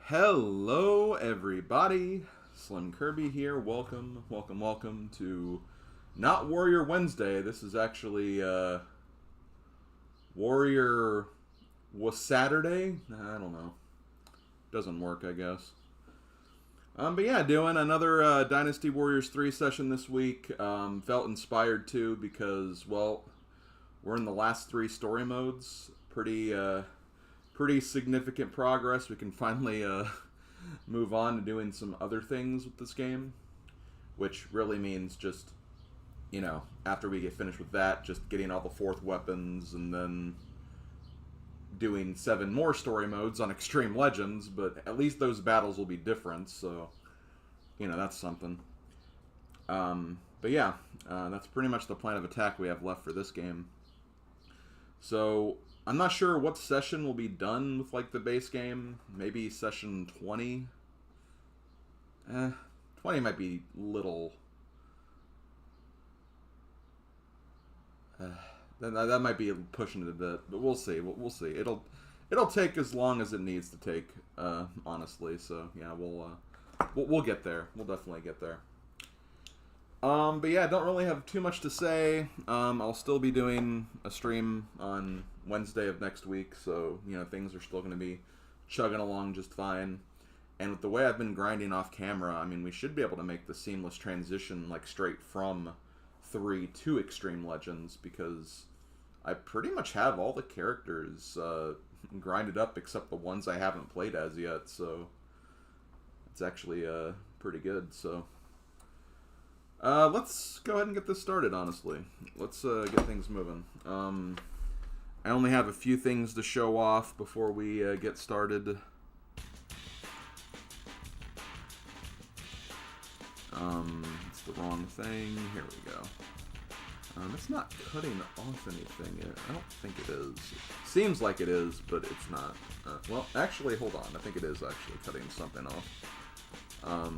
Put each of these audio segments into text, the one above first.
Hello everybody, SlimKirby here. Welcome to not Warrior Wednesday. This is actually Warrior was Saturday? I don't know. Doesn't work, I guess. But yeah, doing another Dynasty Warriors 3 session this week. Felt inspired to because, well, we're in the last 3 story modes. Pretty significant progress. We can finally move on to doing some other things with this game, which really means just, you know, after we get finished with that, just getting all the 4th weapons and then doing 7 more story modes on Extreme Legends, but at least those battles will be different, so, you know, that's something. But yeah, that's pretty much the plan of attack we have left for this game. So, I'm not sure what session will be done with, like, the base game. Maybe session 20? 20 might be little. That might be pushing it a bit, but we'll see. We'll see. It'll take as long as it needs to take, honestly. So yeah, we'll get there. We'll definitely get there. But yeah, I don't really have too much to say. I'll still be doing a stream on Wednesday of next week, so you know things are still going to be chugging along just fine. And with the way I've been grinding off camera, I mean, we should be able to make the seamless transition like straight from 3 to Extreme Legends, because I pretty much have all the characters grinded up except the ones I haven't played as yet, so it's actually pretty good. So let's go ahead and get this started, honestly. Let's get things moving. I only have a few things to show off before we get started. It's the wrong thing. Here we go. It's not cutting off anything. I don't think it is. Seems like it is, but it's not. Well, actually, hold on. I think it is actually cutting something off. I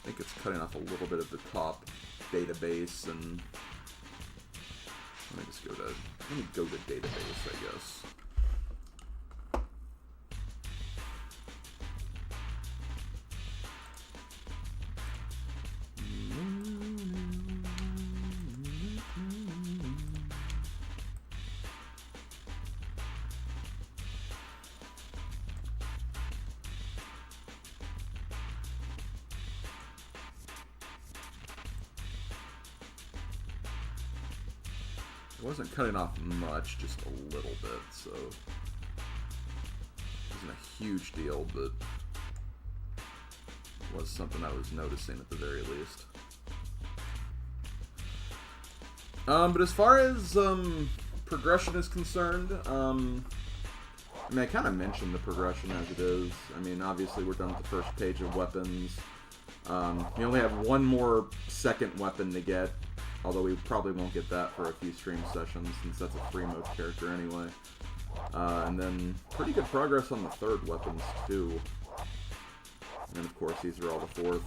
think it's cutting off a little bit of the top database, and let me go to database, I guess. It wasn't cutting off much, just a little bit, so it wasn't a huge deal, but it was something I was noticing at the very least. But as far as progression is concerned, I mean, I kind of mentioned the progression as it is. I mean, obviously we're done with the first page of weapons. We only have one more second weapon to get. Although we probably won't get that for a few stream sessions, since that's a free mode character anyway. And then pretty good progress on the 3rd weapons too. And then of course these are all the 4th.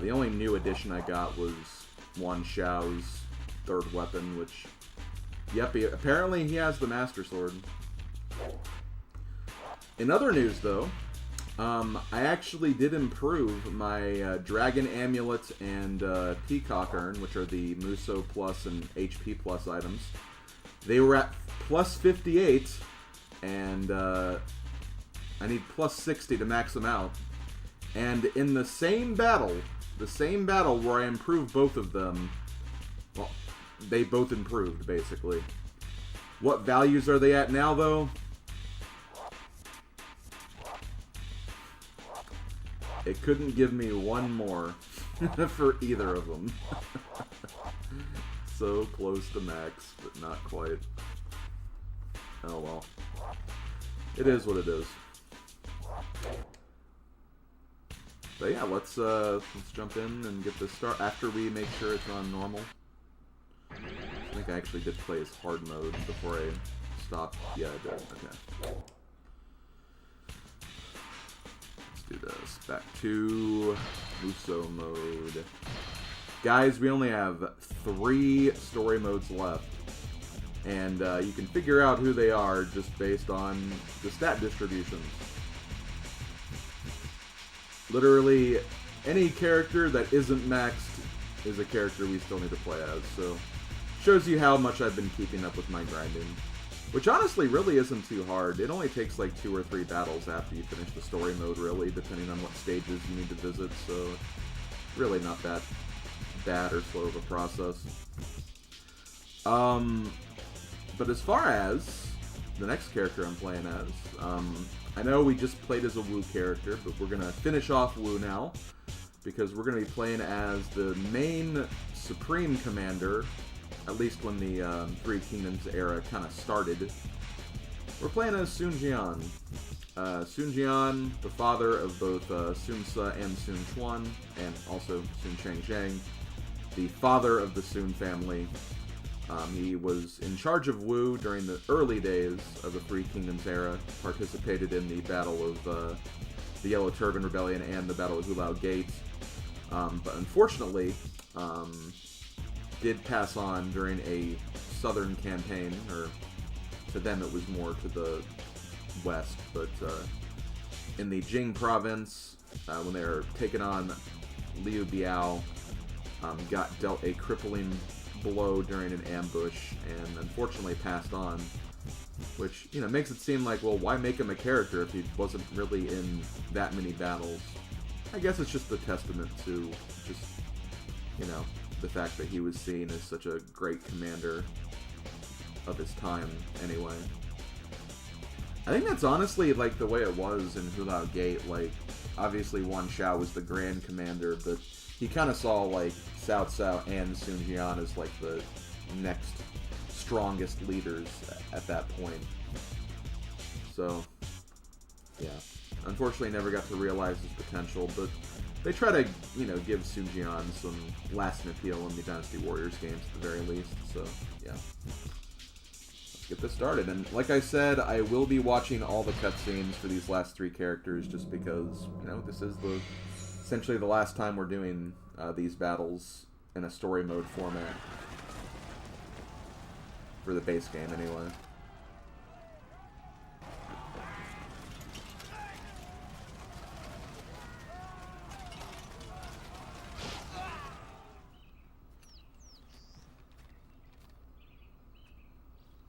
The only new addition I got was Wan Xiao's 3rd weapon, which, yep, apparently he has the Master Sword. In other news though, I actually did improve my Dragon Amulet and Peacock Urn, which are the Musou Plus and HP Plus items. They were at plus 58, and I need plus 60 to max them out. And in the same battle where I improved both of them, well, they both improved, basically. What values are they at now, though? It couldn't give me one more for either of them. So close to max, but not quite. Oh well. It is what it is. But yeah, let's jump in and get this start after we make sure it's on normal. I think I actually did play as hard mode before I stopped. Yeah, I did. Okay. Do this. Back to Musou Mode. Guys, we only have 3 story modes left. And you can figure out who they are just based on the stat distributions. Literally, any character that isn't maxed is a character we still need to play as, so shows you how much I've been keeping up with my grinding. Which honestly really isn't too hard. It only takes like 2 or 3 battles after you finish the story mode, really, depending on what stages you need to visit, so really not that bad or slow of a process. But as far as the next character I'm playing as, I know we just played as a Wu character, but we're going to finish off Wu now, because we're going to be playing as the main Supreme Commander, at least when the Three Kingdoms era kind of started. We're playing as Sun Jian. Sun Jian, the father of both Sun Ce and Sun Quan, and also Sun Changzheng, the father of the Sun family. He was in charge of Wu during the early days of the Three Kingdoms era, participated in the Battle of the Yellow Turban Rebellion and the Battle of Lao Gate, but unfortunately did pass on during a southern campaign, or to them it was more to the west, but in the Jing province, when they were taking on Liu Biao, got dealt a crippling blow during an ambush, and unfortunately passed on, which, you know, makes it seem like, well, why make him a character if he wasn't really in that many battles? I guess it's just a testament to just, you know, the fact that he was seen as such a great commander of his time, anyway. I think that's honestly, like, the way it was in Lao Gate. Like, obviously Wan Shao was the Grand Commander, but he kind of saw, like, Cao Cao and Sun Jian as, like, the next strongest leaders at that point. So, yeah. Unfortunately, never got to realize his potential, but they try to, you know, give Sun Jian some lasting appeal in the Dynasty Warriors games at the very least, so, yeah. Let's get this started, and like I said, I will be watching all the cutscenes for these last 3 characters, just because, you know, this is essentially the last time we're doing these battles in a story mode format. For the base game, anyway.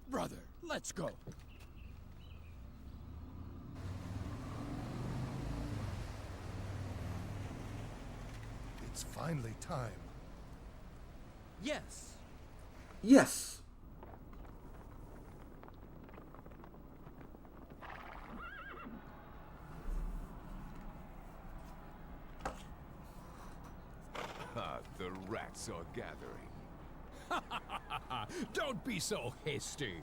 Brother, let's go. It's finally time. Yes. Yes! The rats are gathering. Don't be so hasty.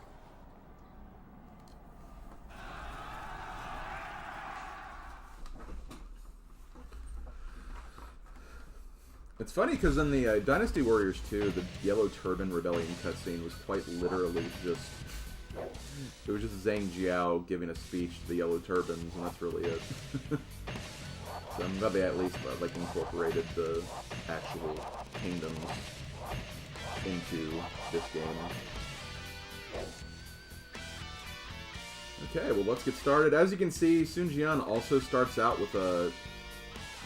It's funny because in the Dynasty Warriors 2, the Yellow Turban Rebellion cutscene was quite literally just... It was just Zhang Jiao giving a speech to the Yellow Turbans, and that's really it. So I'm glad they at least like incorporated the actual kingdoms into this game. Okay, well, let's get started. As you can see, Sun Jian also starts out with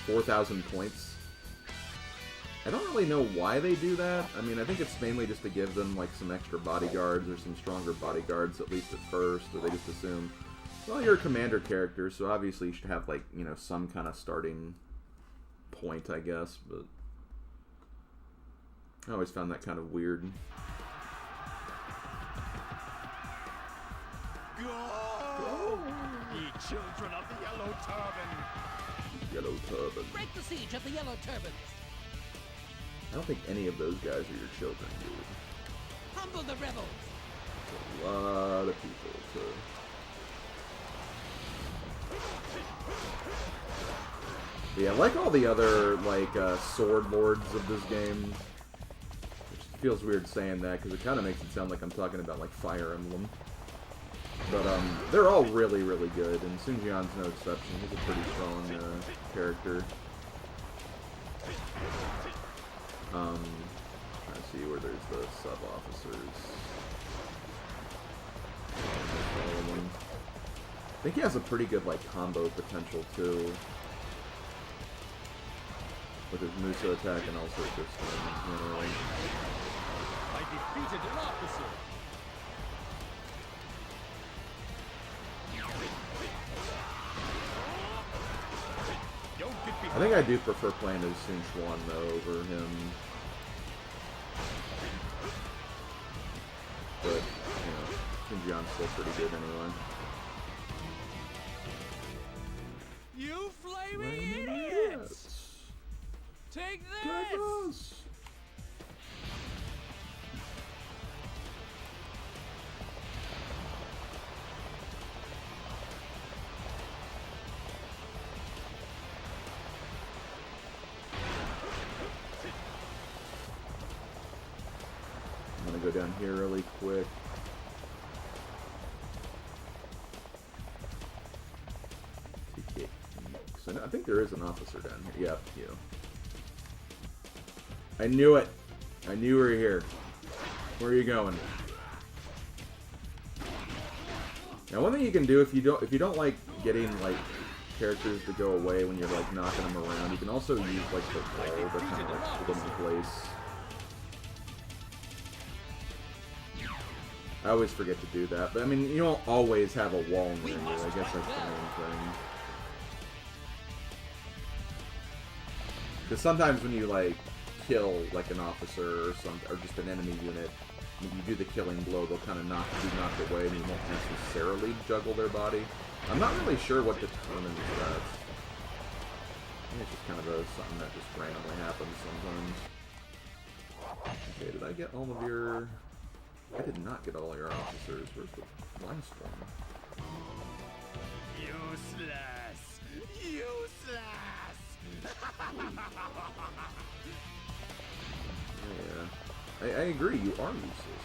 4,000 points. I don't really know why they do that. I mean, I think it's mainly just to give them, like, some extra bodyguards or some stronger bodyguards, at least at first, or they just assume, well, you're a commander character, so obviously you should have, like, you know, some kind of starting point, I guess, but I always found that kind of weird. Go! Ye children of the Yellow Turban! Yellow Turban. Break the siege of the Yellow Turbans! I don't think any of those guys are your children, dude. Humble the rebels! That's a lot of people to... Yeah, like all the other, like, sword lords of this game, which feels weird saying that, because it kind of makes it sound like I'm talking about, like, Fire Emblem. But, they're all really, really good, and Sun Jian's no exception. He's a pretty strong, character. Let's see where there's the sub-officers. think he has a pretty good, like, combo potential, too. With his Musou attack and also just, generally. I defeated an officer. I think I do prefer playing as Sun Jian, though, over him. But, you know, Sun Jian's still pretty good anyway. You flaming idiots! Take this! I'm gonna go down here really quick. So I think there is an officer down here. Yep, you. I knew it. I knew you were here. Where are you going? Now, one thing you can do if you don't like getting like characters to go away when you're like knocking them around, you can also use like the ball to kind of like hold them in place. I always forget to do that, but I mean, you don't always have a wall near you. I guess that's the main thing. Because sometimes when you like kill like an officer or just an enemy unit, when you do the killing blow, they'll kind of be knocked away, and you won't necessarily juggle their body. I'm not really sure what determines that. I think it's just kind of something that just randomly happens sometimes. Okay, did I get all of your... I did not get all your officers. Where's the last one? Useless! Useless! Yeah. I agree, you are useless.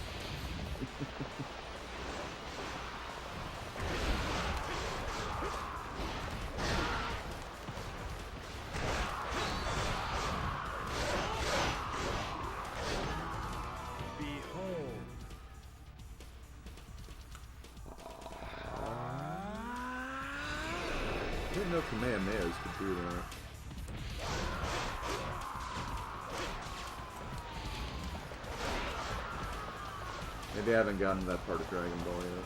I didn't know Kamehamehas could do that. Maybe I haven't gotten to that part of Dragon Ball yet.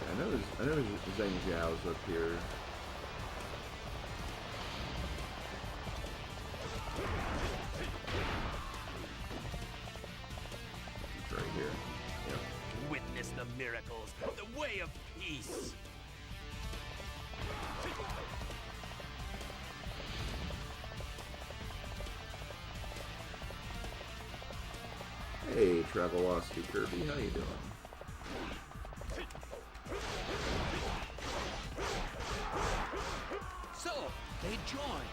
Okay, I know Zhang Jiao's up here. He's right here. Yep. Witness the miracles, the way of peace. Hey, Travelocity Kirby, how you doing? So, they join.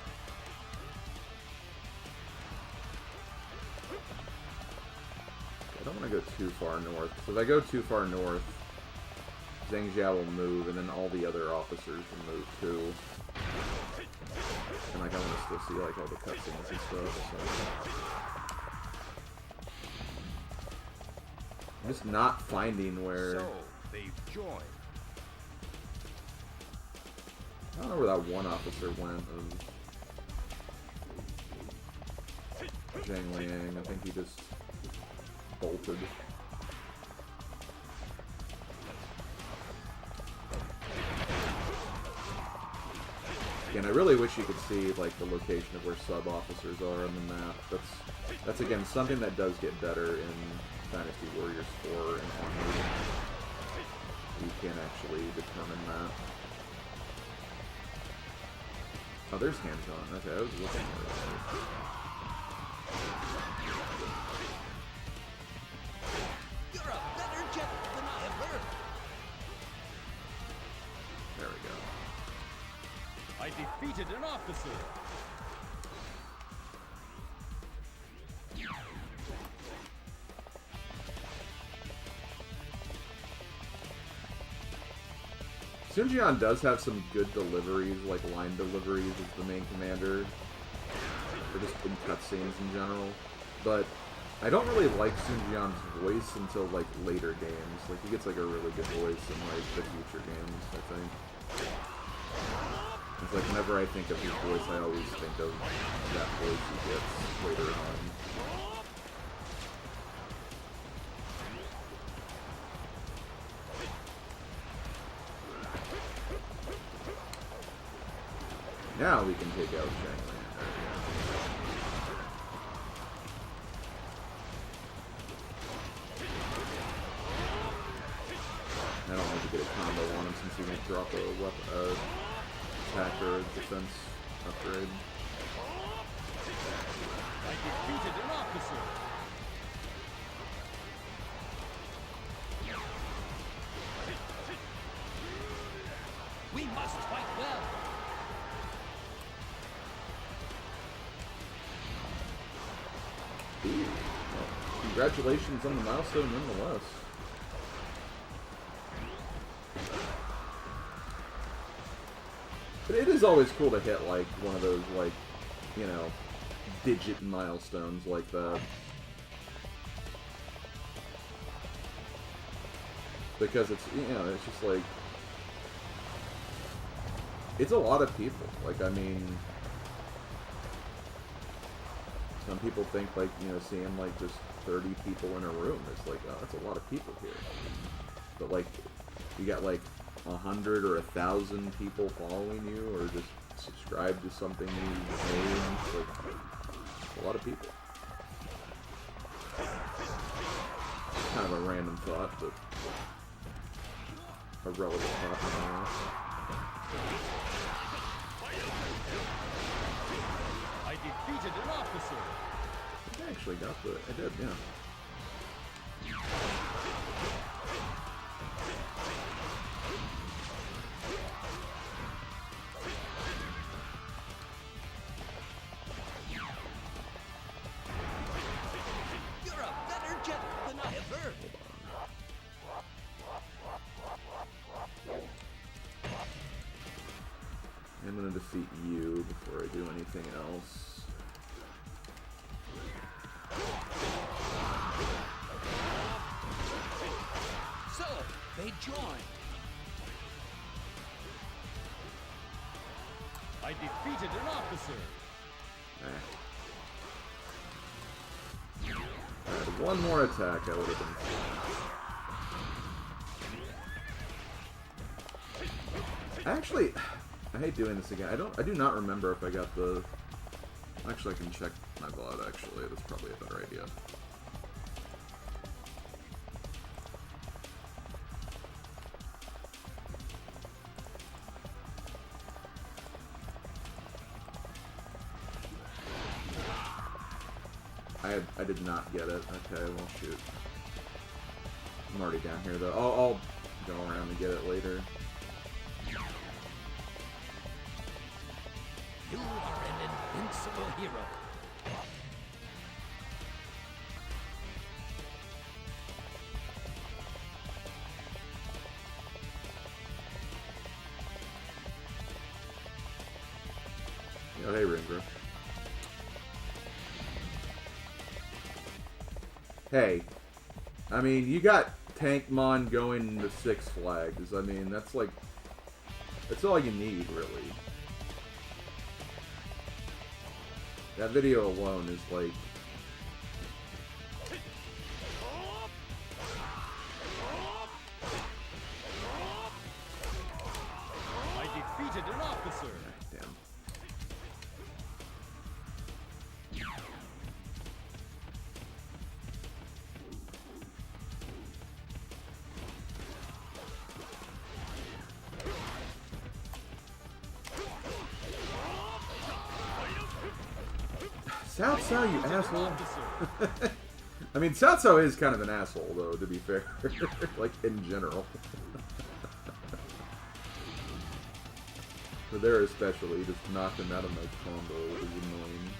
I don't want to go too far north, because if I go too far north, Zhang Jia will move, and then all the other officers will move too. And like, I want to still see like all the cutscenes and stuff, so... I'm just not finding where... So, they've joined. I don't know where that one officer went of Zhang Liang. I think he just bolted. Again, I really wish you could see like the location of where sub-officers are on the map. That's again something that does get better in Dynasty Warriors 4 and onward. You can actually determine that. Oh, there's hands-on. Okay, I was looking for it. You're a better jet than I have heard. There we go. I defeated an officer. Sun Jian does have some good deliveries, like line deliveries as the main commander, or just in cutscenes in general, but I don't really like Sun Jian's voice until like later games. Like he gets like a really good voice in like the future games, I think. It's like whenever I think of his voice, I always think of that voice he gets later on. Now we can take out Shang Lan. I don't need to get a combo on him since he won't drop a weapon, attack or a defense upgrade. I defeated an officer. We must fight well. Ooh. Well, congratulations on the milestone nonetheless. But it is always cool to hit, like, one of those, like, you know, digit milestones like that. Because it's, you know, it's just like... It's a lot of people. Like, I mean... Some people think, like, you know, seeing, like, just 30 people in a room is like, oh, that's a lot of people here. But, like, you got, like, 100 or 1,000 people following you, or just subscribe to something you made. It's like, a lot of people. Kind of a random thought, but a relevant thought nonetheless. I defeated an officer. I actually got the... I did, yeah. You're a better general than I have heard. I'm gonna defeat you before I do anything else. So, they joined. I defeated an officer. I had one more attack, I would have been fine. Actually, I hate doing this again. I do not remember if I got the... Actually, I can check my VOD, actually. That's probably a better idea. I did not get it. Okay, well, shoot. I'm already down here, though. I'll go around and get it later. You are an invincible hero. Oh, hey, Ringra. Hey, I mean, you got Tankmon going to Six Flags. I mean, that's like, that's all you need, really. That video alone is like... I defeated an officer. Damn. Cao Cao, you asshole. I mean, Cao Cao is kind of an asshole, though, to be fair. Like, in general. But there especially, just knocked him out of my combo, which is annoying.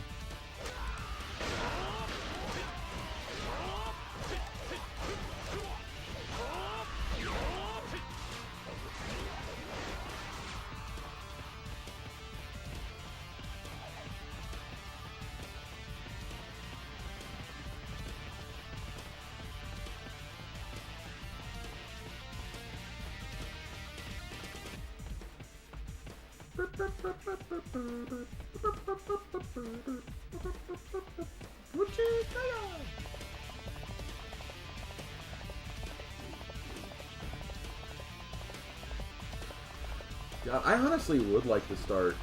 God, I honestly would like to start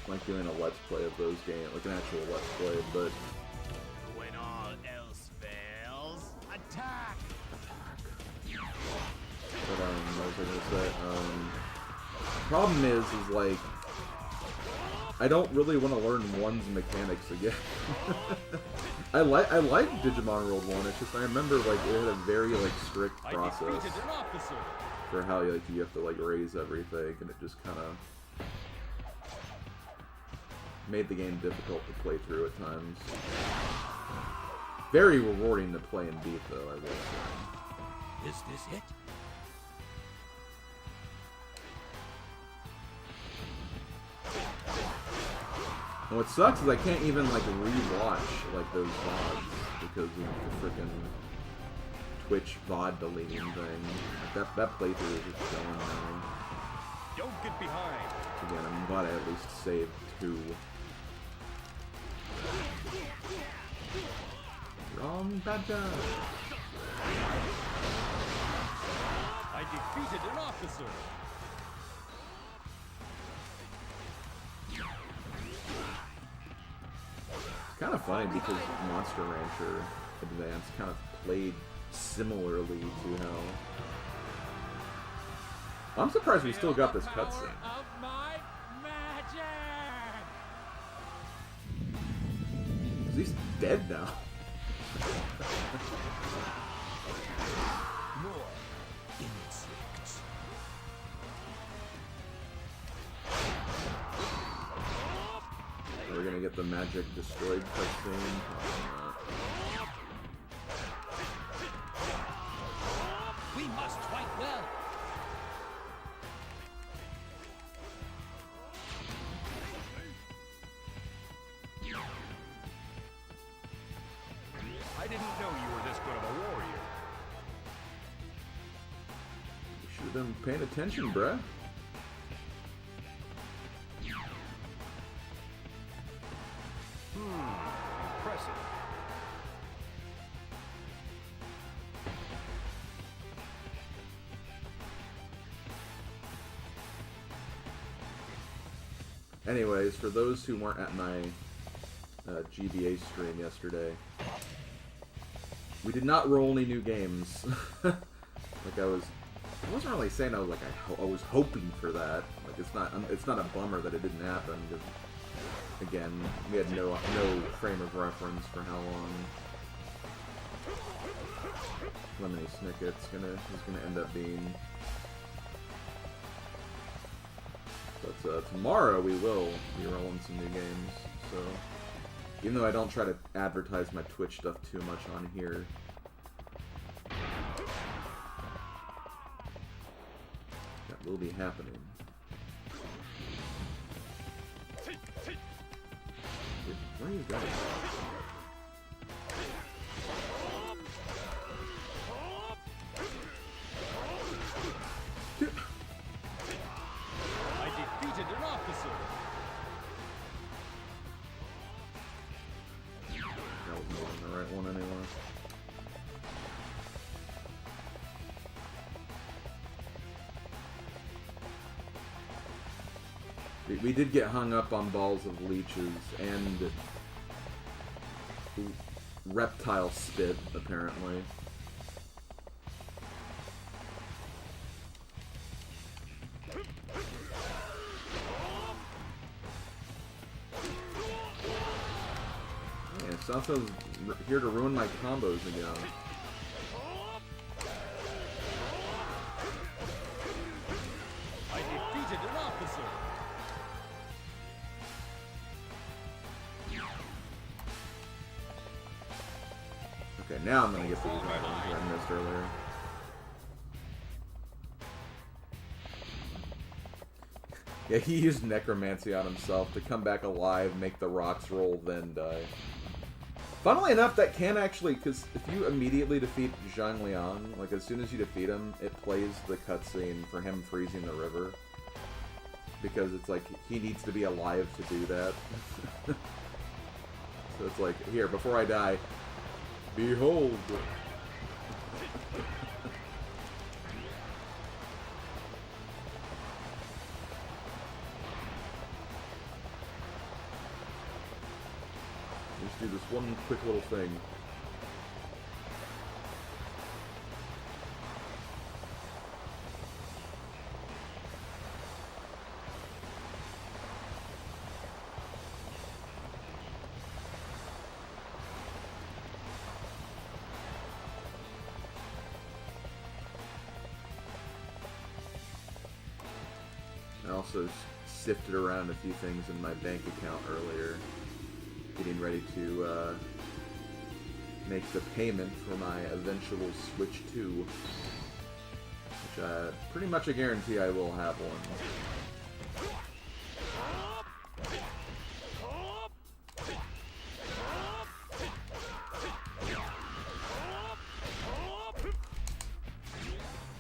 like doing a let's play of those games, like an actual let's play, but When all else fails, attack! what was I gonna say? Problem is like I don't really want to learn one's mechanics again. I like Digimon World 1. It's just I remember like it had a very like strict process for how like you have to like raise everything, and it just kind of made the game difficult to play through at times. Very rewarding to play and beat, though, I will say. Is this it? And what sucks is I can't even like re-watch like those VODs because of the freaking Twitch VOD deleting thing. Like, that playthrough is just going now. Don't get behind. Again, I'm glad I at least saved 2. Wrong bad guy. I defeated an officer. It's kind of funny because Monster Rancher Advance kind of played similarly to how... I'm surprised we still got this cutscene. Of my magic. He's dead now. More insects. We're gonna get the magic destroyed cutscene. We must fight well. I didn't know you were this good of a warrior. You should have been paying attention, bruh. Impressive. Anyways, for those who weren't at my GBA stream yesterday, we did not roll any new games. Like I wasn't really saying I was like I was hoping for that. Like it's not a bummer that it didn't happen because again we had no frame of reference for how long Lemony Snicket's is gonna end up being. But tomorrow we will be rolling some new games. So even though I don't try to advertise my Twitch stuff too much on here. That will be happening. Where are you going? I defeated an officer. That was more than the right one anyway. We did get hung up on balls of leeches and reptile spit, apparently. Yeah, Sanso's here to ruin my combos again. I defeated an officer. Okay, now I'm gonna get these items that I missed earlier. Yeah, he used necromancy on himself to come back alive, make the rocks roll, then die. Funnily enough, that can actually, because if you immediately defeat Zhang Liang, like as soon as you defeat him, it plays the cutscene for him freezing the river. because it's like he needs to be alive to do that. So it's like, here, before I die, behold. Just do this one quick little thing. I also sifted around a few things in my bank account earlier, getting ready to make the payment for my eventual Switch 2, which pretty much a guarantee I will have one.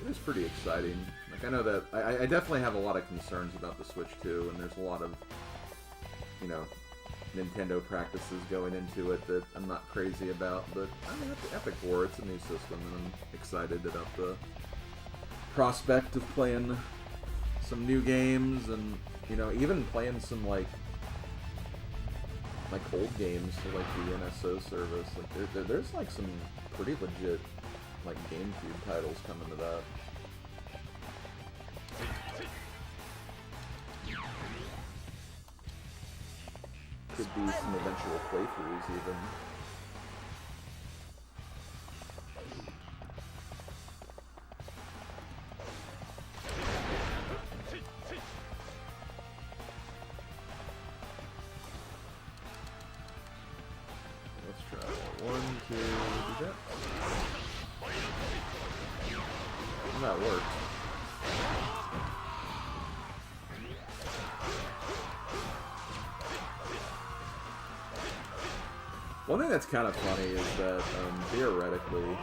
It is pretty exciting. Like, I know that I definitely have a lot of concerns about the Switch 2, and there's a lot of, you know, Nintendo practices going into it that I'm not crazy about, but I mean, it's Epic War, it's a new system, and I'm excited about the prospect of playing some new games, and, you know, even playing some, like old games for, like, the NSO service. Like, there's, like, some pretty legit, like, GameCube titles coming to that. Could be some eventual playthroughs, even. Let's try 1, 2, do that. And that worked. One thing that's kind of funny is that, theoretically,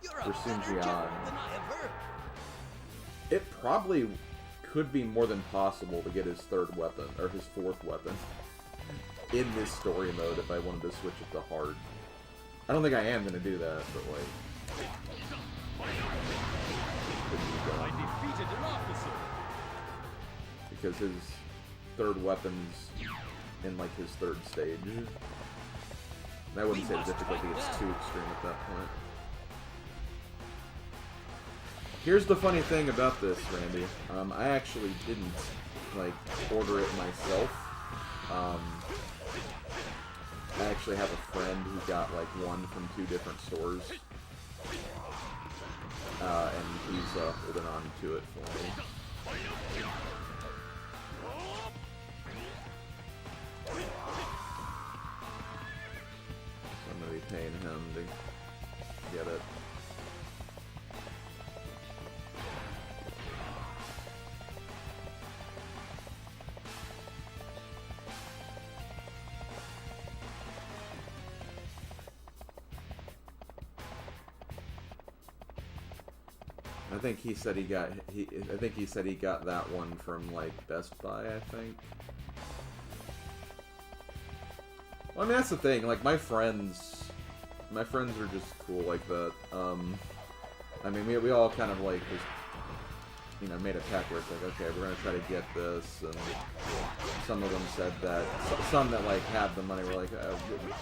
for Sun Jian, it probably could be more than possible to get his third weapon, or his fourth weapon, in this story mode if I wanted to switch it to hard. I don't think I am going to do that, but, like, I defeated an officer. because his third weapon's in, like, his third stage. And I wouldn't say the difficulty is too extreme at that point. Here's the funny thing about this, Randy. I actually didn't, like, order it myself. I actually have a friend who got, like, one from 2 different stores. And he's holding on to it for me. So I'm going to be paying him to get it. I think he said he got I think he said he got that one from, like, Best Buy, I think. Well, I mean, that's the thing, like, my friends are just cool like that. I mean, we all kind of, like, just, you know, made a pact where it's like, okay, we're gonna try to get this, and some of them said that, some that, like, had the money were like,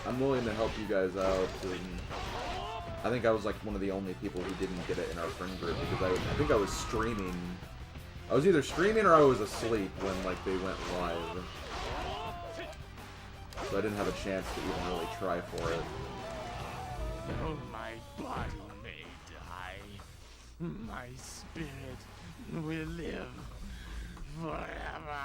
I'm willing to help you guys out, and I think I was, like, one of the only people who didn't get it in our friend group, because I think I was streaming. I was either streaming or I was asleep when, like, they went live. So I didn't have a chance to even really try for it. Though my body may die, my spirit will live forever.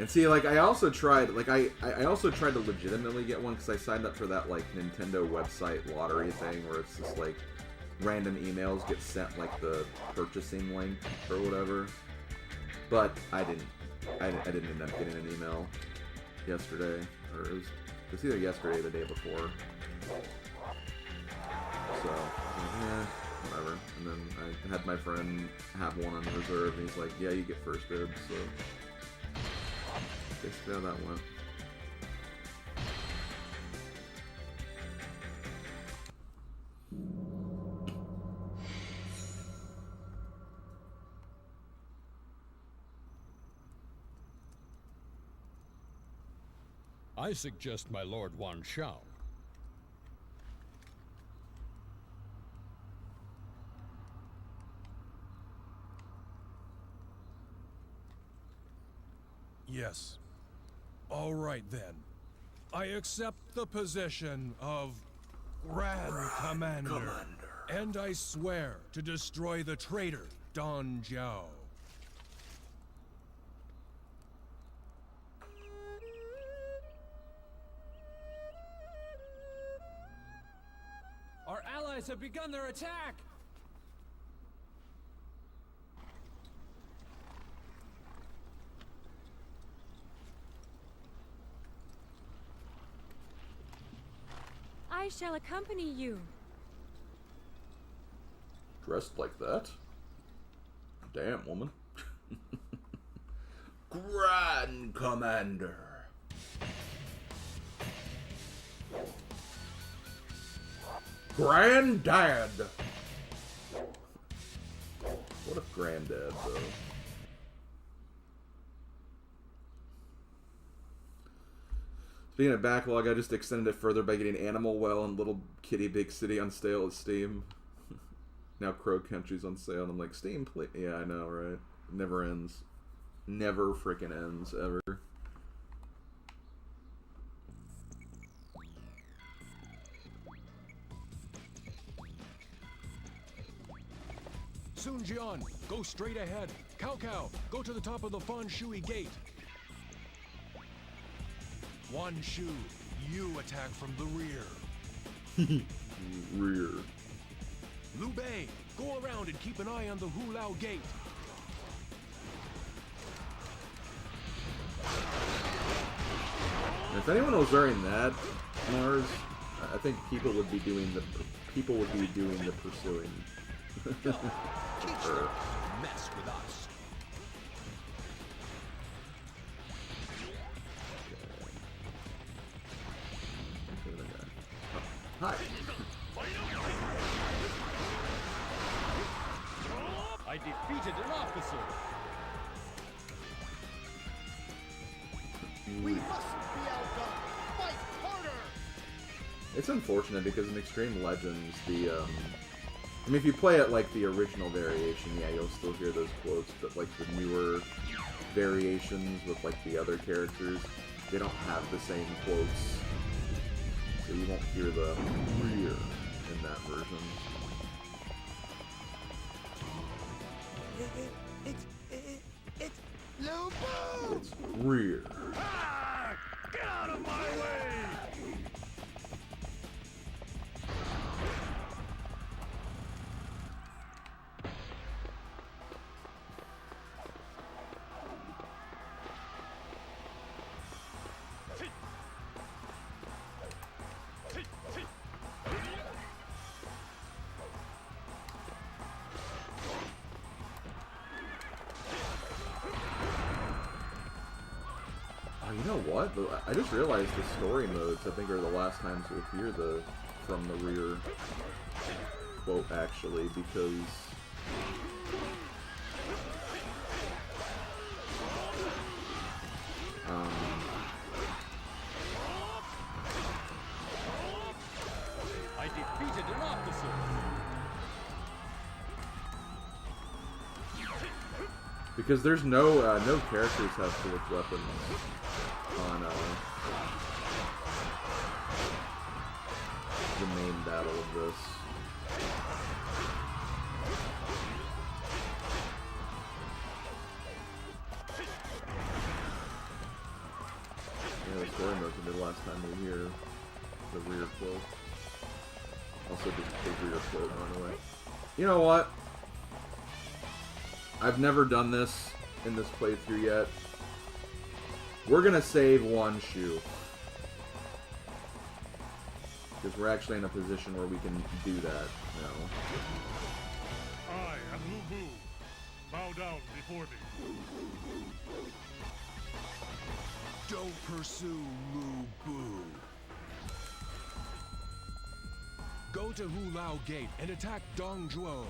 And see, like, I also tried, like, I also tried to legitimately get one because I signed up for that, like, Nintendo website lottery thing where it's just, like, random emails get sent, like, the purchasing link or whatever. But I didn't end up getting an email yesterday, or it was either yesterday or the day before. So, yeah, whatever. And then I had my friend have one on reserve, and he's like, yeah, you get first dibs, so basically how that went. I suggest my lord Wan Shao. Yes. All right then. I accept the position of Grand Commander. And I swear to destroy the traitor, Don Jiao. Our allies have begun their attack! I shall accompany you. Dressed like that? Damn, woman. Grand Commander. Granddad! What if Granddad, though? Speaking of backlog, I just extended it further by getting Animal Well and Little Kitty Big City on sale at Steam. Now Crow Country's on sale, and I'm like, Steam, please. Yeah, I know, right? It never ends. Never frickin' ends, ever. Sun Jian, go straight ahead. Cao Cao, go to the top of the Fan Shui Gate. Wan Shu, you attack from the rear. Rear. Liu Bei, go around and keep an eye on the Lao Gate. If anyone was wearing that, Mars, I think people would be doing the pursuing. Or, Mess with us. hi. I defeated an officer! We mustn't be outdone. Fight harder. It's unfortunate because in Extreme Legends, I mean, if you play it like the original variation, yeah, you'll still hear those quotes, but like the newer variations with like the other characters, they don't have the same quotes. So you won't hear the rear in that version. It's Lubu! It's rear. Ah! Get out of my way! You know what? I just realized the story modes, I think, are the last times you'll hear the from the rear quote, actually, because I defeated an officer! because there's no characters have switch weapons on the main battle of this. story modes we did last time we were here. The rear quote. Also just the rear quote, by the way. You know what? I've never done this in this playthrough yet. We're gonna save one shoe. Because we're actually in a position where we can do that now. I am Musou. Bow down before me. Don't pursue Lu Bu. Go to Lao Gate and attack Dongzhuo.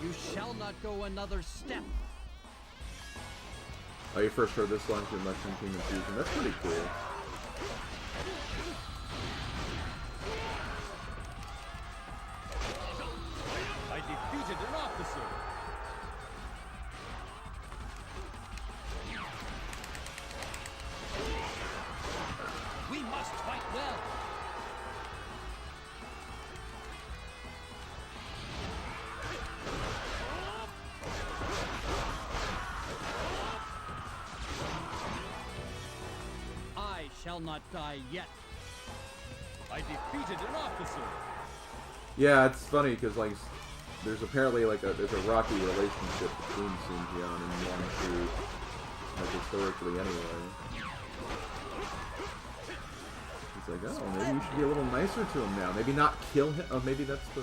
You shall not go another step. Oh, you first heard this line through Mushroom Kingdom Fusion. That's pretty cool. I defeated an officer. We must fight well. I shall not die yet. I defeated an officer. Yeah, it's funny because like there's apparently like there's a rocky relationship between Sun Jian and Musou, like historically anyway. He's like, oh, maybe you should be a little nicer to him now. Maybe not kill him. Oh, maybe that's the.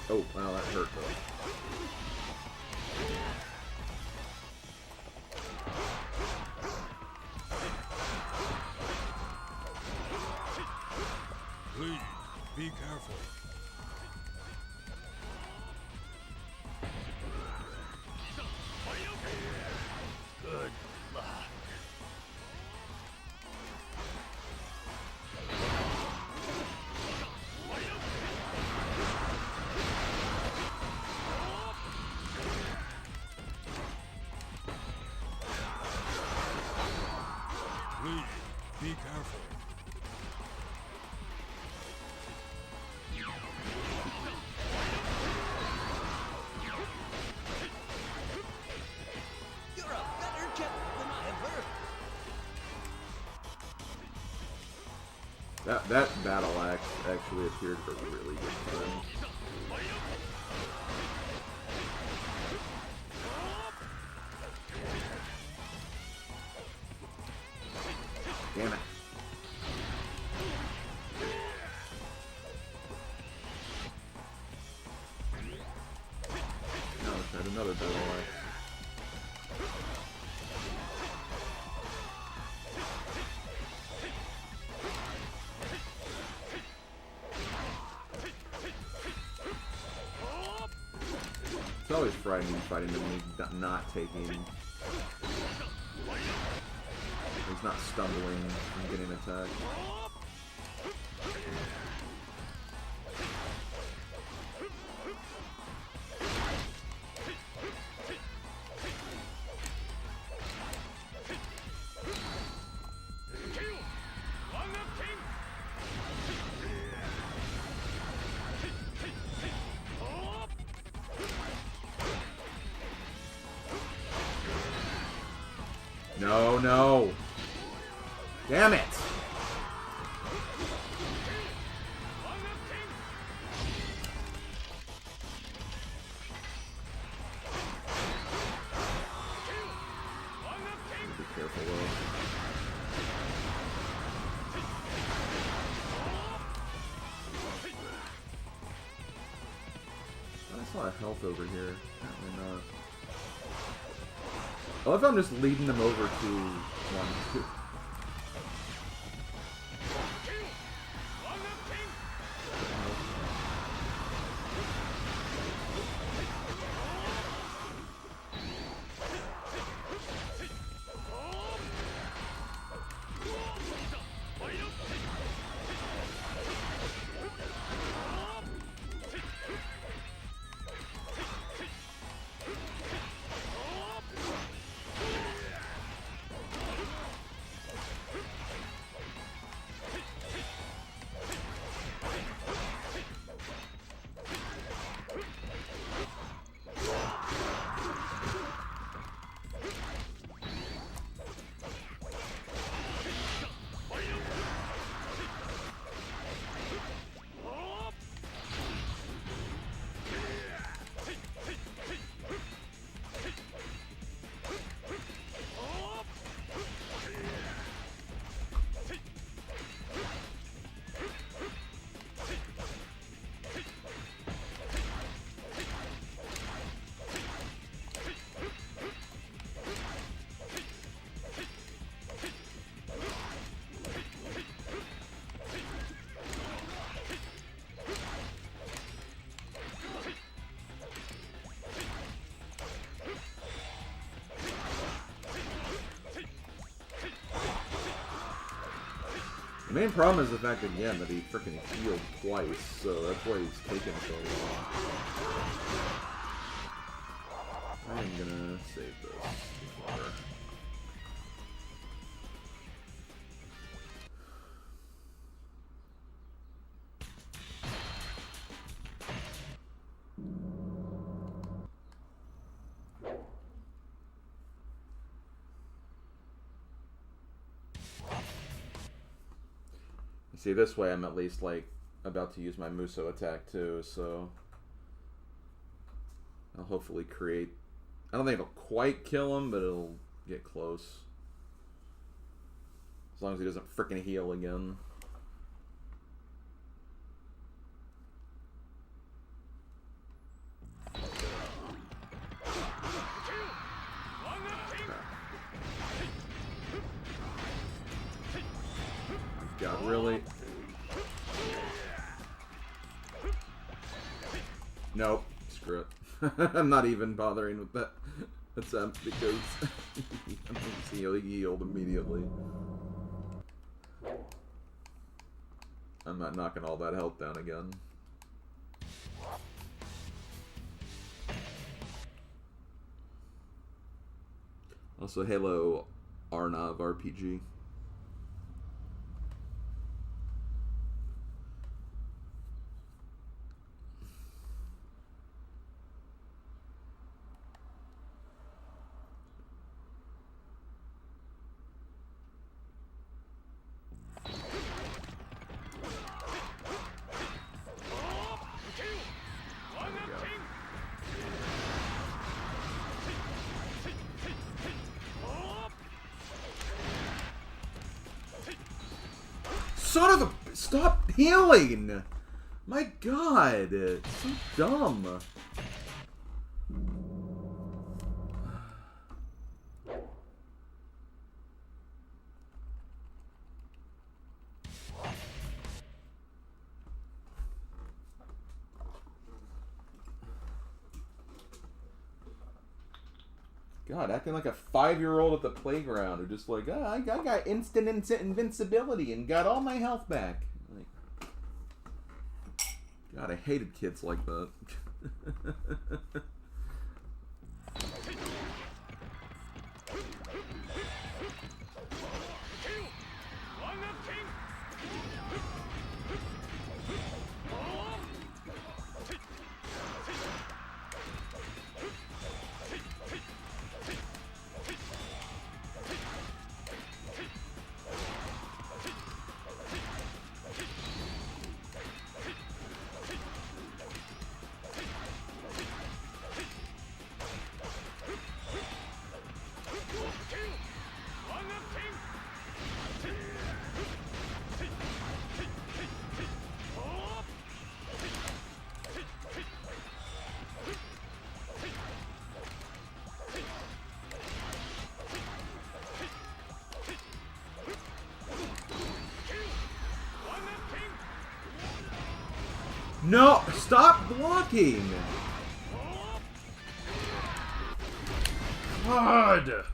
Oh, wow, that hurt though. Please, be careful. Good luck. Please, be careful. You're a better jet than I have heard. That battle axe actually appeared for a really good time. Damn it. Now let's try another battle axe. It's always frightening fighting him when he's not taking. He's not stumbling and getting attacked. No, no. Damn it. Be careful though. That's a lot of health over here. Apparently not. I love how I'm just leading them over to 1, 2. The main problem is the fact, again, that he freaking healed twice, so that's why he's taking so long. I am gonna save this before. See, this way I'm at least, like, about to use my Musou attack, too, so... I'll hopefully create... I don't think it'll quite kill him, but it'll get close. As long as he doesn't frickin' heal again. God, really? Nope. Screw it. I'm not even bothering with that attempt because he healed immediately. I'm not knocking all that health down again. Also, Halo Arnav RPG. Son of a... Stop healing! My god! It's so dumb. God, acting like a 5-year-old at the playground who just like, oh, I got instant invincibility and got all my health back. Like, God, I hated kids like that. No! Stop blocking! God!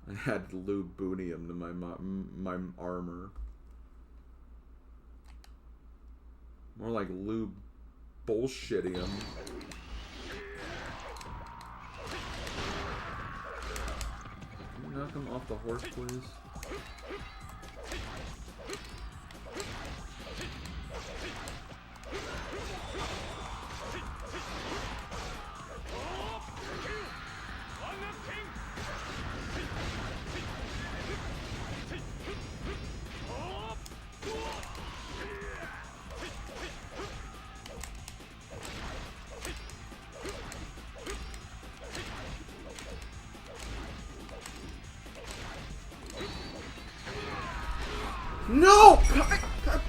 I had lube boonium to my armor. More like lube bullshittium. Can you knock him off the horse, please? No!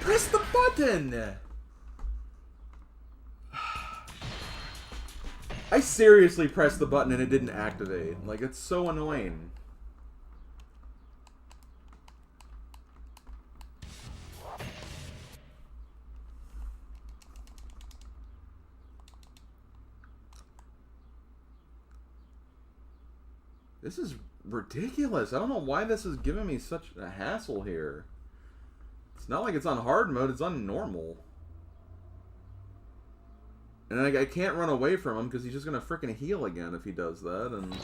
Press the button! I seriously pressed the button and it didn't activate. Like, it's so annoying. This is ridiculous. I don't know why this is giving me such a hassle here. It's not like it's on hard mode, it's on normal. And I can't run away from him because he's just going to frickin' heal again if he does that. And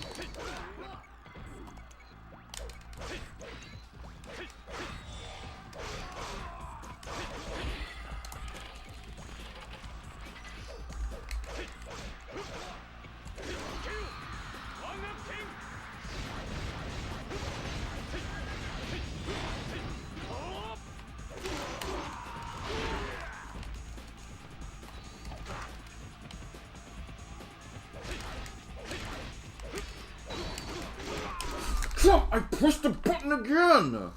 I pressed the button again!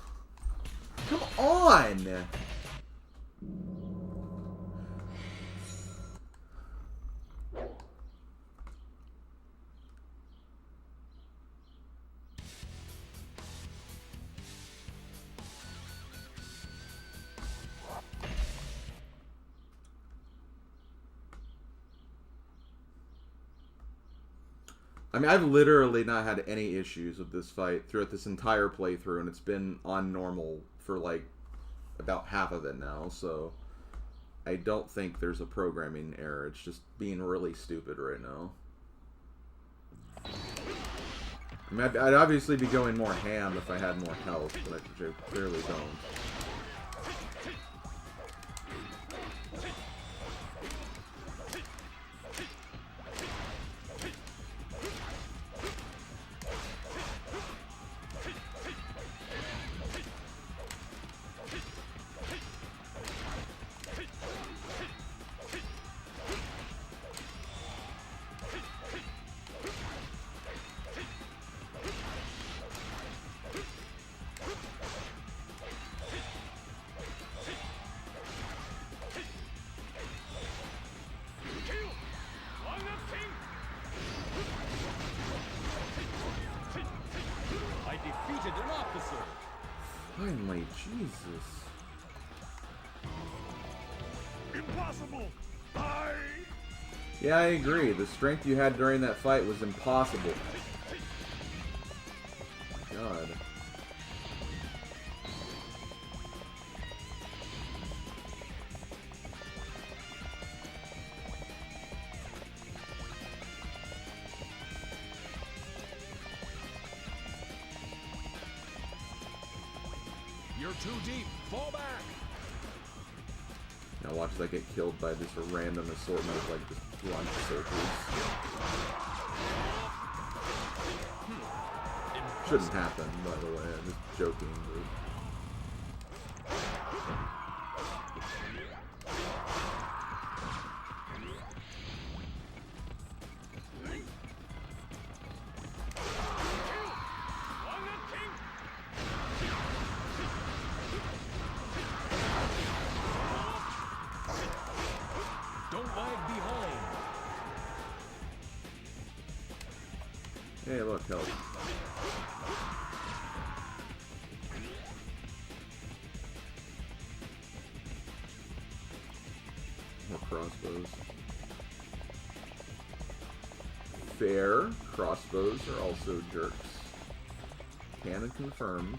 Come on! I mean, I've literally not had any issues with this fight throughout this entire playthrough, and it's been on normal for, like, about half of it now, so I don't think there's a programming error. It's just being really stupid right now. I mean, I'd obviously be going more ham if I had more health, but I clearly don't. Finally, Jesus. Impossible! Yeah, I agree. The strength you had during that fight was impossible. God. You're too deep. Fall back. Now watch that get killed by this random assortment of, like, just launch circles. Shouldn't happen, by the way. I'm just joking, dude. Hey, look, help. More crossbows. Fair. Crossbows are also jerks. Cannon confirmed.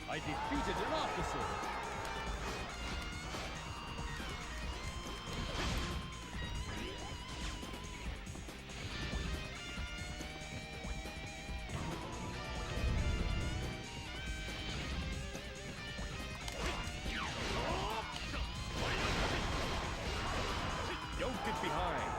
I defeated an officer. Don't get behind.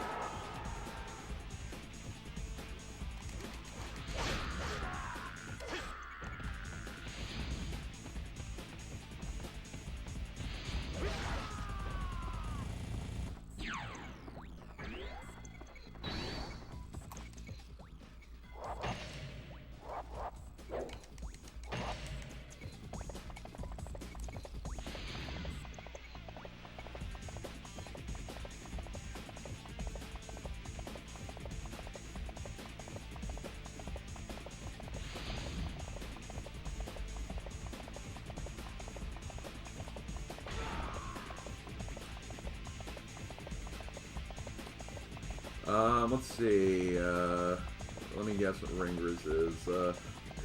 Let's see. Let me guess what Ringer's is.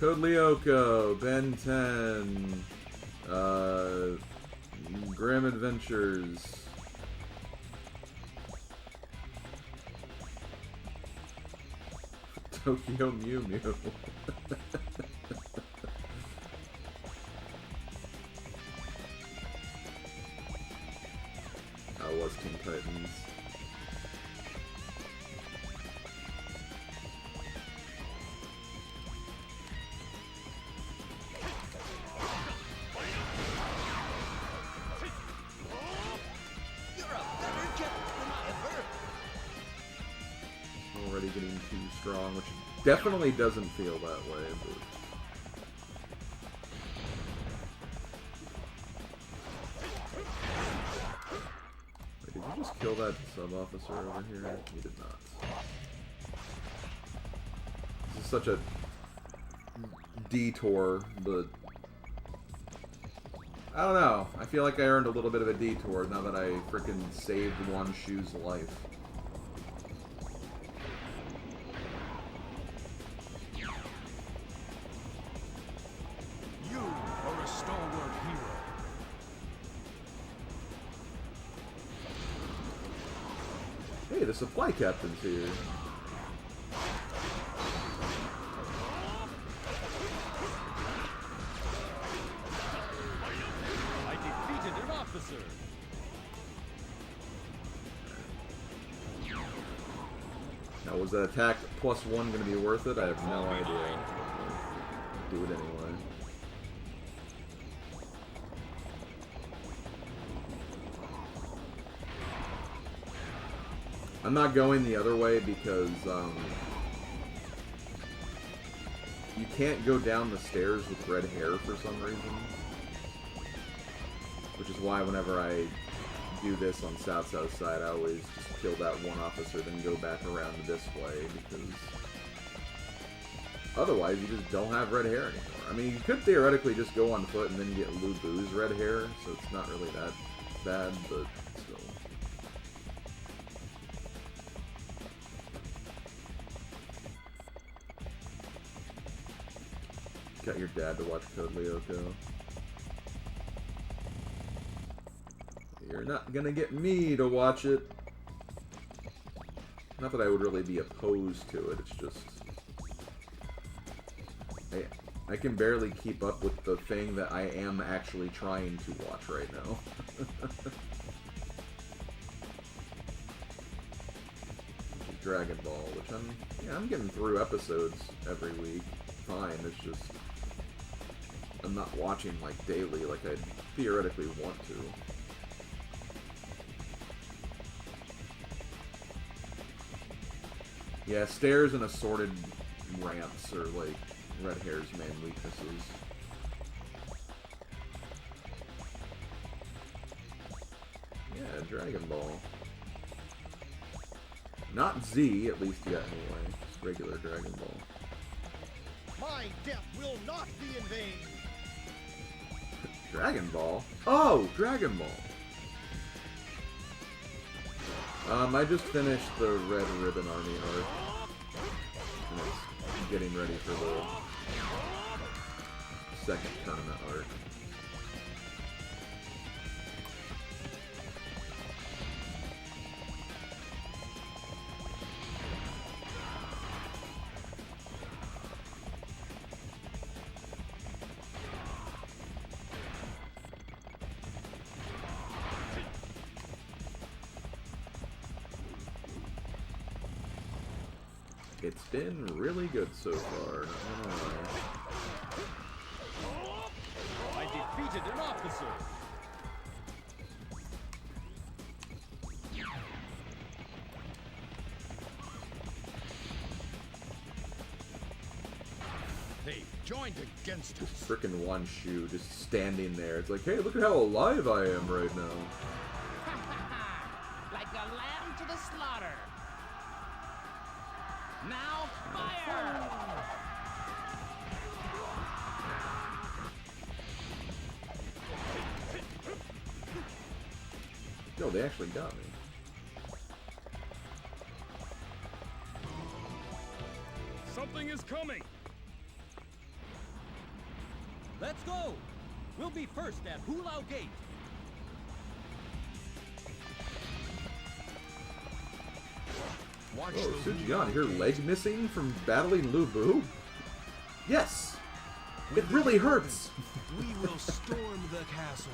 Code Lyoko, Ben 10, Grim Adventures. Tokyo Mew Mew. I was Teen Titans. Already getting too strong, which definitely doesn't feel that way, but... Wait, did you just kill that sub-officer over here? You did not. This is such a detour, but... I don't know. I feel like I earned a little bit of a detour now that I frickin' saved one shoe's life. Hey, the supply captain's here. I defeated an officer. Now, was that attack +1 going to be worth it? I have no idea. Do it anyway. I'm not going the other way because, you can't go down the stairs with red hair for some reason. Which is why whenever I do this on South side, I always just kill that one officer, then go back around this way, because otherwise you just don't have red hair anymore. I mean, you could theoretically just go on foot and then get Lu Bu's red hair, so it's not really that bad, but still. Got your dad to watch Code Lyoko. You're not gonna get me to watch it. Not that I would really be opposed to it, it's just... I can barely keep up with the thing that I am actually trying to watch right now. Dragon Ball, which I'm getting through episodes every week. Fine, it's just... I'm not watching, like, daily like I theoretically want to. Yeah, stairs and assorted ramps are, like, red hair's main weaknesses. Yeah, Dragon Ball. Not Z, at least yet, anyway. Just regular Dragon Ball. My death will not be in vain. Dragon Ball? Oh, Dragon Ball. I just finished the Red Ribbon Army arc. And it's getting ready for the second tournament arc. It's been really good so far, not gonna lie. I defeated an officer. They joined against us. Frickin' one shoe just standing there. It's like, hey, look at how alive I am right now. Like a lamb to the slaughter. Now fire! Yo, they actually got me. coming! Let's go! We'll be first at Lao Gate. Watch Oh, the Sun Jian, your leg missing from battling Lu Bu? Yes! It really hurts! We will storm the castle.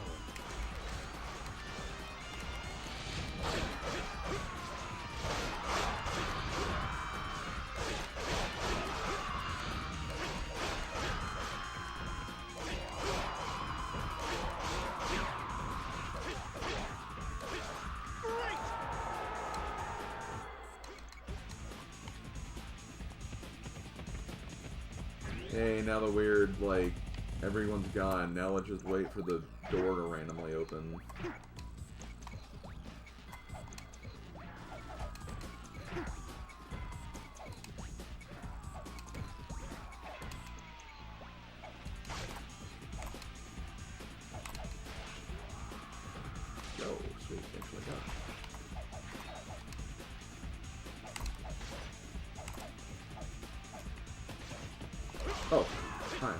Hey, now the weird, like, everyone's gone. Now let's just wait for the door to randomly open. Oh, sweet. Thanks for that. Oh, hi.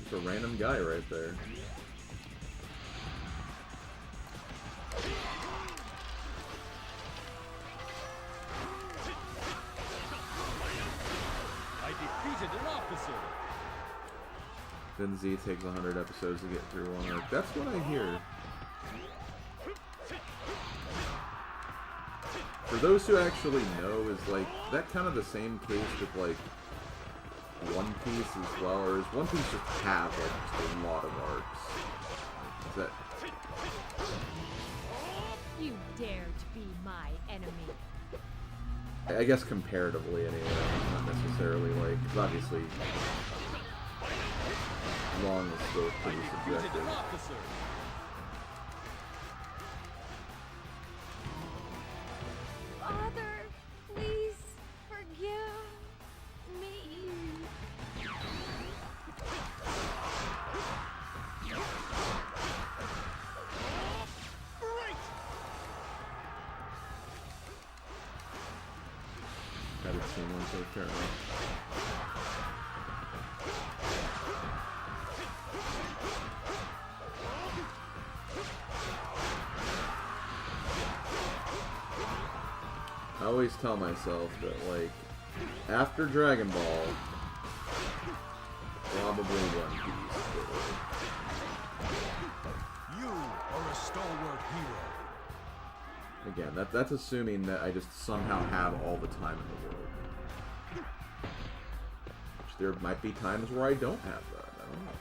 Just a random guy right there. I defeated an officer. Then Z takes 100 episodes to get through one arc. That's what I hear. For those who actually know, is like that kind of the same case with like One Piece as well, or is One Piece just have like just a lot of arcs? Is that? You dare to be my enemy. I guess comparatively anyway, not necessarily like, because obviously long is still pretty Defeated subjective. an officer. Father, please forgive me. Haven't seen one so apparently. I always tell myself that, like, after Dragon Ball, probably One Piece. You are a stalwart hero. Again, that's assuming that I just somehow have all the time in the world. Which there might be times where I don't have that. I don't know.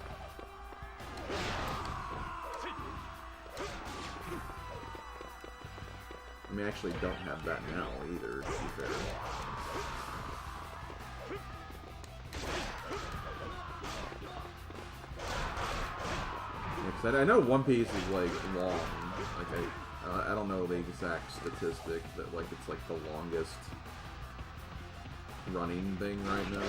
I mean, I actually don't have that now either, to be fair. Yeah, 'cause I know One Piece is, like, long. Like, I don't know the exact statistic that, like, it's, like, the longest running thing right now.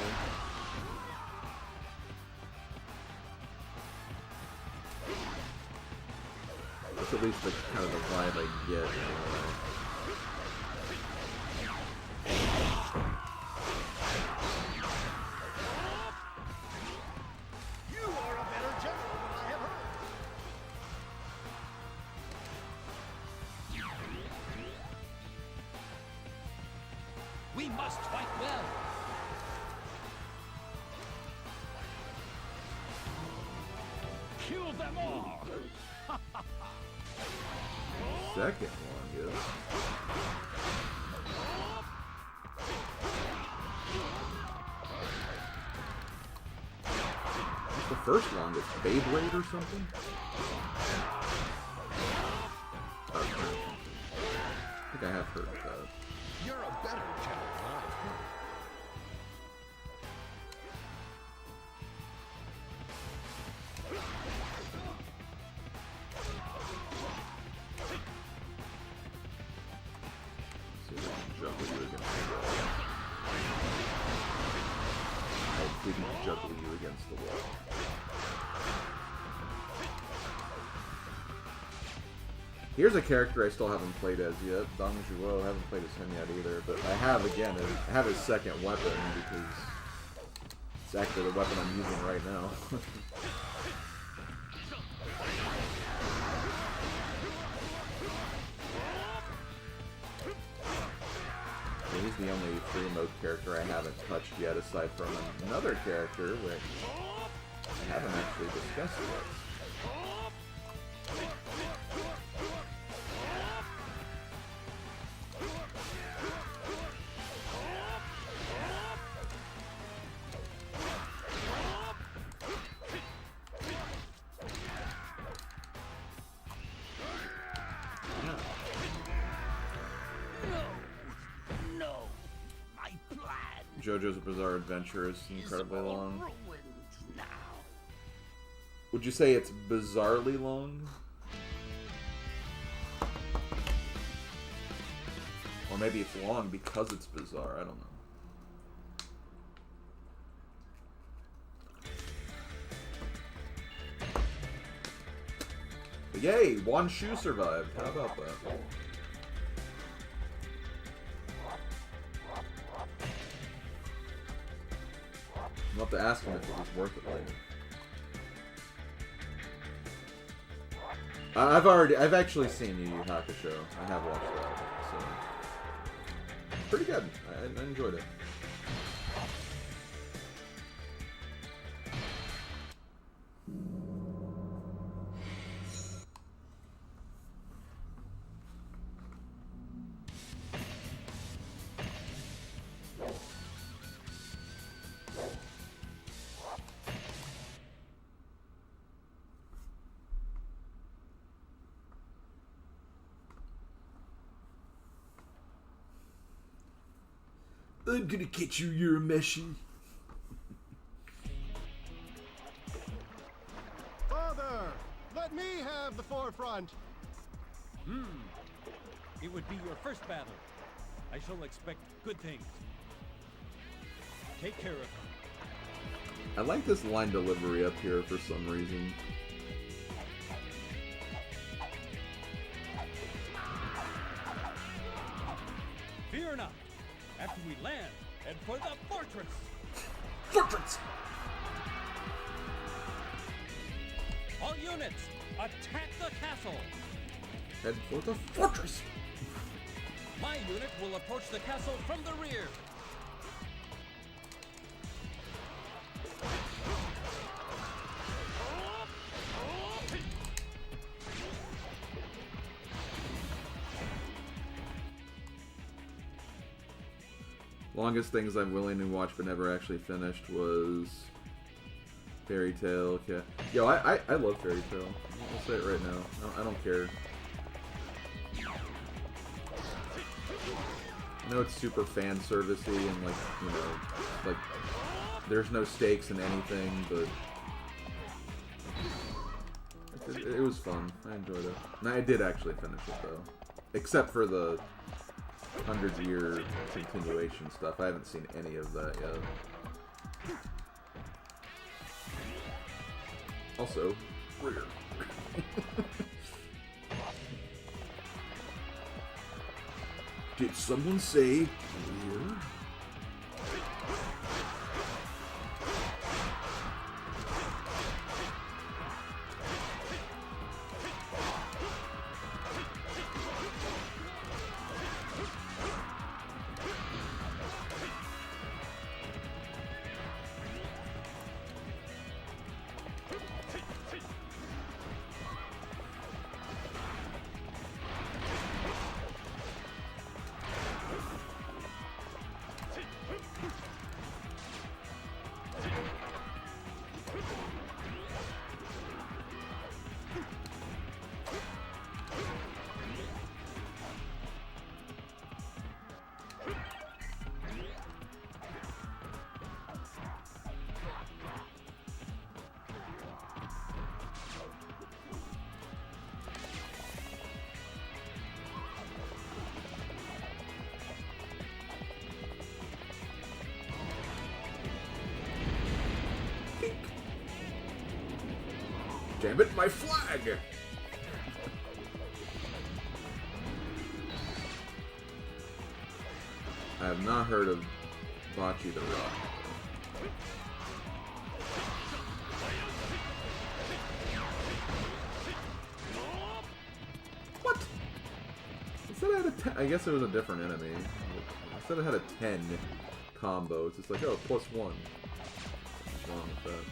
That's at least the kind of the vibe I get, anyway. You are a better general than I have heard. We must fight well. Kill them all. Second longest. What's the first longest? Beyblade or something? Oh, I think I have heard of that. You're a better general than I've heard. See if I can juggle you against the wall. I didn't juggle you against the wall. Here's a character I still haven't played as yet. Dong Zhuo. I haven't played as him yet either, but I have again. I have his second weapon because it's actually the weapon I'm using right now. He's the only free mode character I haven't touched yet, aside from another character which I haven't actually discussed yet. JoJo's Bizarre Adventure is incredibly long. Would you say it's bizarrely long? Or maybe it's long because it's bizarre, I don't know. But yay! Wan Shu survived. How about that? I'll have to ask him if it was worth it later. I've actually seen Yu Yu Hakusho. I have watched that, so pretty good. I enjoyed it. I'm gonna get you, Urameshi. Father, let me have the forefront. It would be your first battle. I shall expect good things. Take care of them. I like this line delivery up here for some reason. Fear not. After we land, head for the fortress! Fortress! All units, attack the castle! Head for the fortress! My unit will approach the castle from the rear! Longest things I've willingly watched but never actually finished was Fairy Tail. Yeah. Yo, I love Fairy Tail. I'll say it right now. I don't care. I know it's super fan servicey and like, you know, like there's no stakes in anything, but it was fun. I enjoyed it. And I did actually finish it though, except for the 100-year continuation stuff. I haven't seen any of that yet. Also, rear. Did someone say rear? Damn it, my flag! I have not heard of Bocce the Rock. What? It said it had a 10. I guess it was a different enemy. It said it had a 10 combo. It's just like, oh, +1. What's wrong with that?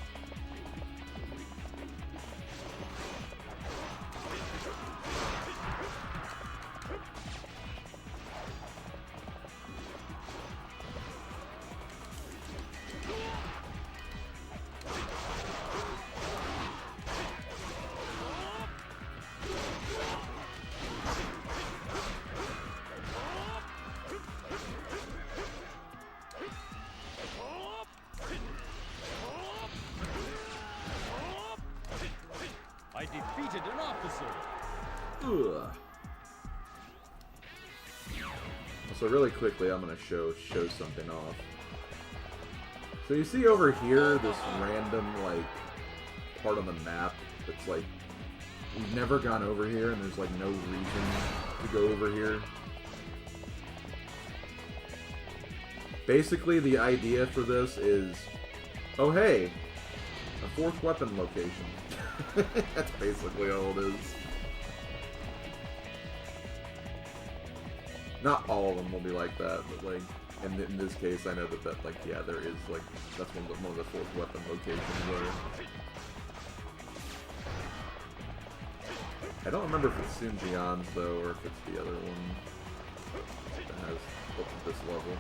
I defeated an officer. Ugh. So really quickly, I'm gonna show something off. So you see over here this random like part on the map that's like we've never gone over here, and there's like no reason to go over here. Basically, the idea for this is, oh hey, a 4th weapon location. That's basically all it is. Not all of them will be like that, but like in this case, I know that like yeah, there is like that's one of the 4th weapon locations where I don't remember if it's Sun Jian's though, or if it's the other one that has up at this level.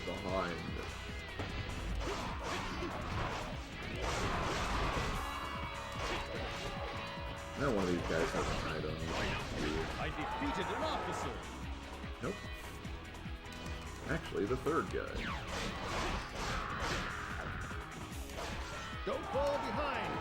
Behind. Now one of these guys has an item. I defeated an officer. Nope. Actually, the 3rd guy. Don't fall behind.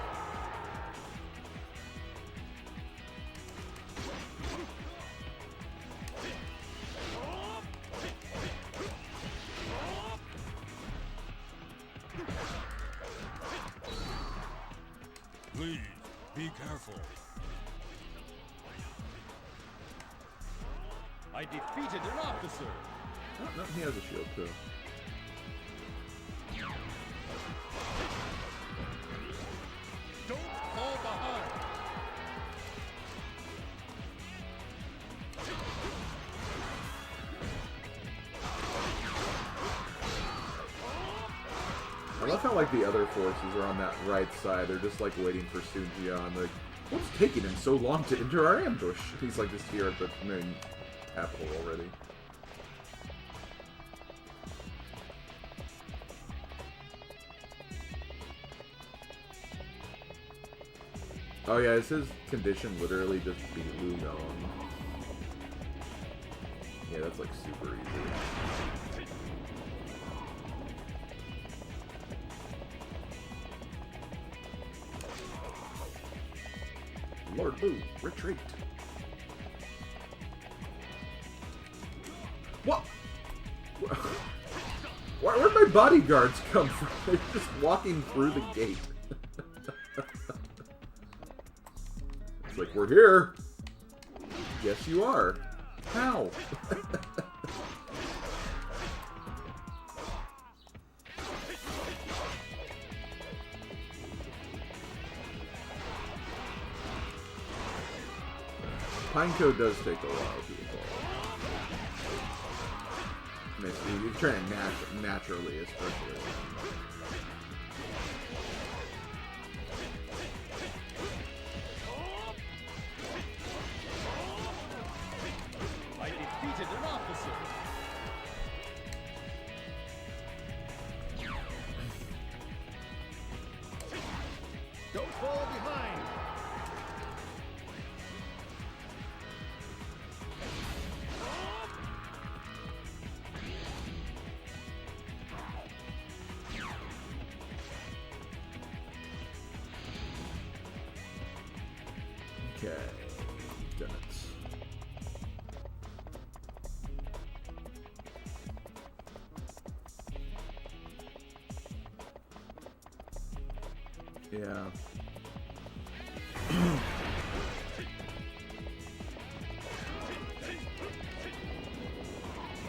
Please, be careful. I defeated an officer. Oh, no, he has a shield too. Don't fall behind. I love how like the other forces are on that right side. They're just like waiting for Sun Jian. Like, what's taking him so long to enter our ambush? He's like just here at the main capital already. Oh yeah, is his condition literally just be Lu Gong? Yeah, that's like super easy. Lord Lu, retreat. What? Where'd my bodyguards come from? They're just walking through the gate. It's like, we're here. Yes, you are. How? Pineco does take a while to evolve. You're trying to naturally, especially. I defeated an officer. Don't fall behind. Okay. Done it. Yeah.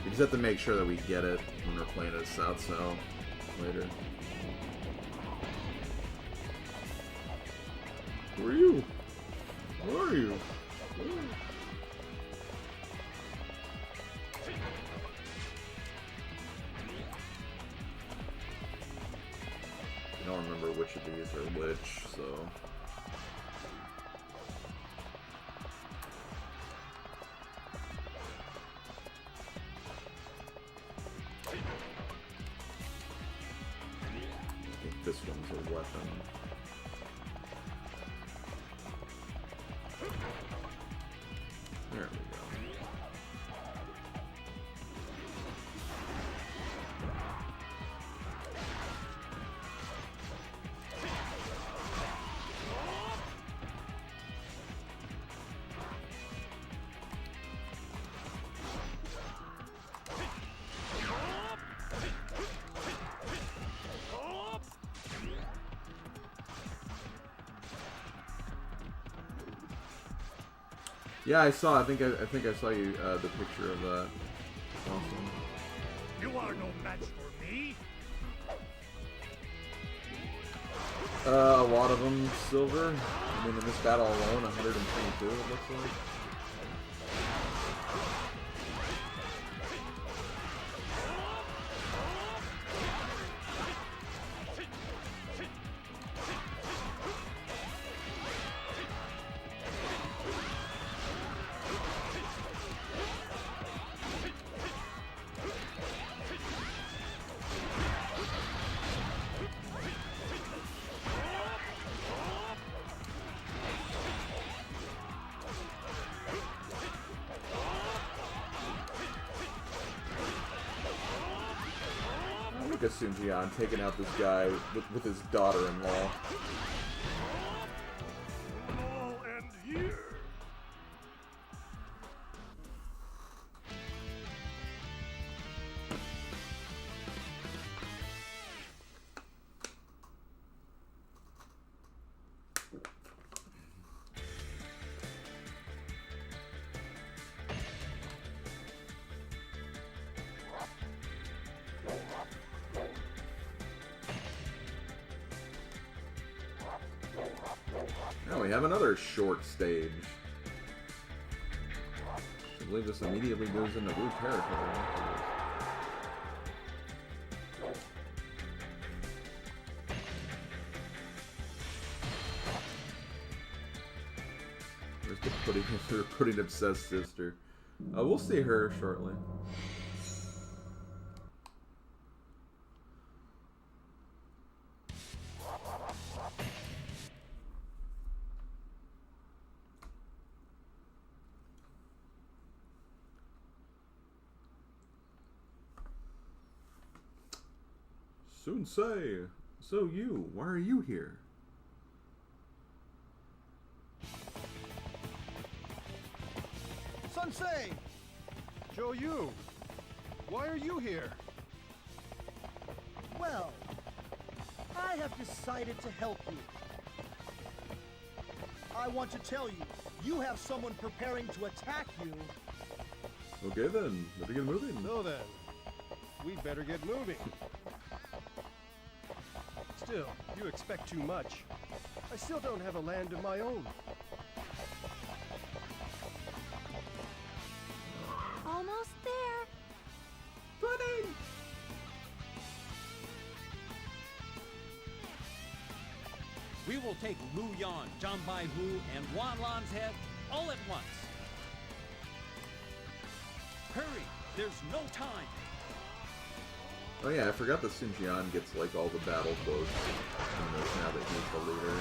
We just have to make sure that we get it when we're playing at South Cell later. Who are you? Who are you? I don't remember which of these are which, so... I think this one's a weapon. There we go. Yeah, I saw. I think I saw you the picture of that. Awesome. You are no match for me. A lot of them silver. I mean, in this battle alone, 122. It looks like. Sun Jian taking out this guy with his daughter-in-law. All end here. Now we have another short stage. I believe this immediately moves into blue territory. Where's the pudding obsessed sister? We'll see her shortly. Soon say. So you, why are you here? Sensei! Joe Yu, why are you here? Well, I have decided to help you. I want to tell you, you have someone preparing to attack you. Okay then, better get moving. So then, we better get moving. Still, you expect too much. I still don't have a land of my own. Almost there. Pudding! We will take Lu Yan, Zhang Bai Hu, and Wan Lan's head all at once. Hurry! There's no time! Oh yeah, I forgot that Sun Jian gets like all the battle quotes in this now that he's the leader.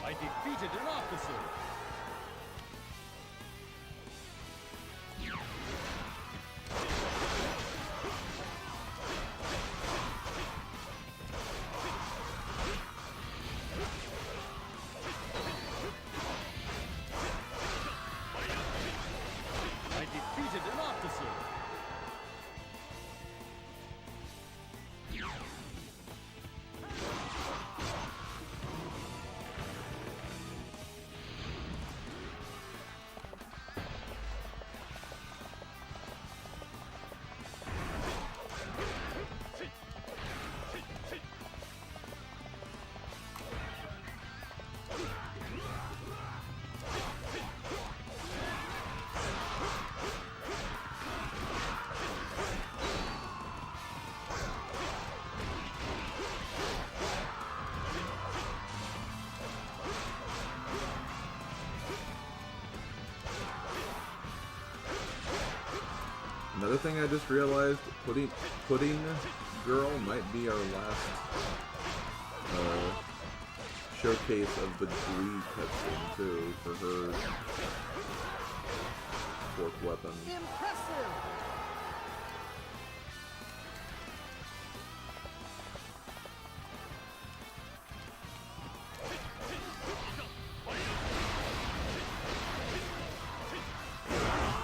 I defeated an officer! I defeated an officer! Another thing I just realized, Pudding Girl might be our last showcase of the Glee cutscene too, for her fourth weapon. Impressive!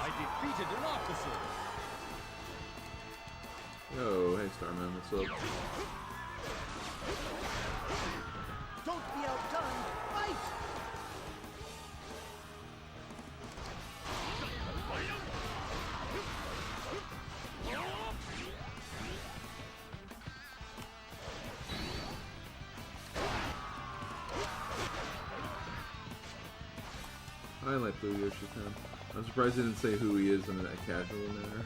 I defeated an officer! Yo, hey Starman, what's up? Don't be outdone! Fight! I like Blue Yoshi-san. I'm surprised he didn't say who he is in a casual manner.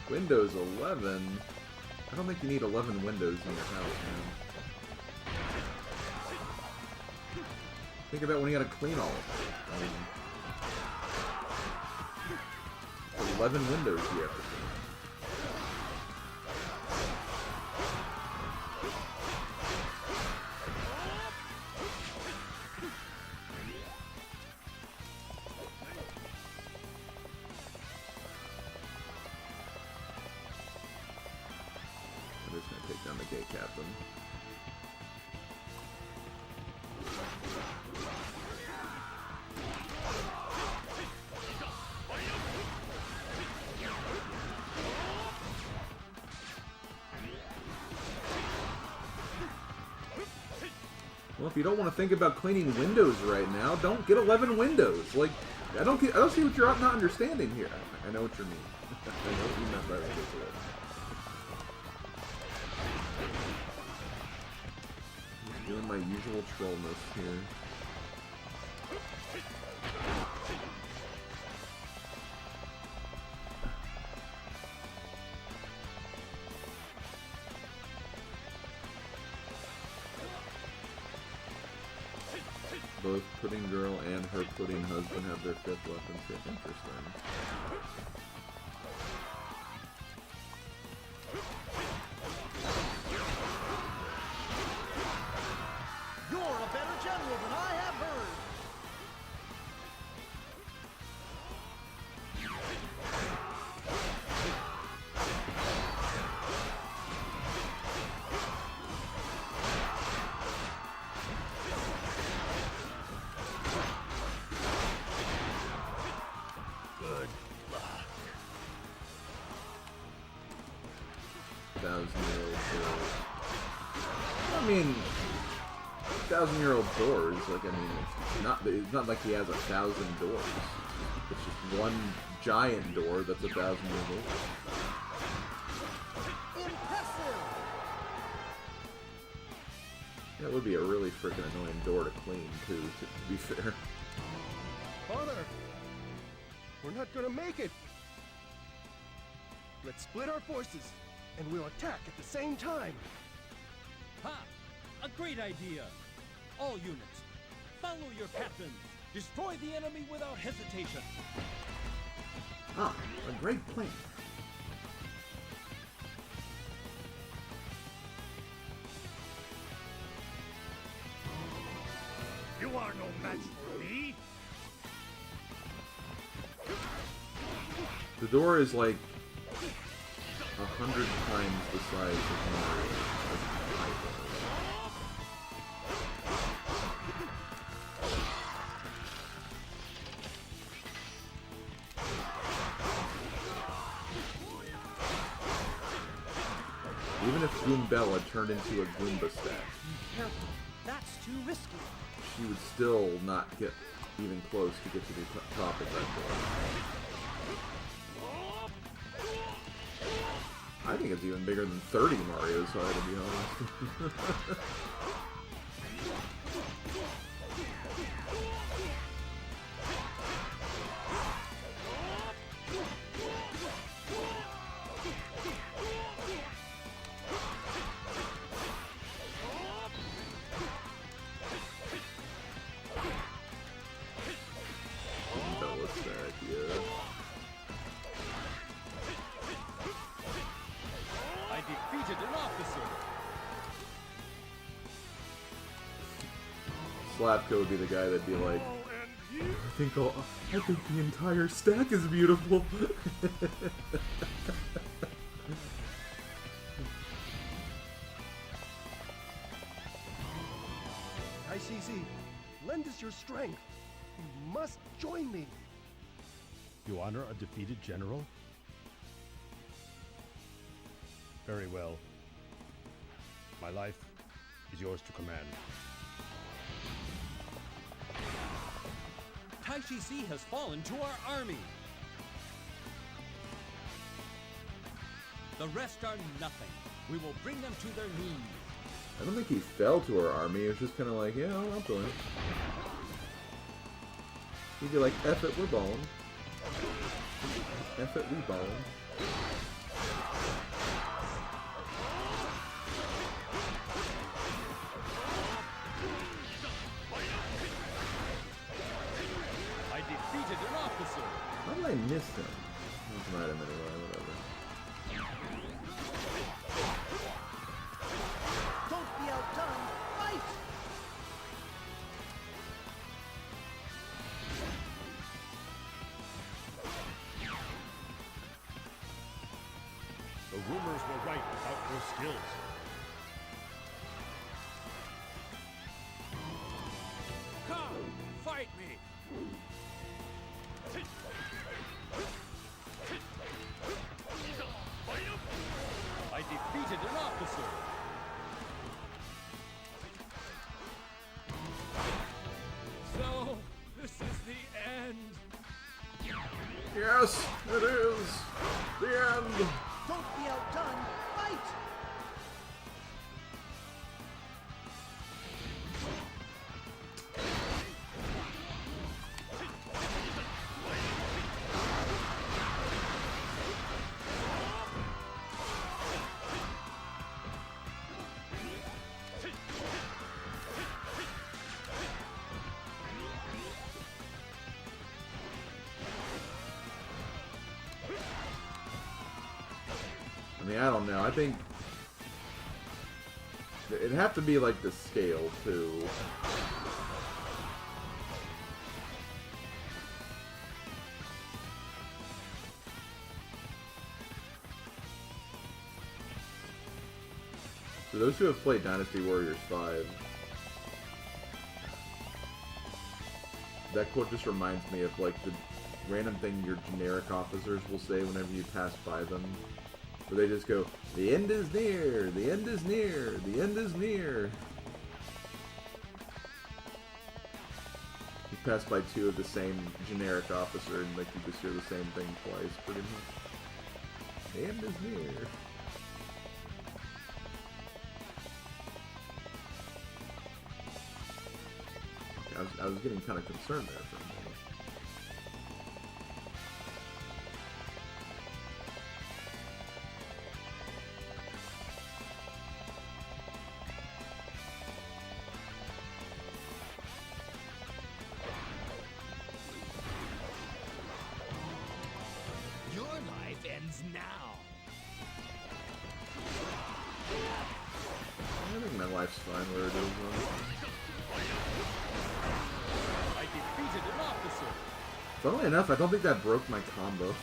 Windows 11? I don't think you need 11 windows in your house, man. Think about when you gotta clean all of it. I mean, 11 windows you have to clean. I'm just gonna take down the gate captain. Well, if you don't want to think about cleaning windows right now, don't get 11 windows. Like, I don't see what you're not understanding here. I know what you mean. I know what you meant by that. Just doing my usual trollness here. Both Pudding Girl and her Pudding Husband have their fifth weapon pick. Interesting. 1,000-year-old doors. I mean, 1,000-year-old doors. Like, I mean, it's not like he has 1,000 doors. It's just one giant door that's 1,000 years old. Impressive! That would be a really freaking annoying door to clean, too, to be fair. Father, we're not gonna make it. Let's split our forces, and we'll attack at the same time. Ha! A great idea! All units, follow your captain. Destroy the enemy without hesitation. Ah, a great plan. You are no match for me. The door is like 100 times the size of Mario. Even if Goombella turned into a Goomba stack, Careful. That's too risky. she would still not get even close to get to the top of that door. I think it's even bigger than 30 Marios, so to be honest. Goombella stack, yeah. I defeated an officer. Slavko would be the guy that'd be like, I think the entire stack is beautiful. ICC, lend us your strength. You must join me. You honor a defeated general? Very well. My life is yours to command. Taishi C has fallen to our army. The rest are nothing. We will bring them to their knees. I don't think he fell to our army. It was just kind of like, yeah, I'll join it. He'd be like, F it, we're balling. F it, we balling. I defeated an officer. How did I miss him? Doesn't matter anyway, whatever. Don't be outdone. Fight! The rumors were right about your skills. Come, fight me. I defeated an officer. So, this is the end. Yes, it is! The end! Don't be outdone. Fight! I mean, I don't know. I think it'd have to be like the scale too. For those who have played Dynasty Warriors 5, that quote just reminds me of like the random thing your generic officers will say whenever you pass by them. Where they just go, the end is near, the end is near, the end is near. You pass by two of the same generic officer and like you just hear the same thing twice, pretty much. The end is near. Okay, I was getting kind of concerned there for a moment. Funnily enough, I don't think that broke my combo.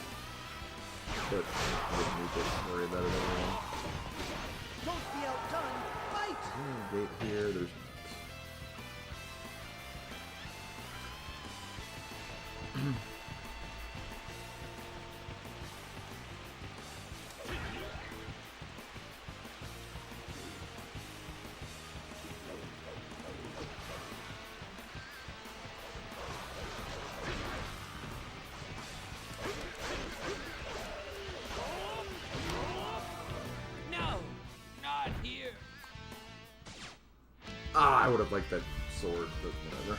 But I didn't need to worry about it anymore. Don't be outdone. Fight! Gate here, there's I would have liked that sword, but whatever.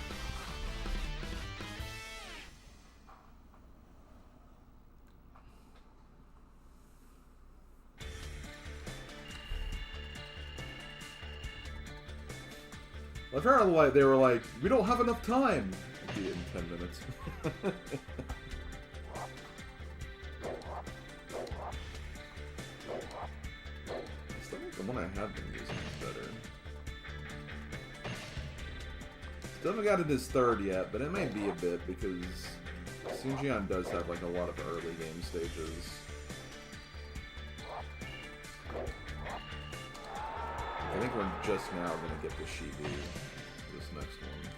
Well, apparently they were like, we don't have enough time. It'll be in 10 minutes. I still think the one I have been using is better. Still haven't gotten his third yet, but it may be a bit because Sun Jian does have like a lot of early game stages. I think we're just now gonna get the Shibu, this next one.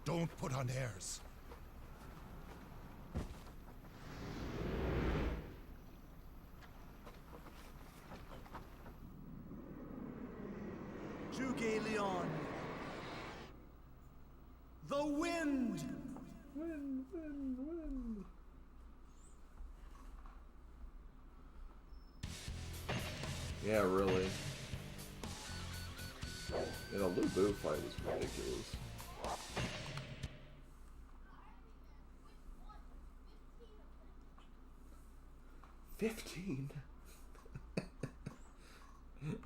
Don't put on airs. Zhuge Liang. The wind! Wind, wind, wind. Yeah, really. And a Lu Bu fight was ridiculous. $15?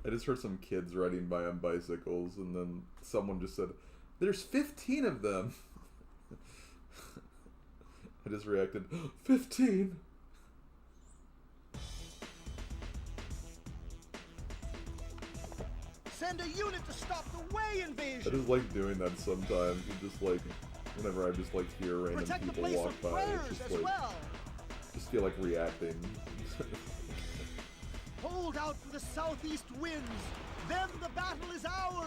I just heard some kids riding by on bicycles, and then someone just said, "There's 15 of them." I just reacted, 15? Send a unit to stop the Wei invasion! I just like doing that sometimes. It's just like, whenever I just like hear random Protect the people place walk from by, prayers it's just as like, well! just feel like reacting. Hold out for the southeast winds! Then the battle is ours!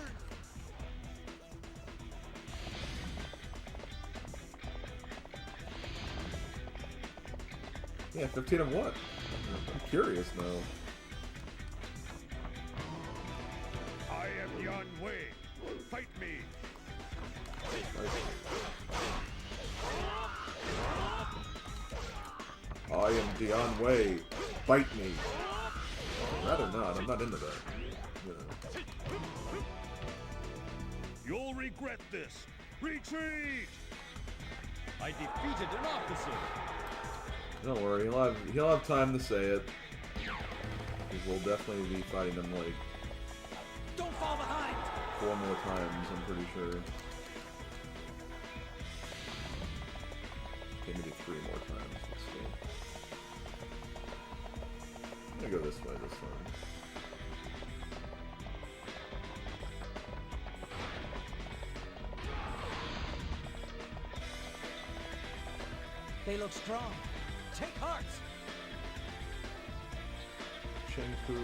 Yeah, 15 of what? I'm curious now. I am Yan Wei. Fight me. I am Dion Wei. Bite me. Rather not. I'm not into that. Yeah. You'll regret this. Retreat! I defeated an officer. Don't worry. He'll have time to say it. Because we'll definitely be fighting him like Don't fall behind. 4 more times. I'm pretty sure. Okay, maybe 3 more times. Let's see. I'm gonna go this way this time. They look strong. Take heart! Shenku,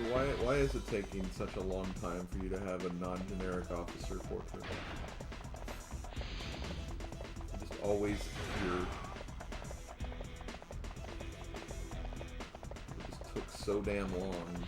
why is it taking such a long time for you to have a non-generic officer portrait? Just always here. It just took so damn long.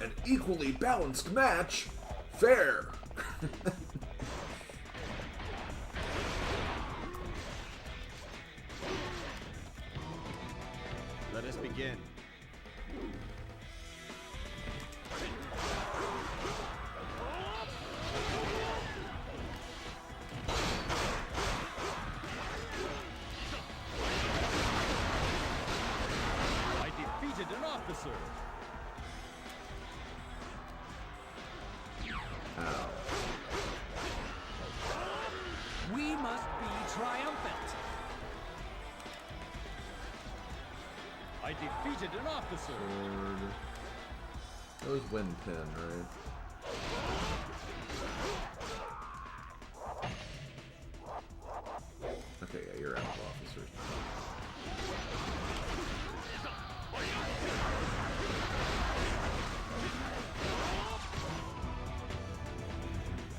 An equally balanced match. Fair. Let us begin. I defeated an officer. Ow. We must be triumphant. I defeated an officer. Sword. That was wind pin, right? Okay, yeah, you're out of officers.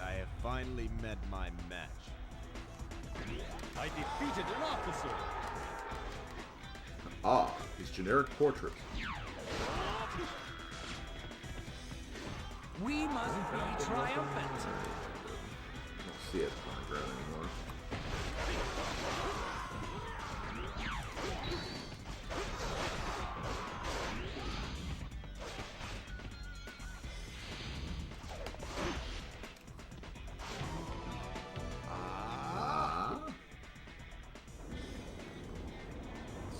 I have finally met my match. I defeated an officer. Ah, his generic portrait. We must be triumphant. I don't see it on the ground anymore.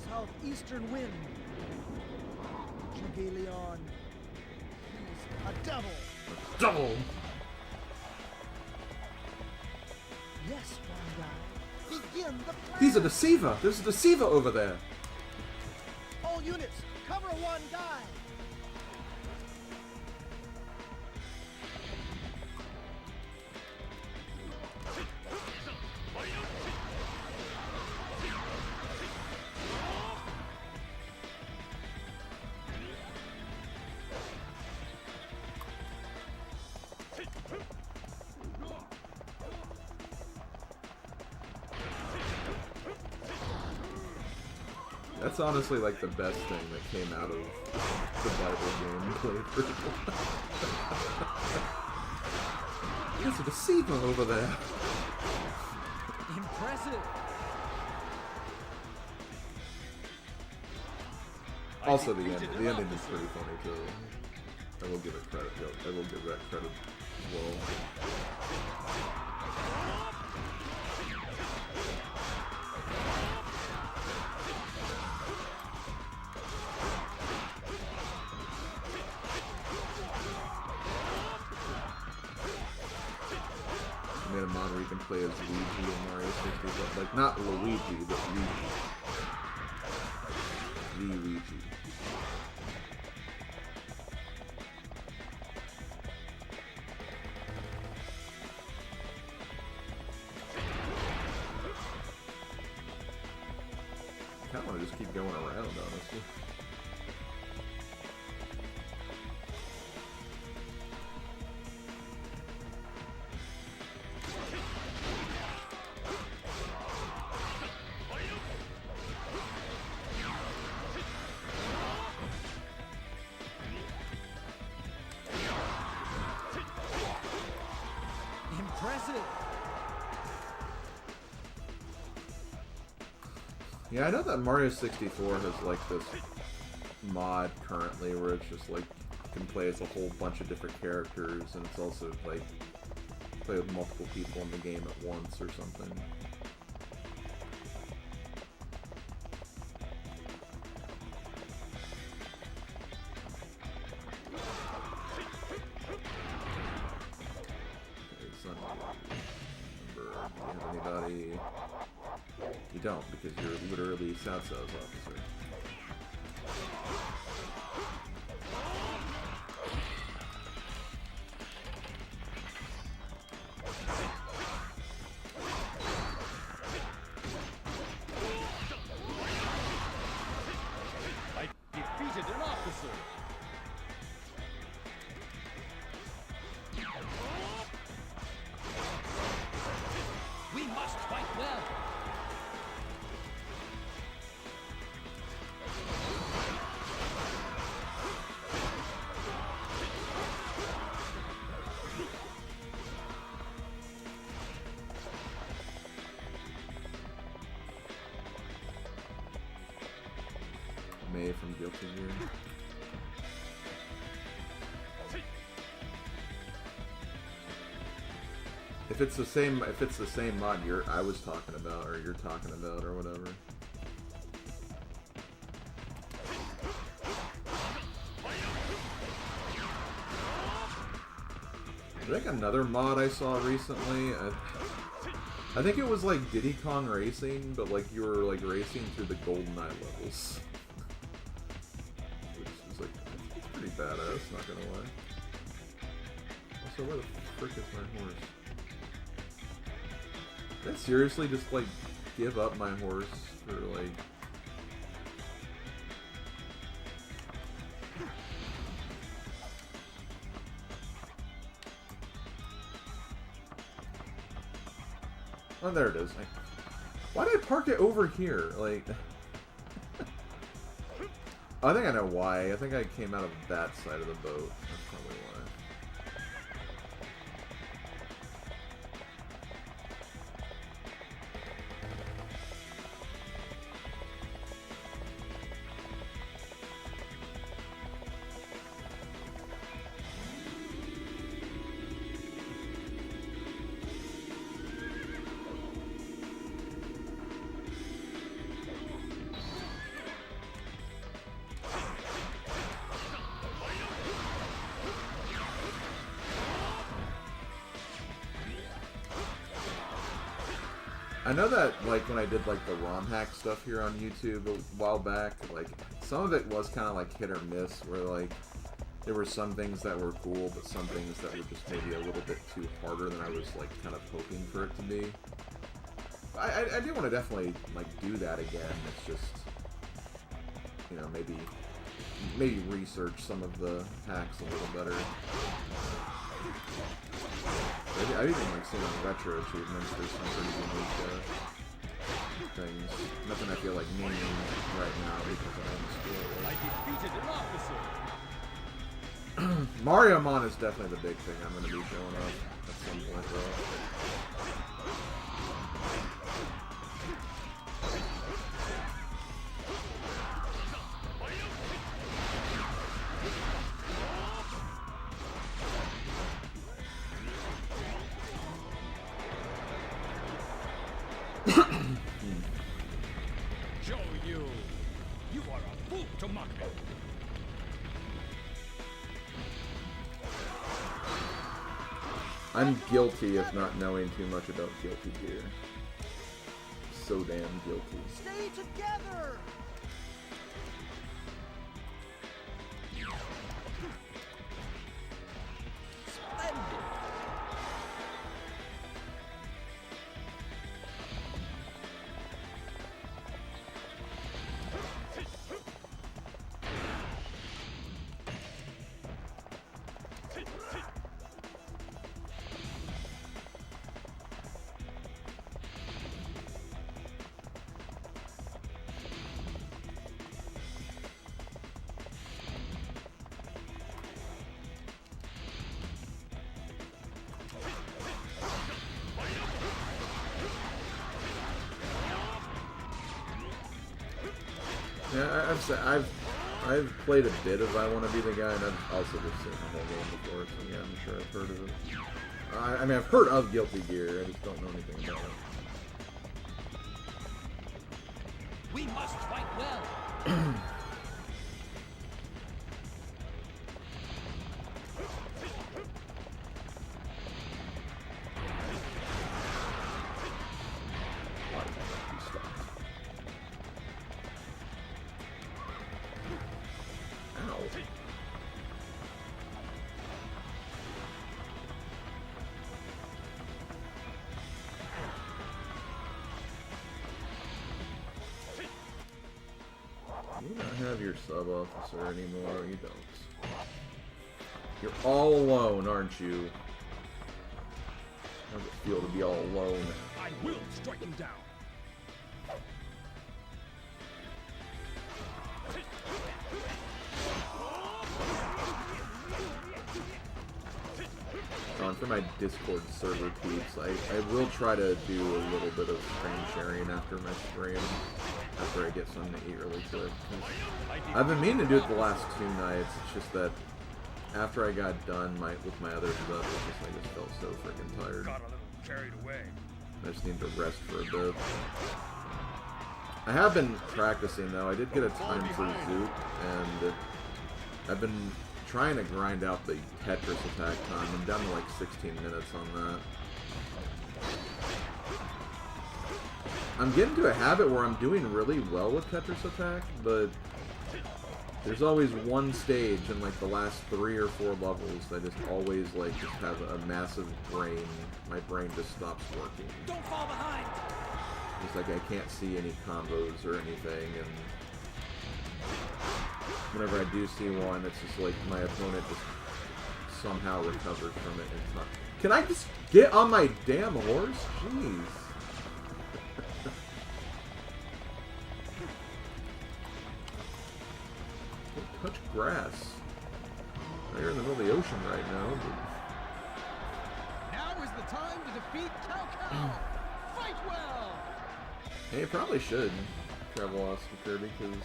Southeastern wind. Jugalion. He's a devil. Double! Yes, one guy. Begin the plan. He's a deceiver! There's a deceiver over there! All units, cover one guy. That's honestly like the best thing that came out of the Bible game playthrough. There's a deceiver over there. Impressive. Also, the ending is pretty funny too. I will give it credit. I will give that credit as well. I made a mod where you can play as Luigi in Mario 64. Like, not Luigi, but Luigi. The Luigi. I kind of want to just keep going around, honestly. Impressive. Yeah, I know that Mario 64 has like this mod currently where it's just like you can play as a whole bunch of different characters, and it's also like play with multiple people in the game at once or something. Actually, you don't, because you're literally Cao Cao's officer. I defeated an officer. We must fight well. May from Guilty Gear. If it's the same mod I was talking about, or you're talking about, or whatever. I think another mod I saw recently, I think it was like Diddy Kong Racing, but like you were like racing through the Golden Eye levels. Which is like, it's pretty badass, not gonna lie. Also, where the frick is my horse? Did I seriously just like give up my horse for like... Oh, there it is. Why did I park it over here? Like... I think I know why. I think I came out of that side of the boat. That's probably why. I know that, like, when I did, like, the ROM hack stuff here on YouTube a while back, like, some of it was kind of, like, hit or miss, where, like, there were some things that were cool, but some things that were just maybe a little bit too harder than I was, like, kind of hoping for it to be. I do want to definitely, like, do that again. It's just, you know, maybe research some of the hacks a little better. I even like seeing the retro achievements. There's some pretty unique things. Nothing I feel like naming right now because I don't feel I defeated an officer. Mario Mon is definitely the big thing I'm going to be showing off at some point, though. You are a fool to mock me. I'm guilty of not knowing too much about Guilty Gear. So damn guilty. Stay together! Splendid. Yeah, I've played a bit of I Want to Be the Guy, and I've also just seen the whole game before, so yeah, I'm sure I've heard of it. I mean, I've heard of Guilty Gear, I just don't know anything about it. We must fight well. have your sub-officer anymore. You don't. You're all alone, aren't you? How does it feel to be all alone? I will strike him down. For my Discord server peeps, I will try to do a little bit of screen sharing after my stream, after I get something to eat really quick. I've been meaning to do it the last 2 nights, it's just that after I got done with my other stuff, I just felt so freaking tired. Got a little carried away. I just need to rest for a bit. I have been practicing though. I did get a time for Zoot, and I've been trying to grind out the Tetris attack time. I'm down to like 16 minutes on that. I'm getting to a habit where I'm doing really well with Tetris attack, but there's always one stage in like the last 3 or 4 levels that just always like just have a massive brain. My brain just stops working. Don't fall behind. It's like I can't see any combos or anything, and whenever I do see one, it's just like my opponent just somehow recovers from it in time. Can I just get on my damn horse? Jeez. Don't touch grass. You're in the middle of the ocean right now. Now is the time to defeat Cao Cao. Fight well. Hey, you probably should travel off SlimKirby, because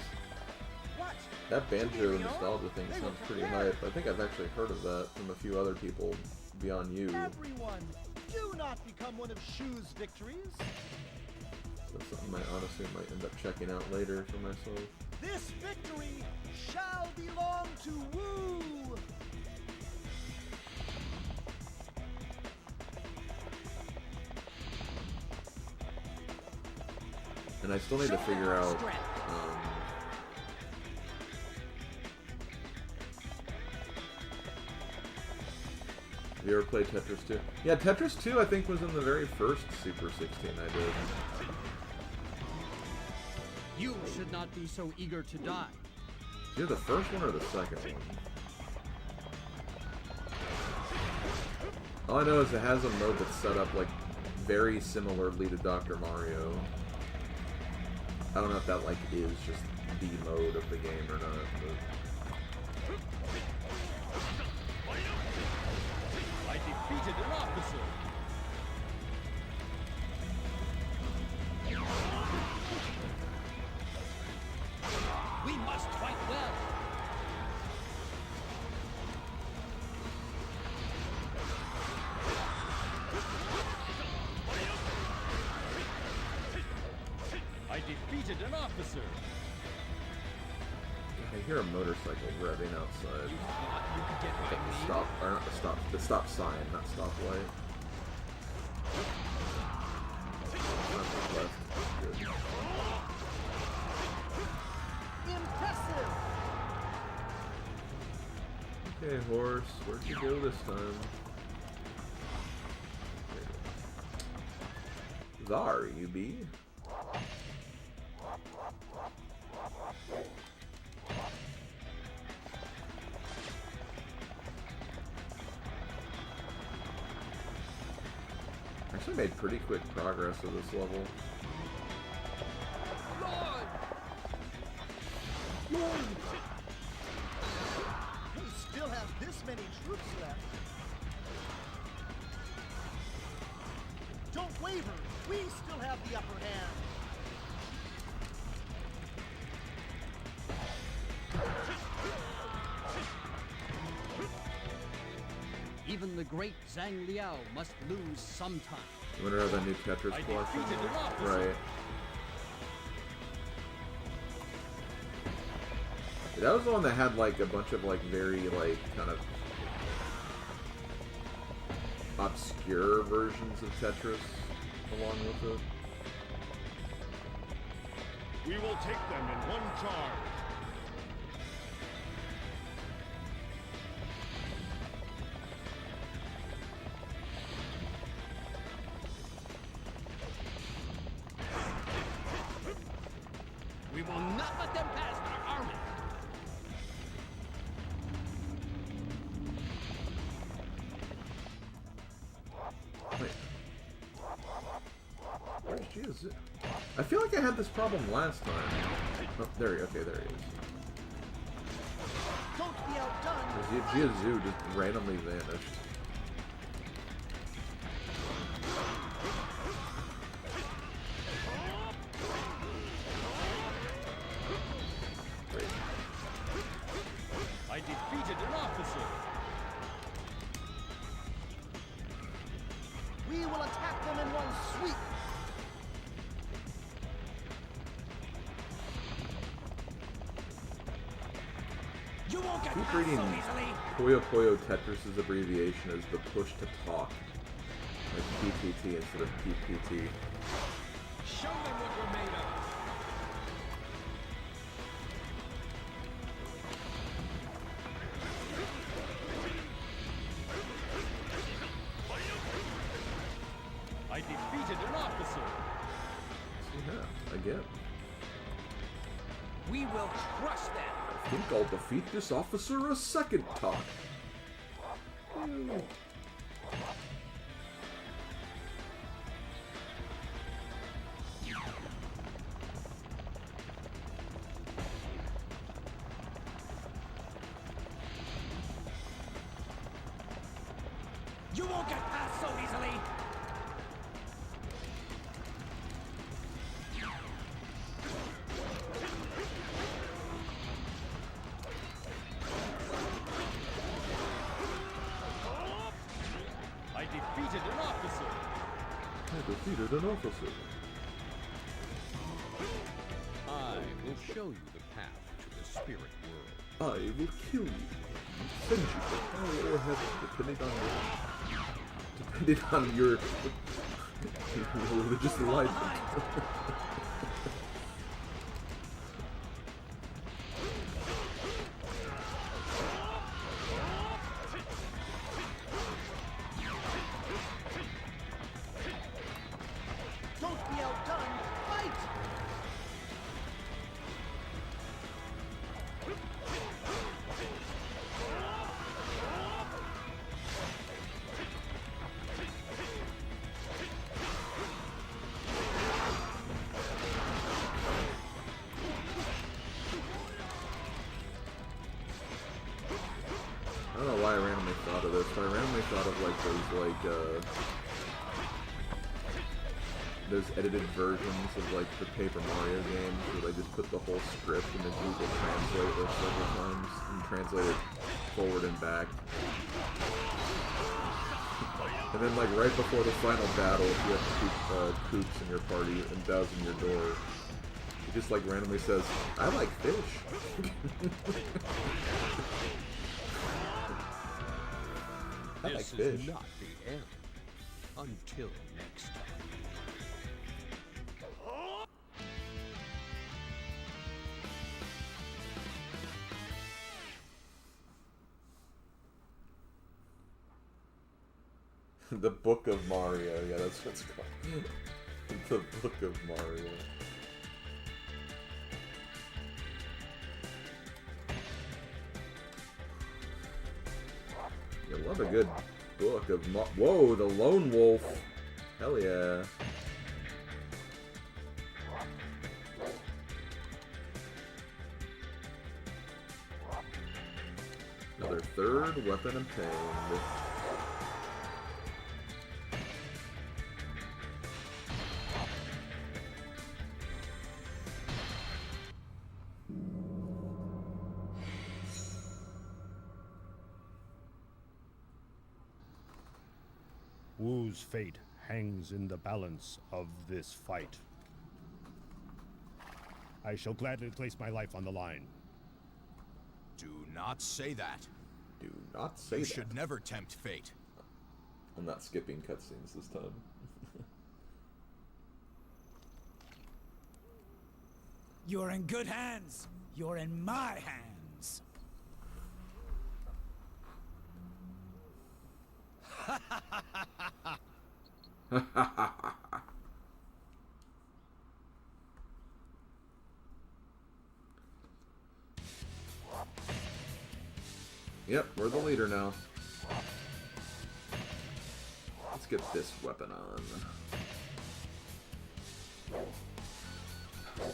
that banjo nostalgia thing sounds pretty hype. I think I've actually heard of that from a few other people beyond you. Everyone, do not become one of Shu's victories. That's something I honestly might end up checking out later for myself. This victory shall belong to Wu. And I still need to figure out have you ever played Tetris 2? Yeah, Tetris 2 I think was in the very first Super 16 I did. You should not be so eager to die. Either the first one or the second one. All I know is it has a mode that's set up like very similarly to Dr. Mario. I don't know if that like is just the mode of the game or not, but I defeated an officer. We must fight well. I defeated an officer. I hear a motorcycle revving outside. You thought you could get by me? Stop, or not the stop sign, not stoplight. Not left. Good. Impressive. Okay, horse, where'd you go this time? There you be. Actually made pretty quick progress at this level. Lord! We still have this many troops left. Don't waver. We still have the upper hand. Even the great Zhang Liao must lose sometime. You wonder how that new Tetris collection is? Right. That was the one that had like a bunch of like very like kind of obscure versions of Tetris along with it. We will take them in one charge. We will not let them pass our army. Jiazu. I feel like I had this problem last time. Oh, there he is. Don't be outdone. Jiazu just randomly vanished. I defeated an officer. We will attack them in one sweep. You won't get Keep past reading so easily. Puyo Puyo Tetris' abbreviation as the push to talk. Like PTT instead of PPT. Show them what we're made of. I defeated an officer. Yeah, again. We will crush them. I think I'll defeat this officer a second time. You won't get past so easily. I defeated an officer. I will show you the path to the spirit world. I will kill you. Send you to hell or heaven, depending on your religious alignment. Don't be outdone. Fight! I don't know why I randomly thought of this, but I randomly thought of like those edited versions of like the Paper Mario games where they just put the whole script in the Google Translate like several times and translate it forward and back. And then like right before the final battle, if you have to keep Koops in your party and Bowser in your door, it just like randomly says, "I like fish." I like This fish. is not the end. Until next time. The Book of Mario, yeah, that's what it's called. The Book of Mario. I love a good book of Whoa, the Lone Wolf. Hell yeah. Another third weapon obtained. Wu's fate hangs in the balance of this fight. I shall gladly place my life on the line. Do not say that. Do not say You that. should never tempt fate. I'm not skipping cutscenes this time. You're in good hands. You're in my hands. Yep, we're the leader now. Let's get this weapon on.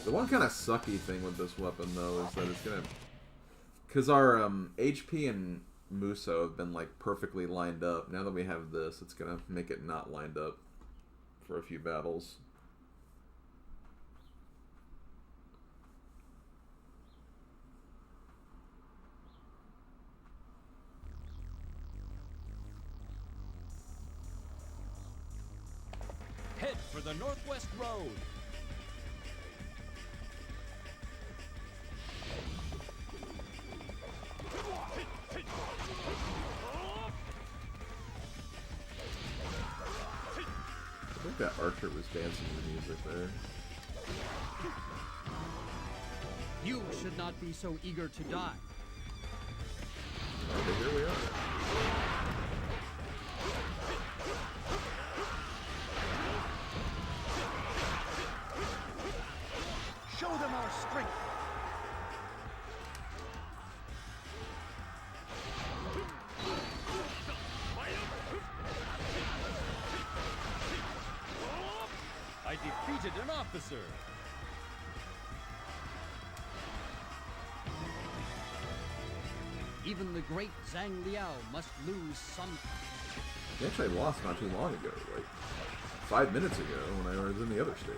The one kind of sucky thing with this weapon, though, is that it's gonna... Because our HP and Musou have been, like, perfectly lined up. Now that we have this, it's gonna make it not lined up for a few battles. Head for the Northwest Road. I think that archer was dancing to the music there. You should not be so eager to die. Okay, here we are. Show them our strength. I defeated an officer. Even the great Zhang Liao must lose some. He actually lost not too long ago, like 5 minutes ago when I was in the other stage.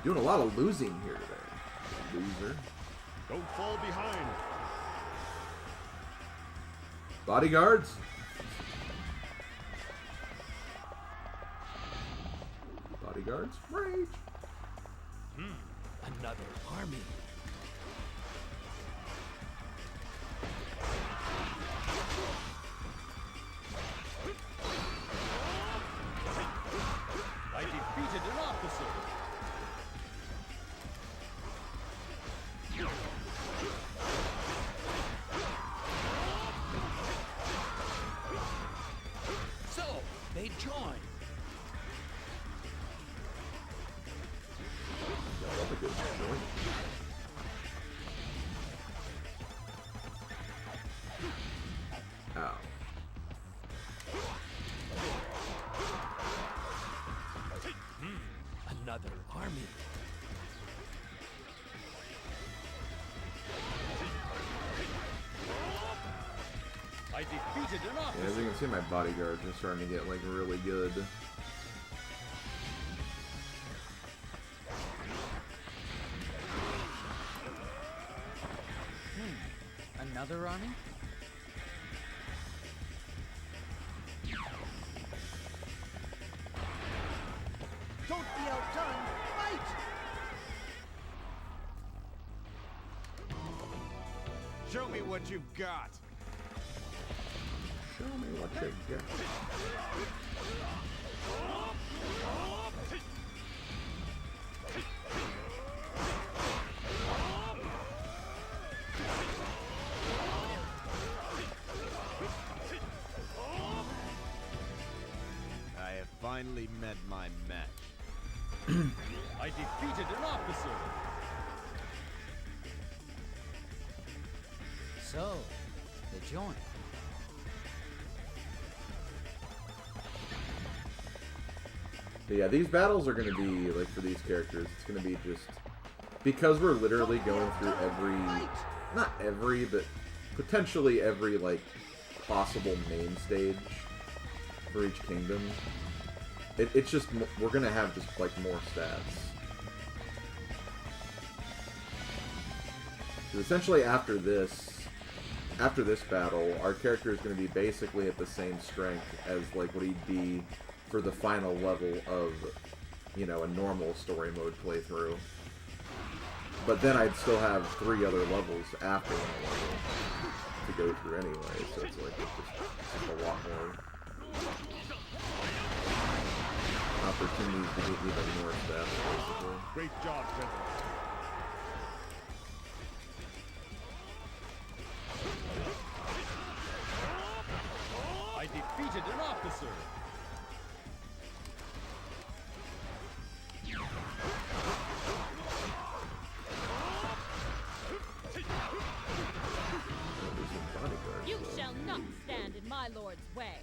Doing a lot of losing here today, loser. Don't fall behind. Bodyguards? Bodyguards? Rage! Another army. I defeated an officer. So, they join. That's a good joint. Ow. Another army. I defeated an officer. Yeah, as you can see, my bodyguards are starting to get, like, really good. Another army? Don't be outdone. Fight! Show me what you've got. Show me what you got. I have finally met my match. I defeated an officer. So, they joined. But yeah, these battles are going to be, like, for these characters, it's going to be just... Because we're literally going through every... Not every, but potentially every, like, possible main stage for each kingdom. It's just... We're going to have just, like, more stats. So essentially after this battle, our character is going to be basically at the same strength as, like, what he'd be for the final level of, you know, a normal story mode playthrough. But then I'd still have 3 other levels after that level to go through anyway, so it's like, it's just a lot more opportunities to get even more stats, basically. Great job, General. I defeated an officer. You shall not stand in my lord's way.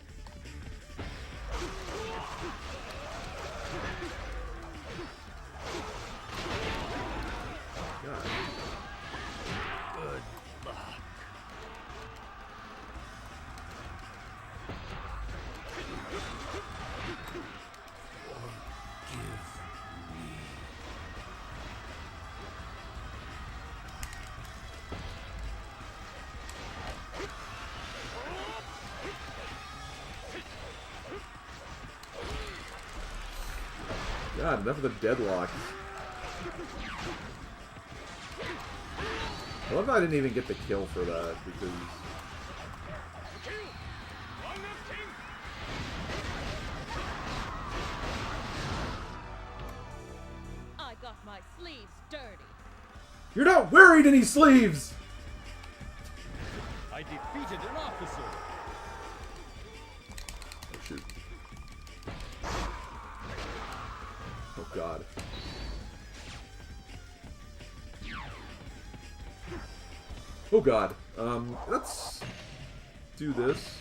God, enough of the deadlock. I love I didn't even get the kill for that, because... I got my sleeves dirty. You're not wearing any sleeves! I defeated an officer. Oh, shoot. Oh, God. Oh, God. Let's do this.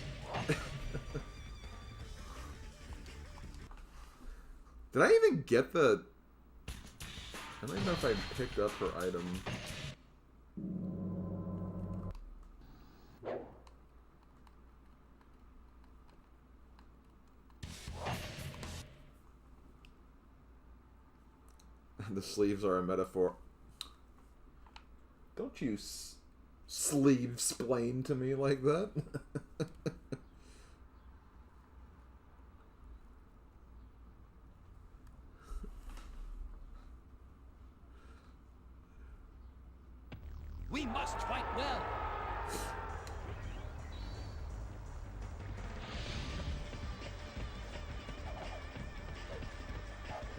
Did I even get the... I don't even know if I picked up her item. The sleeves are a metaphor. Don't you sleeve-splain to me like that? We must fight well.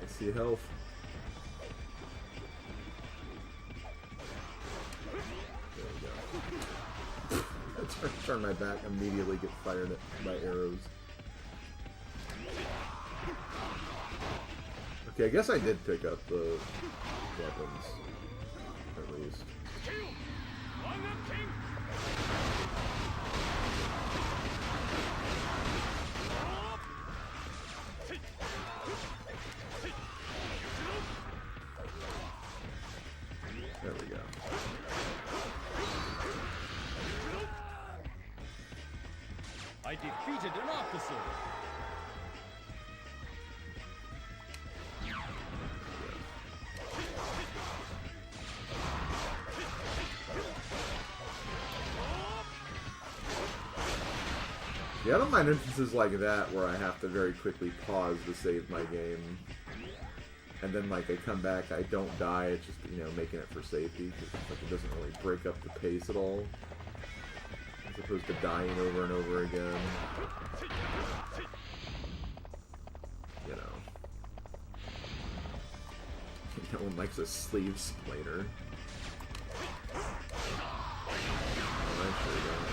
I see health. Turn my back, immediately get fired at by arrows. Okay, I guess I did pick up the weapons, at least. There we go. I defeated an officer. Yeah, I don't mind instances like that where I have to very quickly pause to save my game. And then, like, I come back, I don't die, it's just, you know, making it for safety. Cause, like, it doesn't really break up the pace at all. As opposed to dying over and over again. You know. No one likes a sleeve splainer. Oh, I sure don't.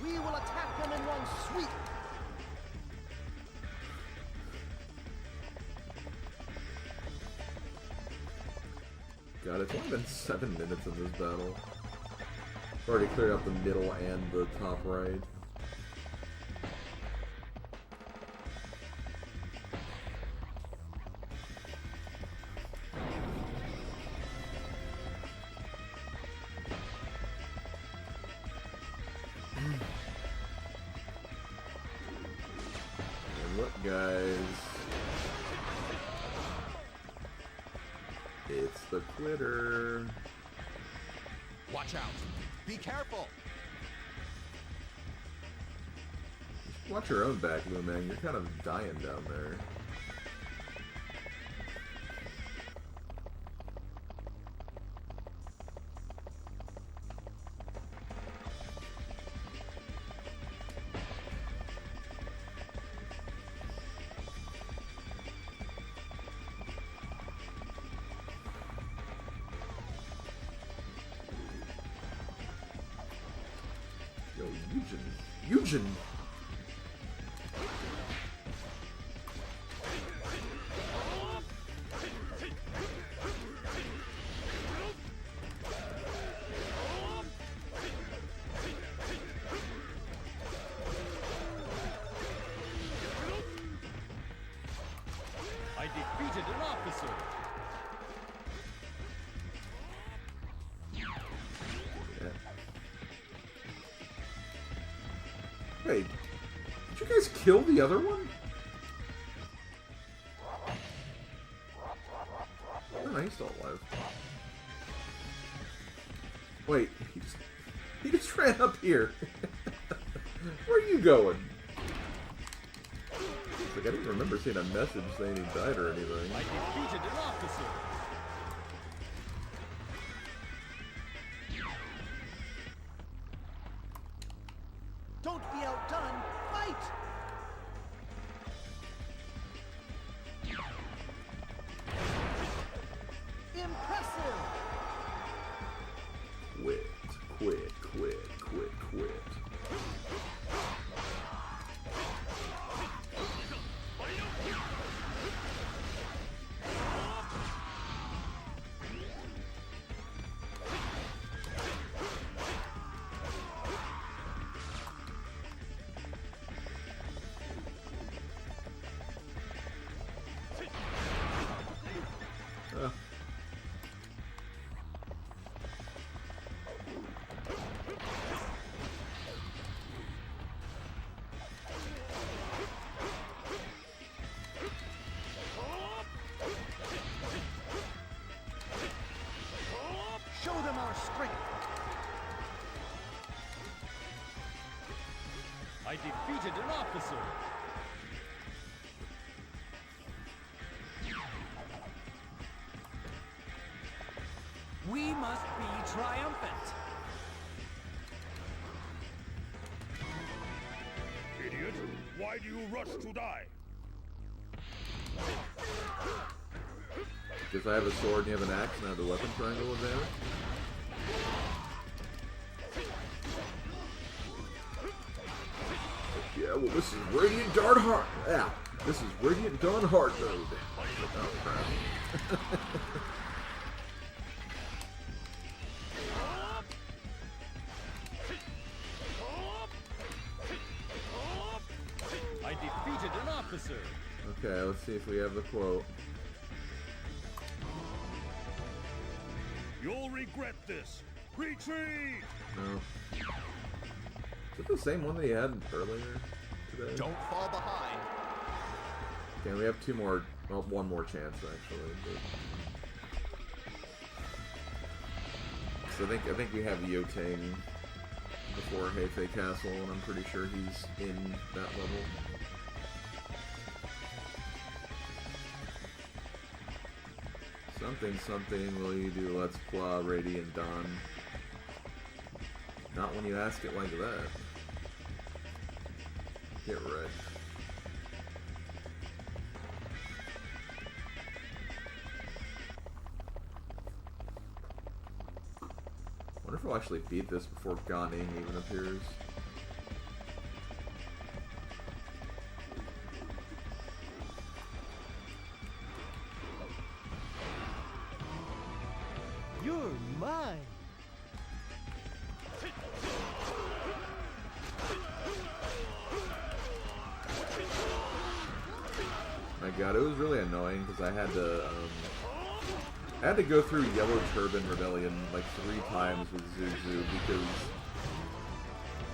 We will attack them in one sweep. God, it's only been 7 minutes in this battle. I've already cleared out the middle and the top right. And look, guys. It's the quitter. Watch out. Be careful. Watch your own back, Lumang. You're kind of dying down there. Yo, Eugen! I defeated an officer. Yeah. Wait, did you guys kill the other one? Oh. no, he's still alive. Wait, he just ran up here. Where are you going? Like, I didn't remember seeing a message saying he died or anything. I defeated an officer. Don't be outdone. Fight! Impressive! Quit. Show them our strength! I defeated an officer. We must be triumphant. Idiot! Why do you rush to die? Because I have a sword and you have an axe and I have the weapon triangle advantage? Yeah, well, this is Radiant Dark Heart. Yeah, this is Radiant Dawn Heart mode. Oh, crap. I defeated an officer. Okay, let's see if we have the quote. You'll regret this. Retreat! No. Is it the same one that he had earlier today? Don't fall behind. Okay, we have two more, well, one more chance actually. But... So I think we have Yotang before Hefei Castle, and I'm pretty sure he's in that level. Something will you do? Let's play Radiant Dawn. Not when you ask it like that. Get wrecked. Wonder if we'll actually beat this before Ganing even appears. You're mine! My god, it was really annoying because I had to go through Yellow Turban Rebellion like 3 times with Zuzu because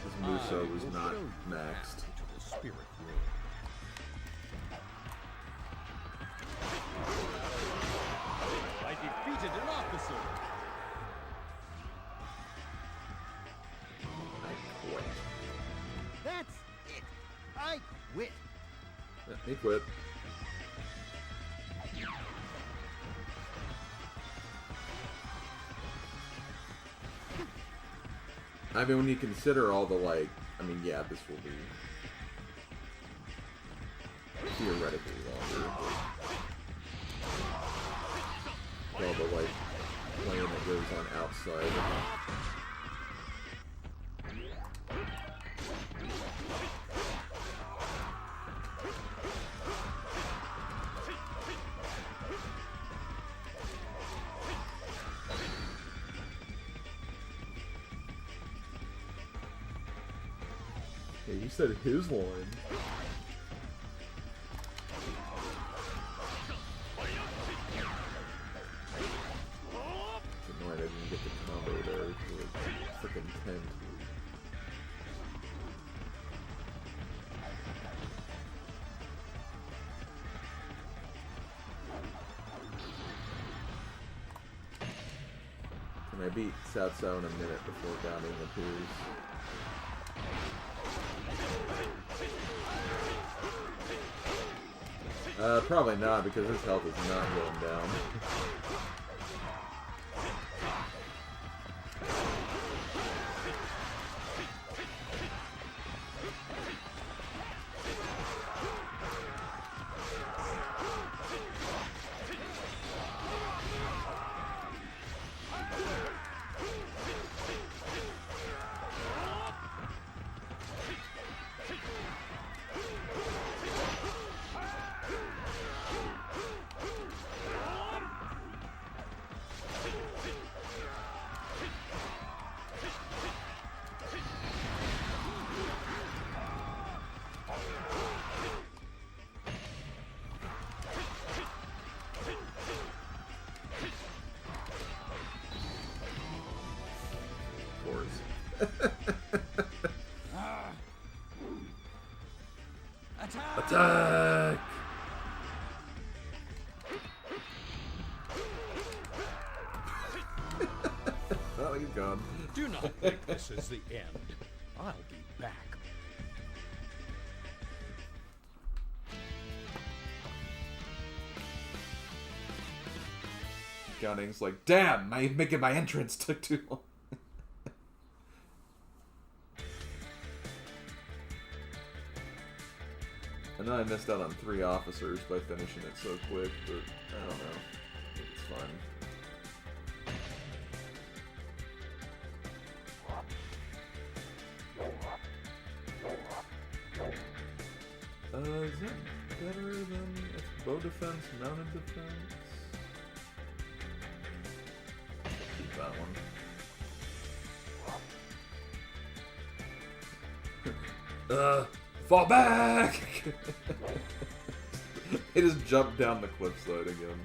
this Musou was not maxed. To the spirit world. I defeated an officer. I quit. That's it! I quit! Yeah, he quit. I mean, when you consider all the, like, I mean, yeah, this will be theoretically longer, but all the, like, playing that goes on outside. Yeah, you said his line. It's annoying I didn't get the combo there for like freaking 10. I beat Cao Cao in a minute before Gaoning appears. Probably not, because his health is not going down. Attack! Oh, he's gone. Do not think this is the end. I'll be back. Gaoning's like, damn, making my entrance took too long. I know I missed out on 3 officers by finishing it so quick, but I don't know. It's fun. Is that better than it's bow defense, mounted defense? Keep that one. Fall back! He just jumped down the cliffside again.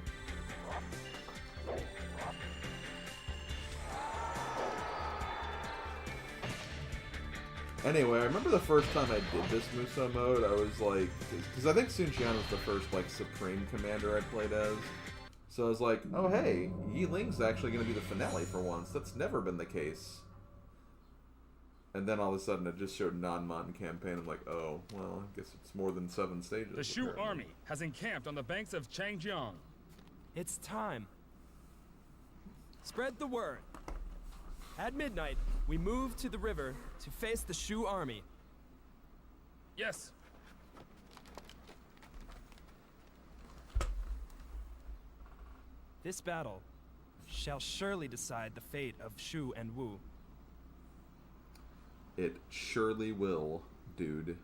Anyway, I remember the first time I did this Musou mode, I was like, because I think Sun Jian was the first like Supreme Commander I played as. So I was like, oh hey, Yi Ling's actually going to be the finale for once. That's never been the case. And then all of a sudden it just showed non-Mon campaign. I'm like, oh, well, I guess it's more than 7 stages. The Shu army has encamped on the banks of Changjiang. It's time. Spread the word. At midnight, we move to the river to face the Shu army. Yes. This battle shall surely decide the fate of Shu and Wu. It surely will, dude.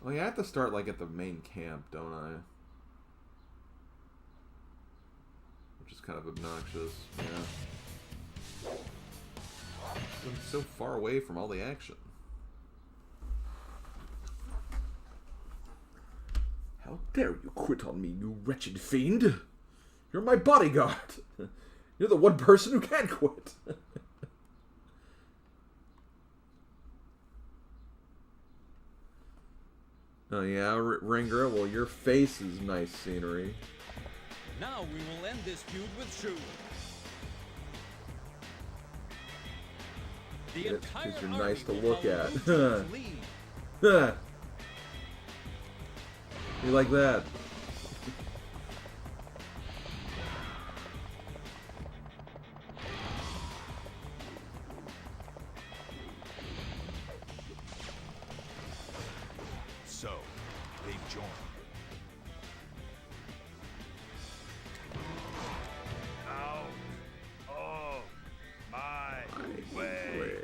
Oh yeah, I have to start like at the main camp, don't I? Which is kind of obnoxious, yeah. I'm so far away from all the action. How dare you quit on me, you wretched fiend! You're my bodyguard! You're the one person who can't quit! Oh yeah, Ringer, well your face is nice scenery. Now we will end this feud with Shu. The entire because you're army nice to will look follow at. Wu Jing's lead. You like that? So, they've joined. Out of my way.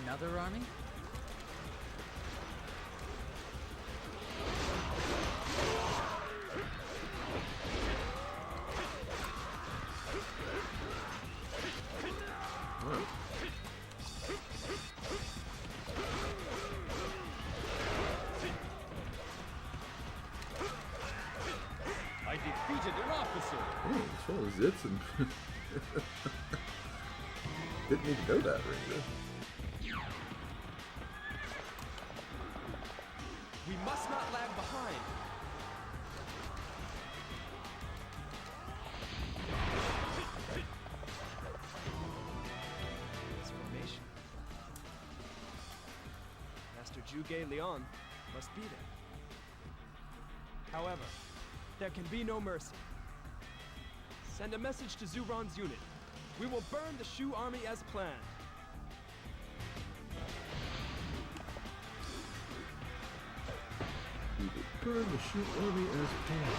Another army? digits and didn't even know that, Ranger. We must not lag behind. This formation. Master Zhuge Liang must be there. However, there can be no mercy. Send a message to Zuron's unit. We will burn the Shu army as planned. We will burn the Shu army as planned.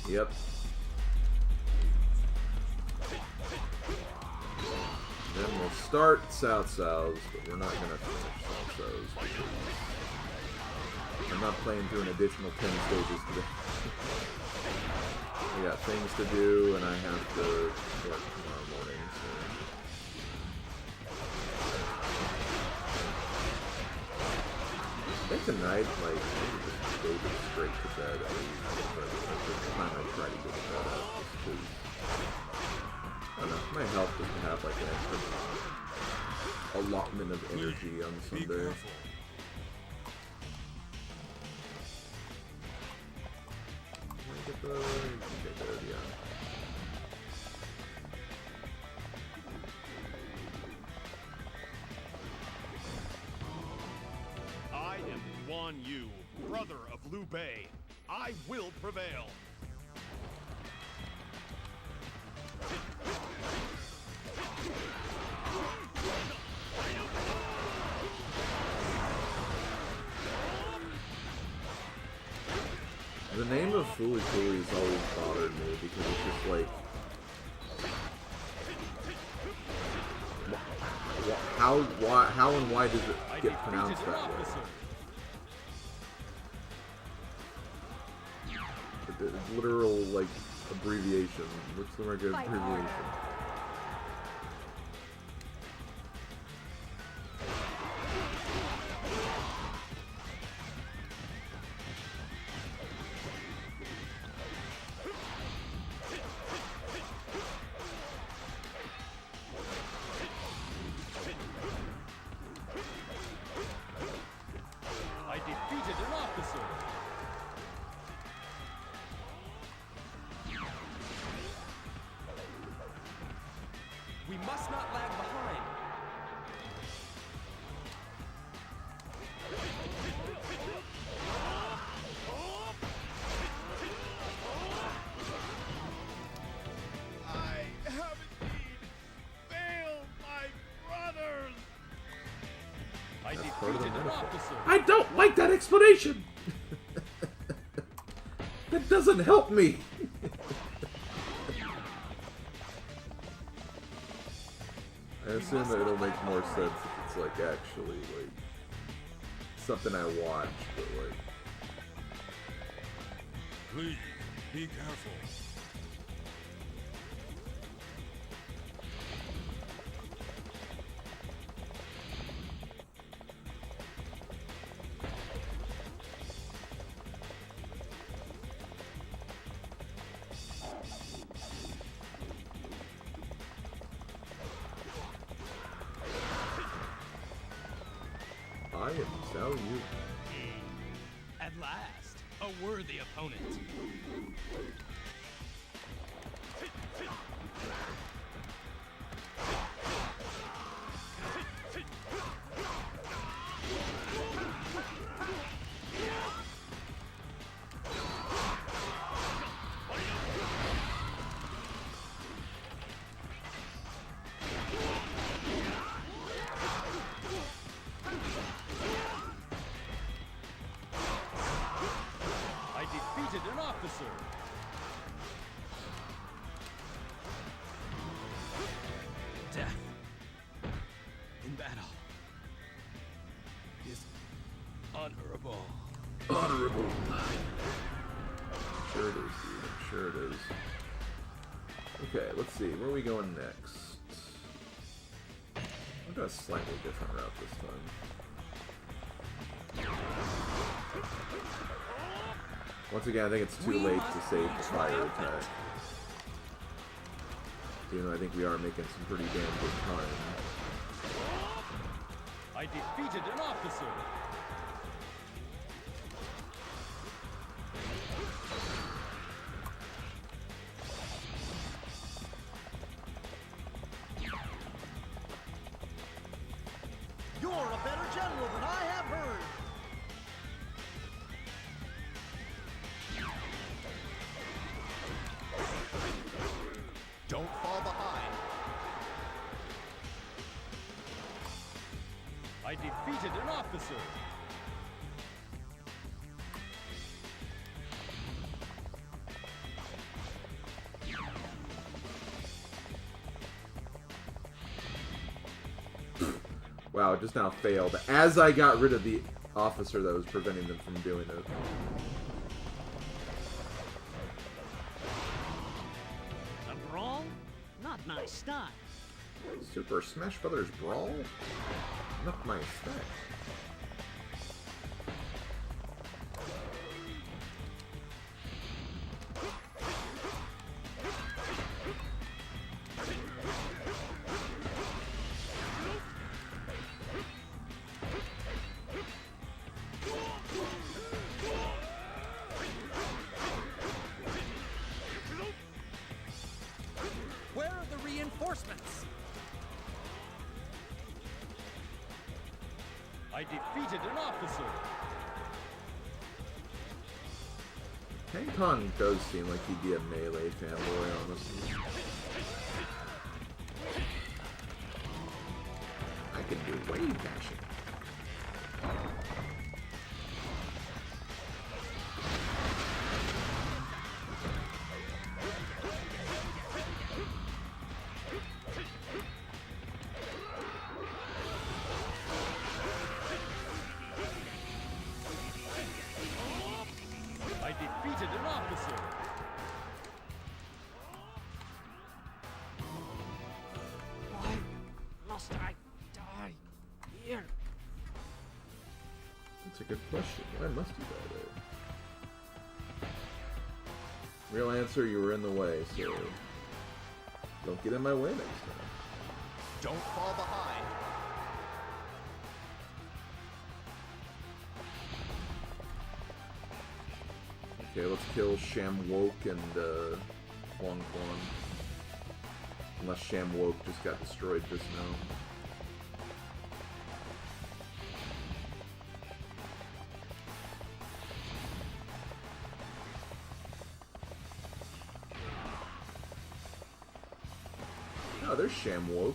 Yep. Then we'll start Cao Cao's, but we're not going to finish Cao Cao's because I'm not playing through an additional 10 stages today. I got things to do, and I have to work tomorrow morning, so... I think tonight, like, maybe just go straight to bed. The time I try to get to bed at, just because, I don't know, my health doesn't have, like, an extra allotment of energy on Sunday. Get there, yeah. I am Guan Yu, brother of Liu Bei. I will prevail. The name of Fooly Cooly has always bothered me because it's just like... How and why does it get pronounced that way? It's literal, like, abbreviation. What's the right abbreviation? I defeated an officer. We must not lag behind. I have indeed failed my brothers. I defeated an officer. I don't like that explanation! That doesn't help me! I assume that it'll make more sense if it's like actually like something I watch, but like Please, be careful. I am Cao Yu. At last, a worthy opponent. officer. Death in battle is honorable. Honorable. Sure it is, dude. I'm sure it is. Okay, let's see. Where are we going next? I'll go a slightly different route this time. Once again, I think it's too late to save the fire attack. Even though I think we are making some pretty damn good time. I defeated an officer. You're a better general than I have heard. Don't fall behind. I defeated an officer. Wow, it just now failed. As I got rid of the officer that was preventing them from doing it. A brawl? Not my style. Super Smash Brothers Brawl? Not my style. Where are the reinforcements? I defeated an officer. Kang Kong does seem like he'd be a melee fanboy, honestly. I can do wave dashing. I defeated an officer. Why must I die here? That's a good question. Why must you die there? Real answer, you were in the way, so don't get in my way next time. Don't fall behind. Okay, let's kill Shamwoke and Huang Quan. Unless Shamwoke just got destroyed just now. Oh, there's Shamwoke.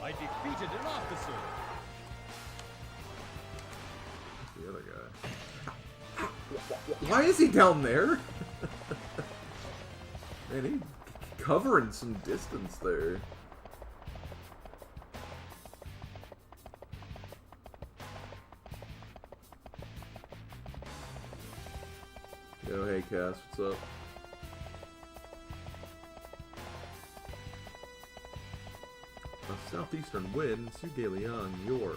I defeated an officer. The other guy. Why is he down there? Man, he's covering some distance there. Yo, hey Cass, what's up? A southeastern wind, Suge Liang, your.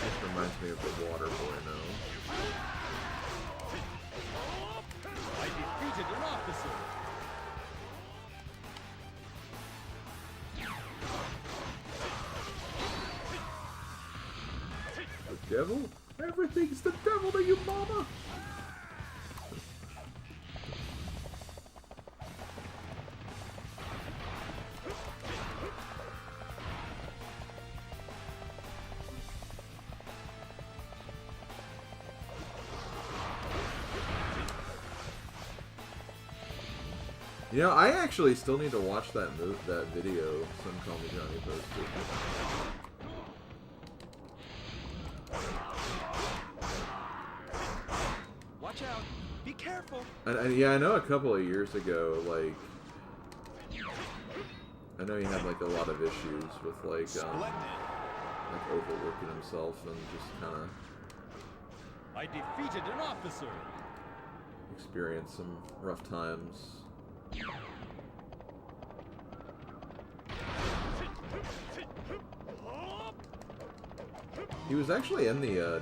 This reminds me of the water boy now. I defeated an officer. The devil? Everything's the devil to you, mama! You know, I actually still need to watch that video Some Call Me Johnny posted. Watch out! Be careful! And yeah, I know a couple of years ago, like, I know he had like a lot of issues with like overworking himself and just kind of. I defeated an officer. Experienced some rough times. He was actually in the.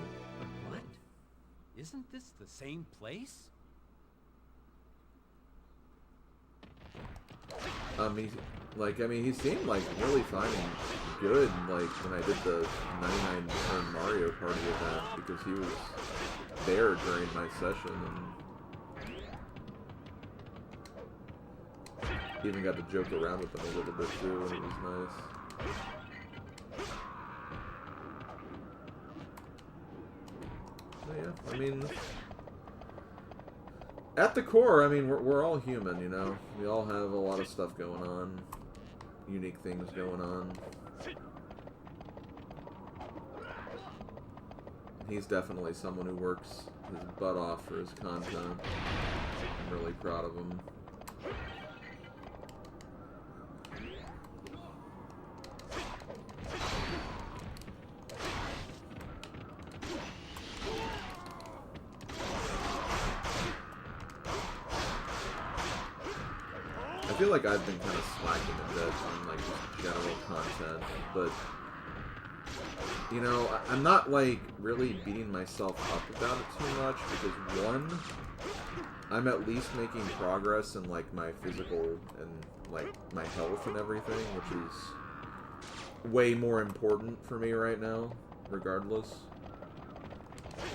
What? Isn't this the same place? He seemed like really fine and good, like when I did the 99 turn Mario Party event, because he was there during my session and even got to joke around with him a little bit too, and it was nice. But yeah, I mean, at the core, I mean, we're all human, you know? We all have a lot of stuff going on. Unique things going on. He's definitely someone who works his butt off for his content. I'm really proud of him. I feel like I've been kind of slacking a bit on like just general content, but you know, I'm not like really beating myself up about it too much because one, I'm at least making progress in like my physical and like my health and everything, which is way more important for me right now, regardless.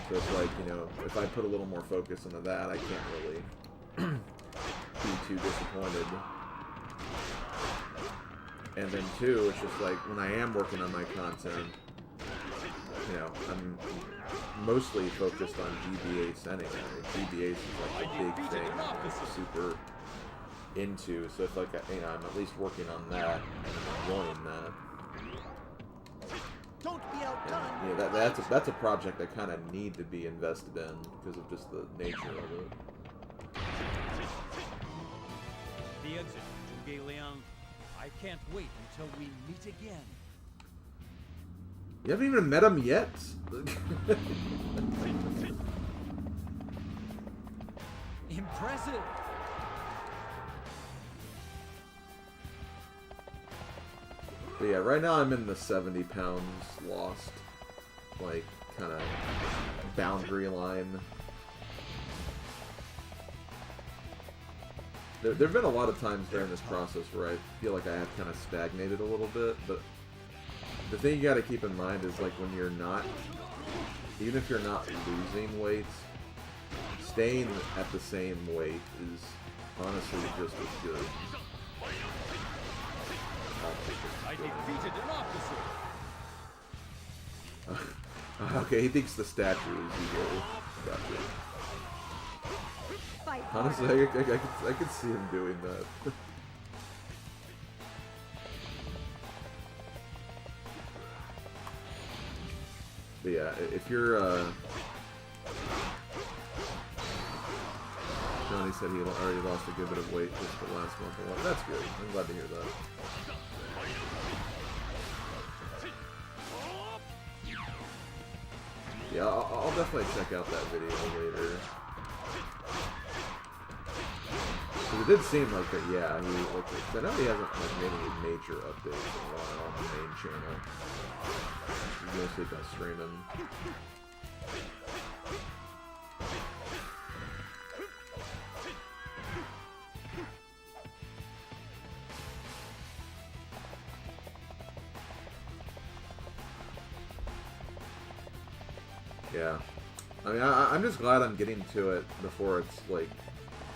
So it's like, you know, if I put a little more focus into that, I can't really be too disappointed. And then two, it's just like when I am working on my content, you know, I'm mostly focused on GBAs anyway. GBAs is like the big thing I'm super into, so if like, you know, I'm at least working on that and enjoying that. Don't be outdone. And, yeah, that's a project I kind of need to be invested in because of just the nature of it. The exit, Zhuge Liang. I can't wait until we meet again. You haven't even met him yet? Impressive! But yeah, right now I'm in the 70 pounds lost, like, kind of boundary line. There have been a lot of times during this process where I feel like I have kind of stagnated a little bit, but the thing you gotta keep in mind is, like, when you're not, even if you're not losing weight, staying at the same weight is honestly just as good. I defeated an officer. Okay, he thinks the statue is evil. Gotcha. Honestly, I could see him doing that. But yeah, if you're, Johnny said he already lost a good bit of weight just the last month alone. That's good. I'm glad to hear that. Yeah, I'll definitely check out that video later. Because it did seem like that, yeah, he, like, I know he hasn't like, made any major updates in a while on the main channel. He's mostly been streaming. Yeah. I mean, I'm just glad I'm getting to it before it's, like,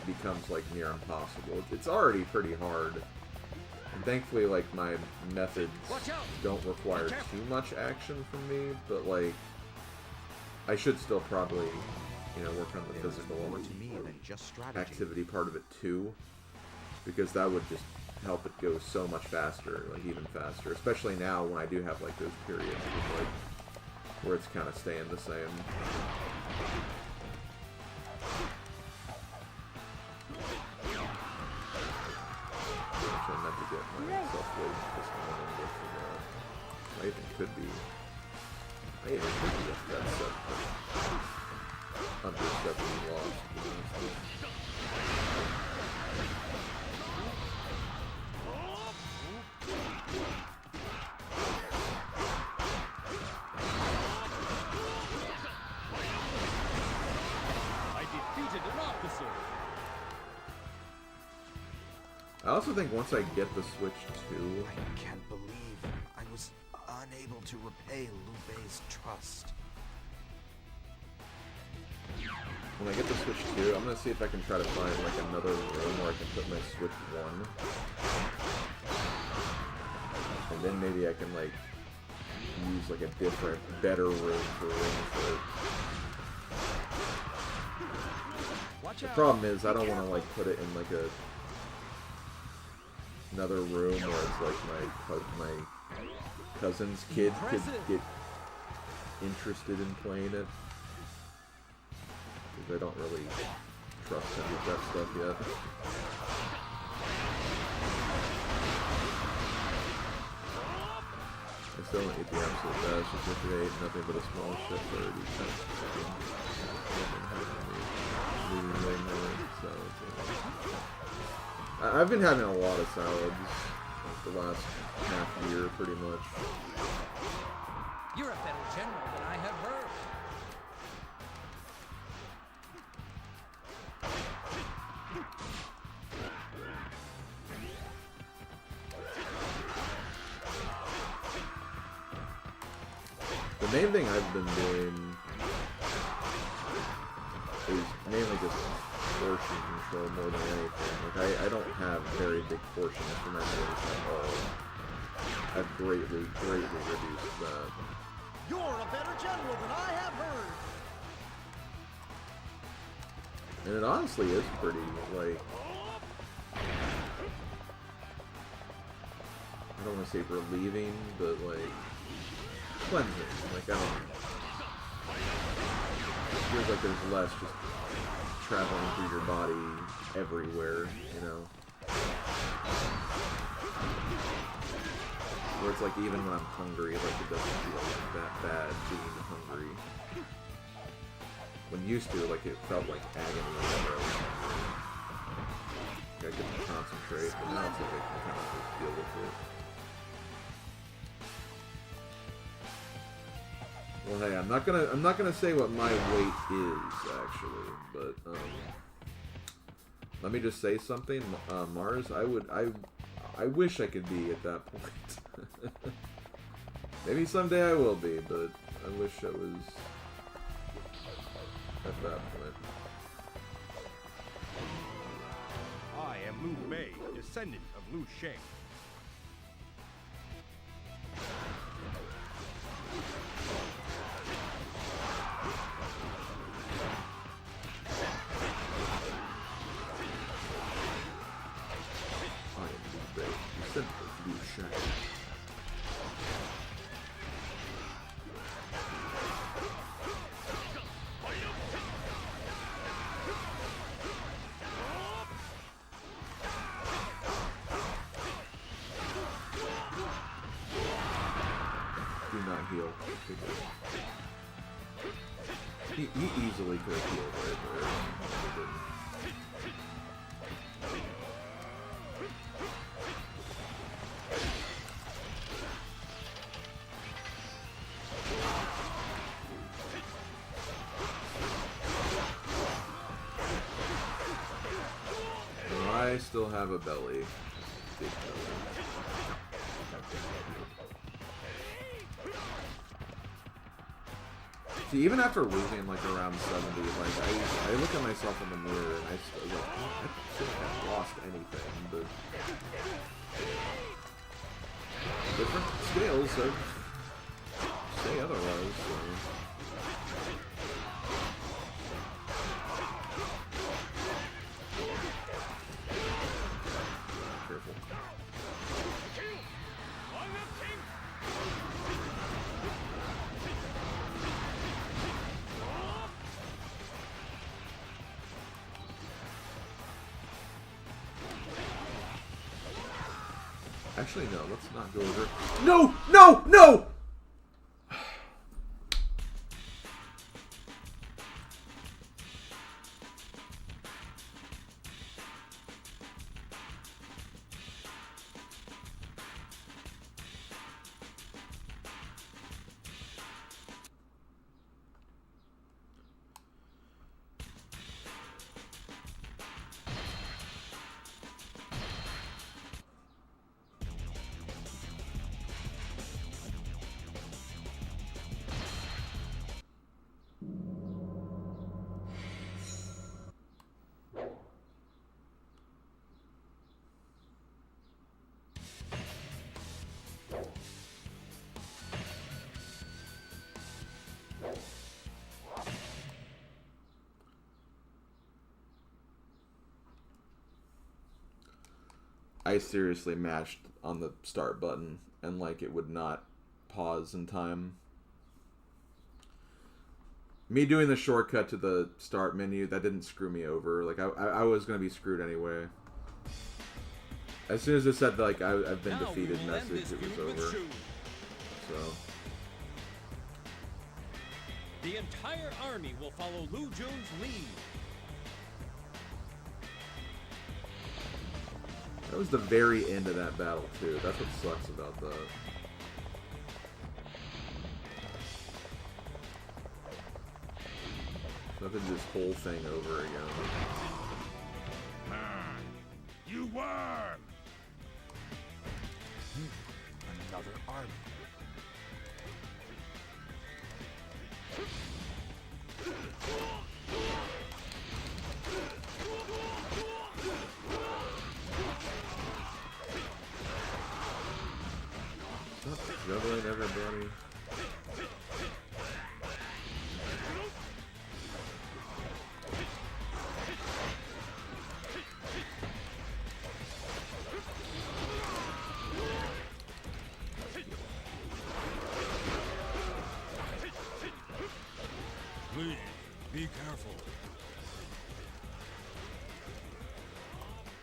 becomes, like, near impossible. It's already pretty hard. And thankfully, like, my methods don't require too much action from me, but, like, I should still probably, you know, work on the physical activity part of it, too. because that would just help it go so much faster, like even faster. Especially now when I do have like those periods with, like, where it's kind of staying the same. Actually, I meant to get myself weight this morning, but I even could be. I even could be up that set, but under 70 lost. I also think once I get the Switch 2... I can't believe I was unable to repay Liu Bei's trust. When I get the Switch 2, I'm gonna see if I can try to find like another room where I can put my Switch 1. And then maybe I can like use like a different, better room for rings. The problem is I don't want to like put it in like another room where it's like my cousin's kid could get interested in playing it. Because I don't really trust him with that stuff yet. I still don't eat the absolute best. Just yesterday ate nothing but a small shit already. I've been having a lot of salads like the last half year, pretty much. You're a better general than I have heard. The main thing I've been doing is mainly just portion control more than anything. Like I don't have very big portions for my meals at all. I've greatly reduced that. You're a better general than I have heard. And it honestly is pretty, like, I don't want to say relieving, but like cleansing. Like I don't. It feels like there's less just traveling through your body everywhere, you know. Where it's like even when I'm hungry, like it doesn't feel like that bad being hungry. When used to, like it felt like agony. I couldn't concentrate, but now it's like I can kind of just deal with it. Well, hey, I'm not gonna say what my weight is actually, but let me just say something, Mars. I wish I could be at that point. Maybe someday I will be, but I wish I was at that point. I am Liu Bei, descendant of Liu Sheng. Do not heal. He easily could have healed right there. He didn't. I still have a belly. Big belly. See, even after losing like around 70, like I look at myself in the mirror and I still like, oh, I shouldn't have lost anything, but different scales say otherwise. So. Actually, no. Let's not go over. No! No! No! I seriously mashed on the start button and like it would not pause in time. Me doing the shortcut to the start menu, that didn't screw me over. Like I was gonna be screwed anyway. As soon as it said like I've been defeated message, it was over. So the entire army will follow Lu Jun's lead. That was the very end of that battle, too. That's what sucks about that. So I did this whole thing over again. You worm! Another army. Juggling everybody. Please, be careful.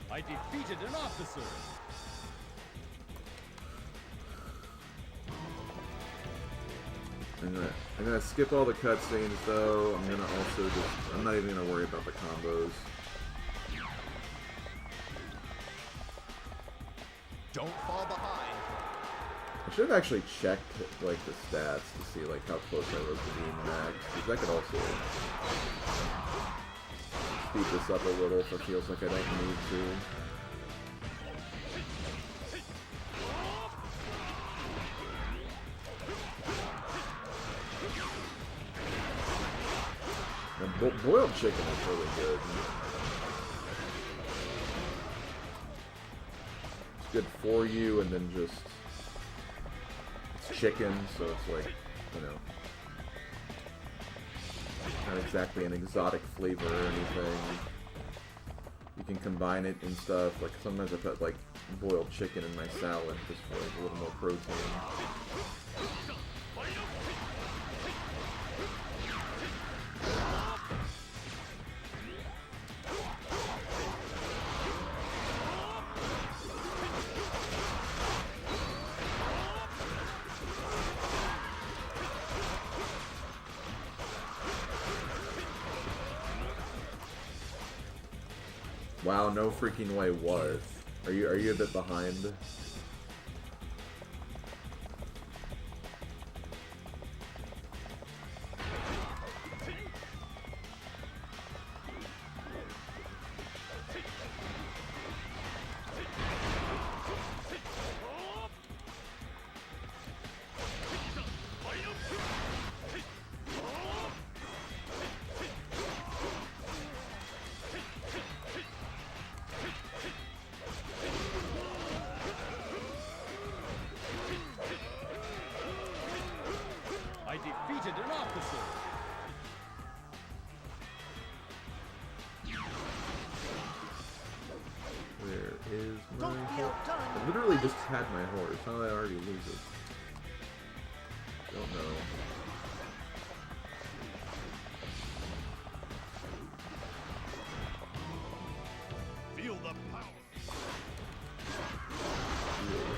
I defeated an officer. I'm gonna skip all the cutscenes though. I'm gonna also just, I'm not even gonna worry about the combos. Don't fall behind. I should have actually checked like the stats to see like how close I was to being max, because that could also speed this up a little if it feels like I don't need to. Boiled chicken is really good. It's good for you, and then just it's chicken, so it's like, you know, not exactly an exotic flavor or anything. You can combine it and stuff. Like sometimes I put like boiled chicken in my salad just for like a little more protein. Wow, no freaking way, what? Are you a bit behind? Just had my horse. How did I already lose it? Don't know. Feel the power. Feel the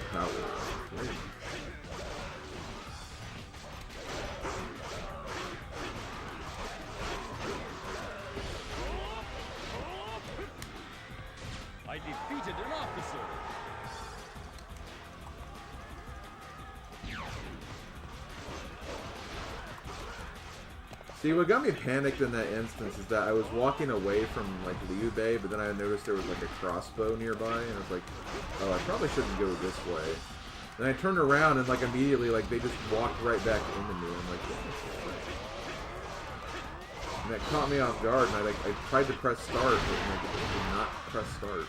defeated an officer. See, what got me panicked in that instance is that I was walking away from, like, Liu Bei, but then I noticed there was, like, a crossbow nearby, and I was like, oh, I probably shouldn't go this way. And I turned around, and, like, immediately, like, they just walked right back into me. I'm like, what? And that caught me off guard, and I tried to press start, but, like, it did not press start.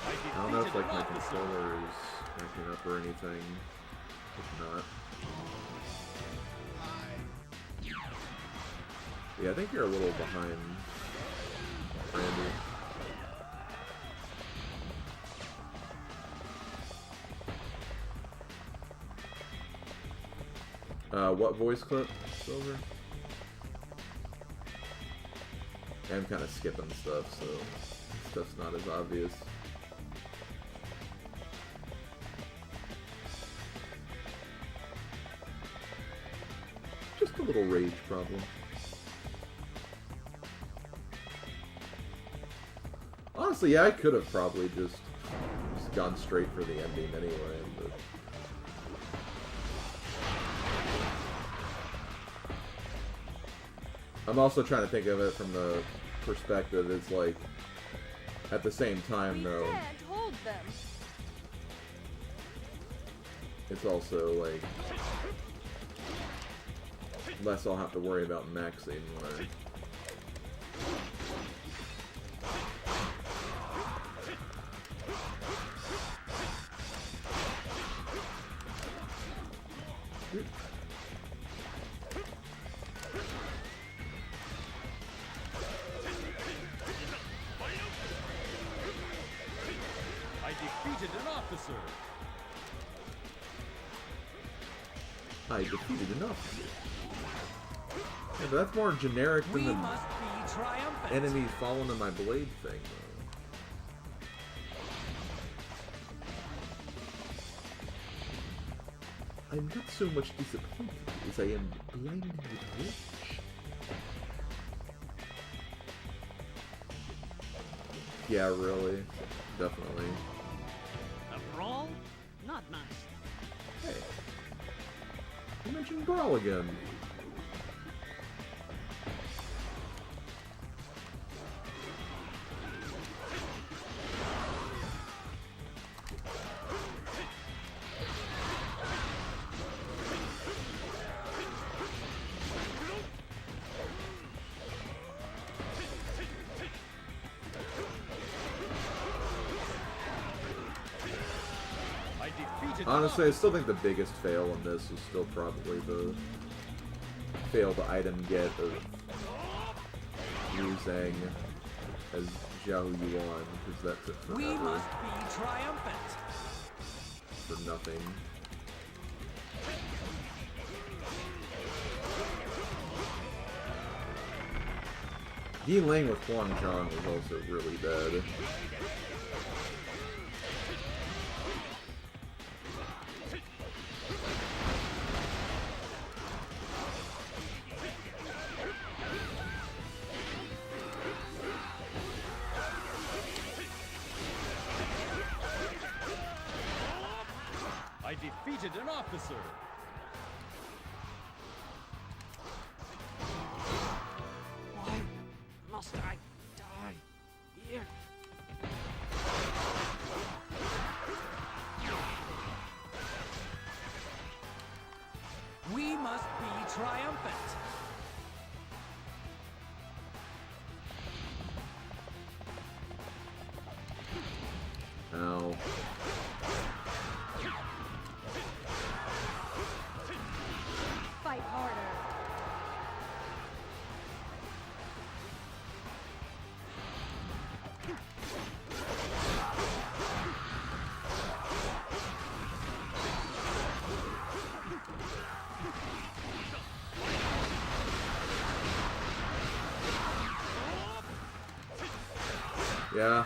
I don't know if, like, my controller is acting up or anything. If not. Yeah, I think you're a little behind, Randy. What voice clip, Silver? I'm kind of skipping stuff, so stuff's not as obvious. Just a little rage problem. Honestly, yeah, I could have probably just gone straight for the ending anyway, but... I'm also trying to think of it from the perspective, it's like, at the same time, though... We can't hold them. It's also, like... less I'll have to worry about maxing when I... I defeated an officer. Yeah, but that's more generic than the enemy falling in my blade thing, though. I'm not so much disappointed as I am blinded with rage. Yeah, really. Definitely. A brawl? Not nice. Hey. You mentioned brawl again. Honestly, I still think the biggest fail in this is still probably the failed item get of Liu Zhang as Zhao Yuan, because that took forever. We must be triumphant. For nothing. Yi Ling with Huang Zhang was also really bad. I defeated an officer. Why must I die here? We must be triumphant. Ow. Fight harder. Yeah.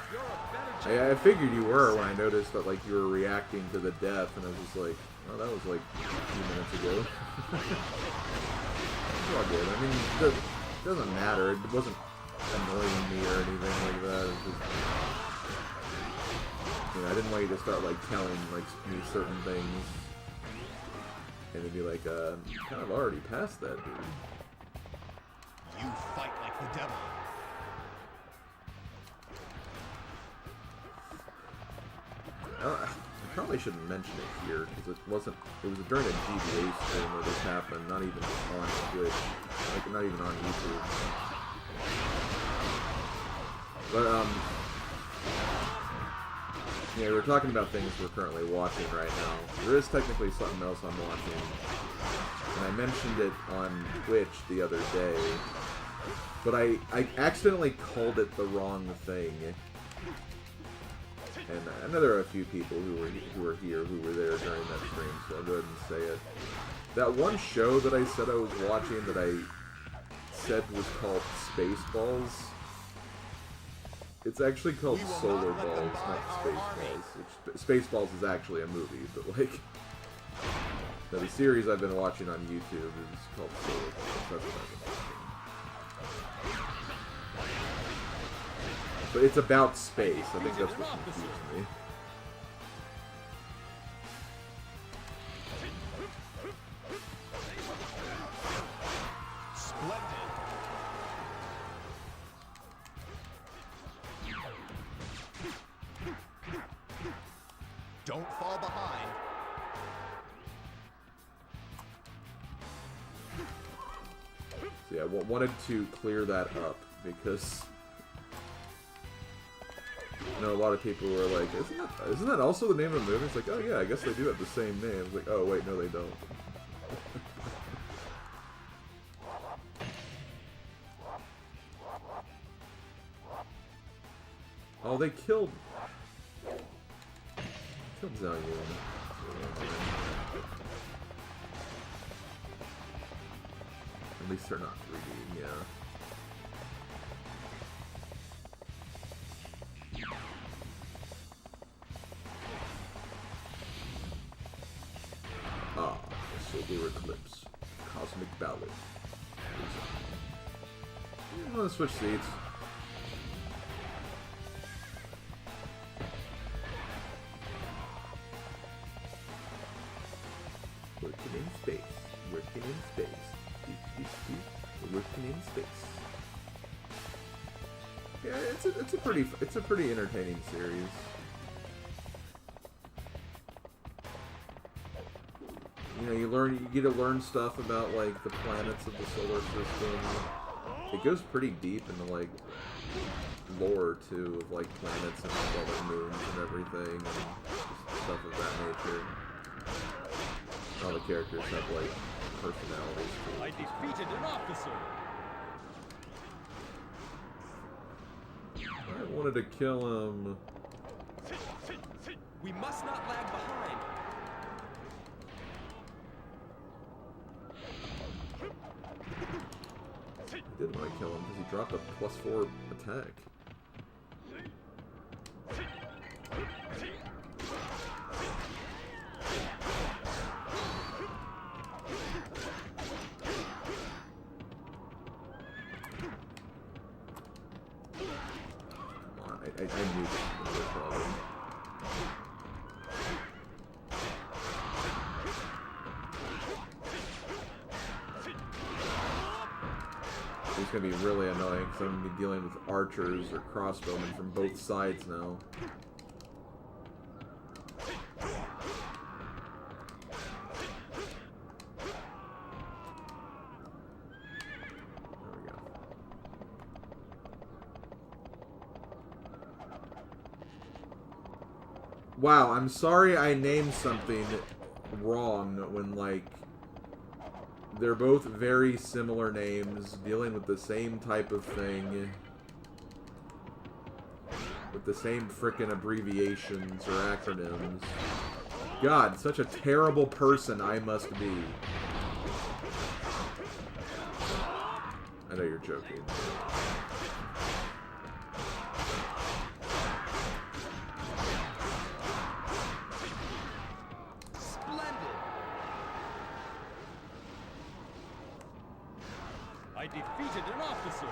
I figured you were when I noticed that, like, you were reacting to the death, and I was just like, oh, that was like a few minutes ago. It's all good. I mean, it doesn't matter. It wasn't annoying me or anything like that. It's just, you know, I didn't want you to start like telling like me certain things, and it'd be like, you kind of already passed that, dude. You fight like the devil. I probably shouldn't mention it here because it was during a GBA stream where this happened, not even on Twitch, like not even on YouTube. But yeah, we're talking about things we're currently watching right now. There is technically something else I'm watching, and I mentioned it on Twitch the other day, but I accidentally called it the wrong thing. And I know there are a few people who were here who were there during that stream, so I'll go ahead and say it. That one show that I said I was watching that I said was called Spaceballs, it's actually called Solar Balls, not Spaceballs. Spaceballs is actually a movie, but like the series I've been watching on YouTube is called Solar Balls. That's what I've been watching. But it's about space. I think that's what confused me. Splendid. Don't fall behind. So yeah, wanted to clear that up because I know a lot of people were like, isn't that also the name of the movie? It's like, oh yeah, I guess they do have the same name. It's like, oh wait, no they don't. Oh, they killed Zhao Yun. At least they're not 3D, yeah. Ah, the Solar Eclipse. Cosmic Ballad. I'm gonna switch seats. Working in space. Working in space. We're working in space. Yeah, it's a pretty entertaining series. You know, you get to learn stuff about like the planets of the solar system. It goes pretty deep into like lore too, of like planets and like all the moons and everything, and just stuff of that nature. All the characters have like personalities too. I defeated an officer. I wanted to kill him. We must not lag behind. I did want to kill him because he dropped a +4 attack. Come on, I knew this was a problem. It's going to be really annoying because I'm going to be dealing with archers or crossbowmen from both sides now. There we go. Wow, I'm sorry I named something wrong when, like, they're both very similar names, dealing with the same type of thing, with the same frickin' abbreviations or acronyms. God, such a terrible person I must be. I know you're joking. I defeated an officer.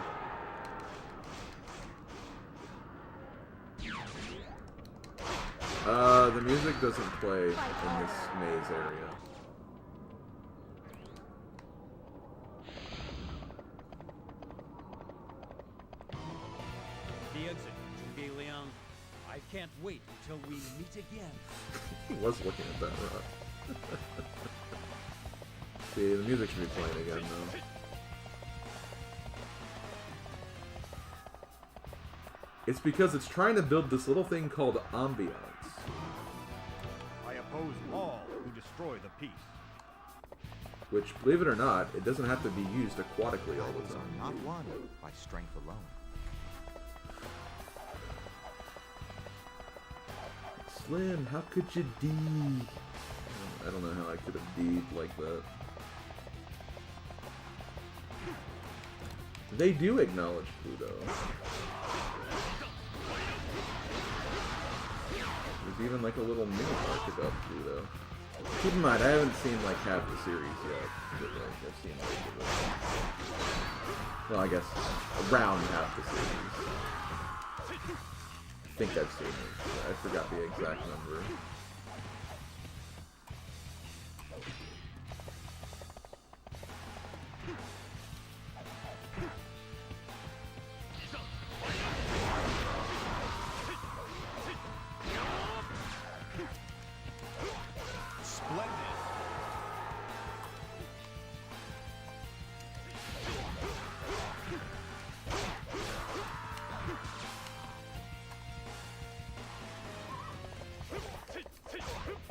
the music doesn't play in this maze area. The exit, Zhuge Liang. I can't wait until we meet again. He was looking at that rock. See, the music should be playing again, though. It's because it's trying to build this little thing called ambiance. I oppose all who destroy the peace. Which, believe it or not, it doesn't have to be used aquatically all the time. Not won by strength alone. Slim, how could you D? I don't know how I could have D'd like that. They do acknowledge Pluto. There's even like a little mini arc about Pluto. Keep in mind, I haven't seen like half the series yet. But, like, I've seen most of it. Well, I guess around half the series. I think I've seen it. I forgot the exact number.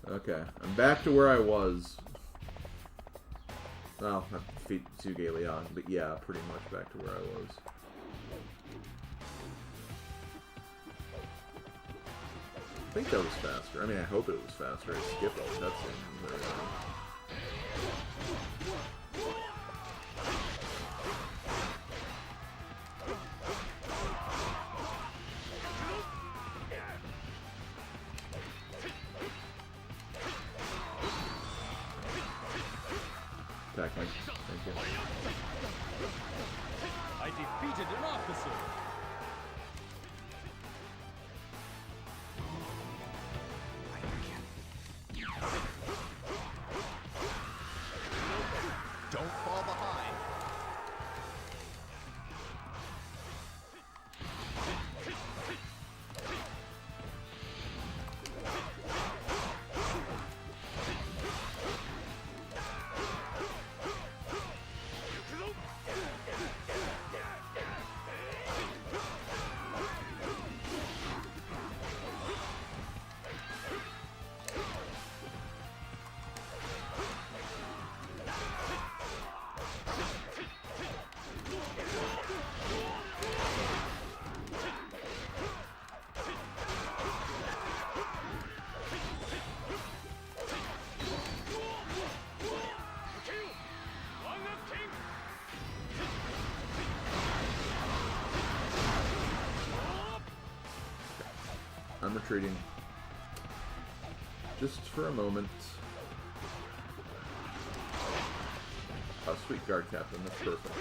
Okay, I'm back to where I was. Well, not defeat Zhuge Liang, but yeah, pretty much back to where I was. I think that was faster. I mean, I hope it was faster. I skipped all the cutscenes. I defeated an officer. Don't fall behind. I'm retreating. Just for a moment. Oh, sweet guard captain. That's perfect.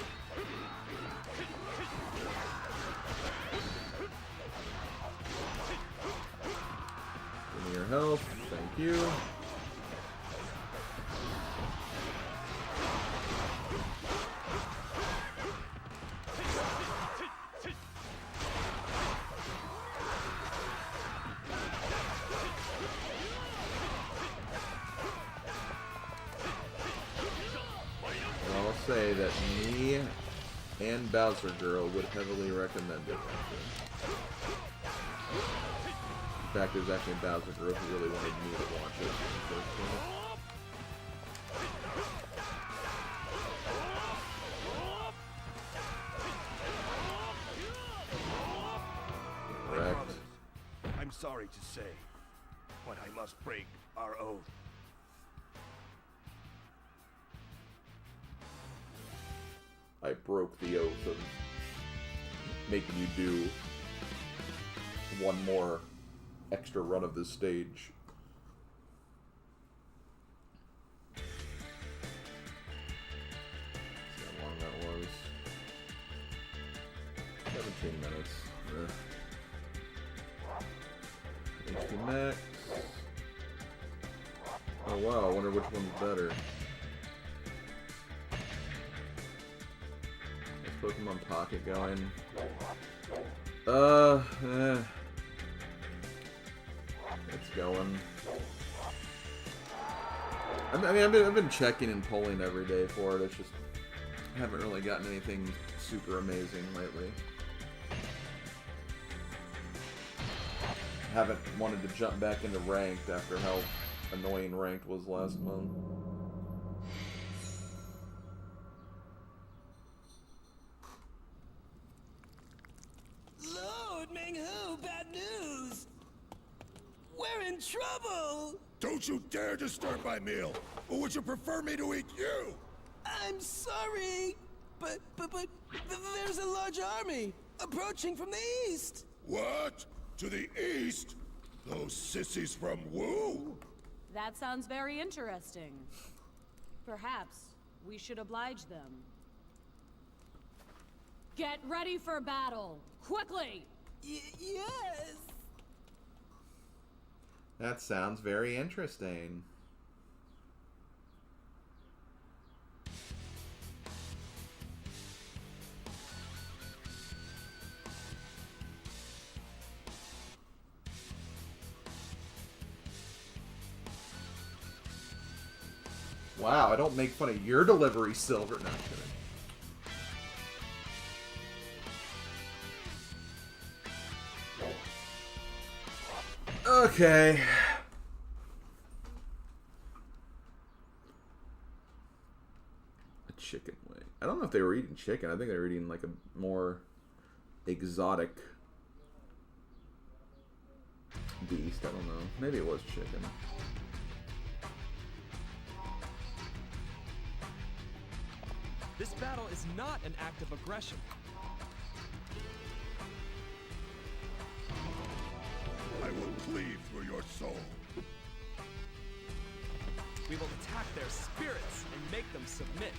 Give me your health. Thank you. Say that me and Bowser Girl would heavily recommend it. In fact, it was actually Bowser Girl who really wanted me to watch it in the first place. Correct. I'm sorry to say, but I must break our oath. I broke the oath of making you do one more extra run of this stage. See how long that was. 17 minutes. HP max. Oh wow, I wonder which one's better. Is Pokemon Pocket going? It's going. I mean, I've been checking and pulling every day for it. It's just I haven't really gotten anything super amazing lately. Haven't wanted to jump back into ranked after how annoying ranked was last month. Lord Ming-Hu, bad news! We're in trouble! Don't you dare disturb my meal! Or would you prefer me to eat you? I'm sorry, but there's a large army approaching from the east. What? To the east? Those sissies from Wu? That sounds very interesting. Perhaps we should oblige them. Get ready for battle! Quickly! Yes! That sounds very interesting. Wow, I don't make fun of your delivery, Silver. No, I'm kidding. Okay. A chicken wing. I don't know if they were eating chicken. I think they were eating like a more exotic beast. I don't know. Maybe it was chicken. This battle is not an act of aggression. I will cleave through your soul. We will attack their spirits and make them submit.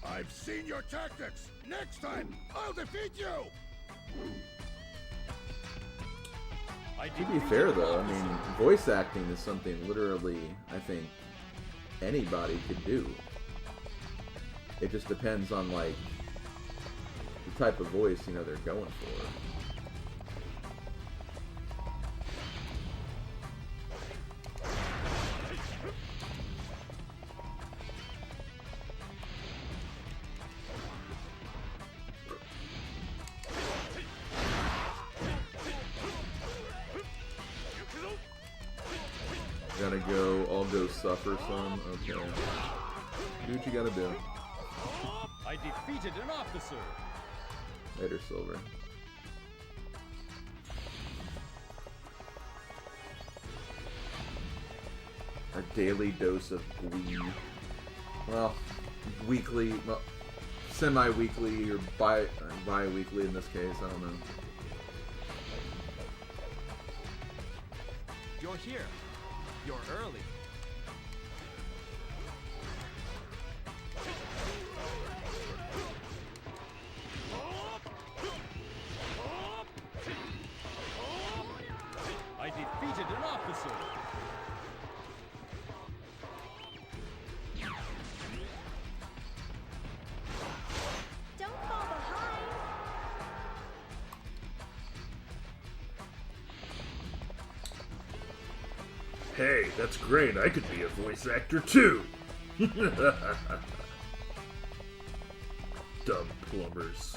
I've seen your tactics! Next time, I'll defeat you! To be fair though, I mean, voice acting is something literally, I think, anybody could do. It just depends on, like, the type of voice, you know, they're going for. Gotta go, I'll go suffer some. Okay. Do what you gotta do. I defeated an officer. Later, Silver. A daily dose of glee. Well, weekly, well, semi-weekly or bi-weekly in this case, I don't know. You're here. You're early. I defeated an officer. Don't fall behind. Hey, that's great. I could be a voice actor too. Dumb plumbers.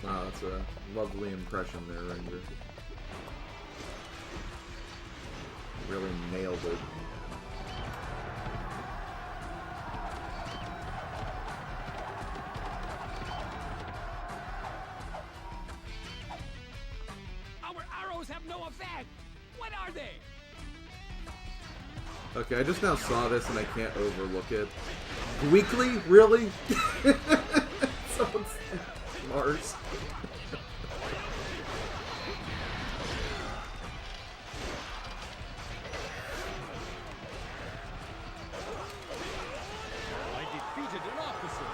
Wow, that's a lovely impression there, Ranger. Really nailed it. have no effect. What are they? Okay, I just now saw this and I can't overlook it. Weekly? Really? Someone's Mars. I defeated an officer.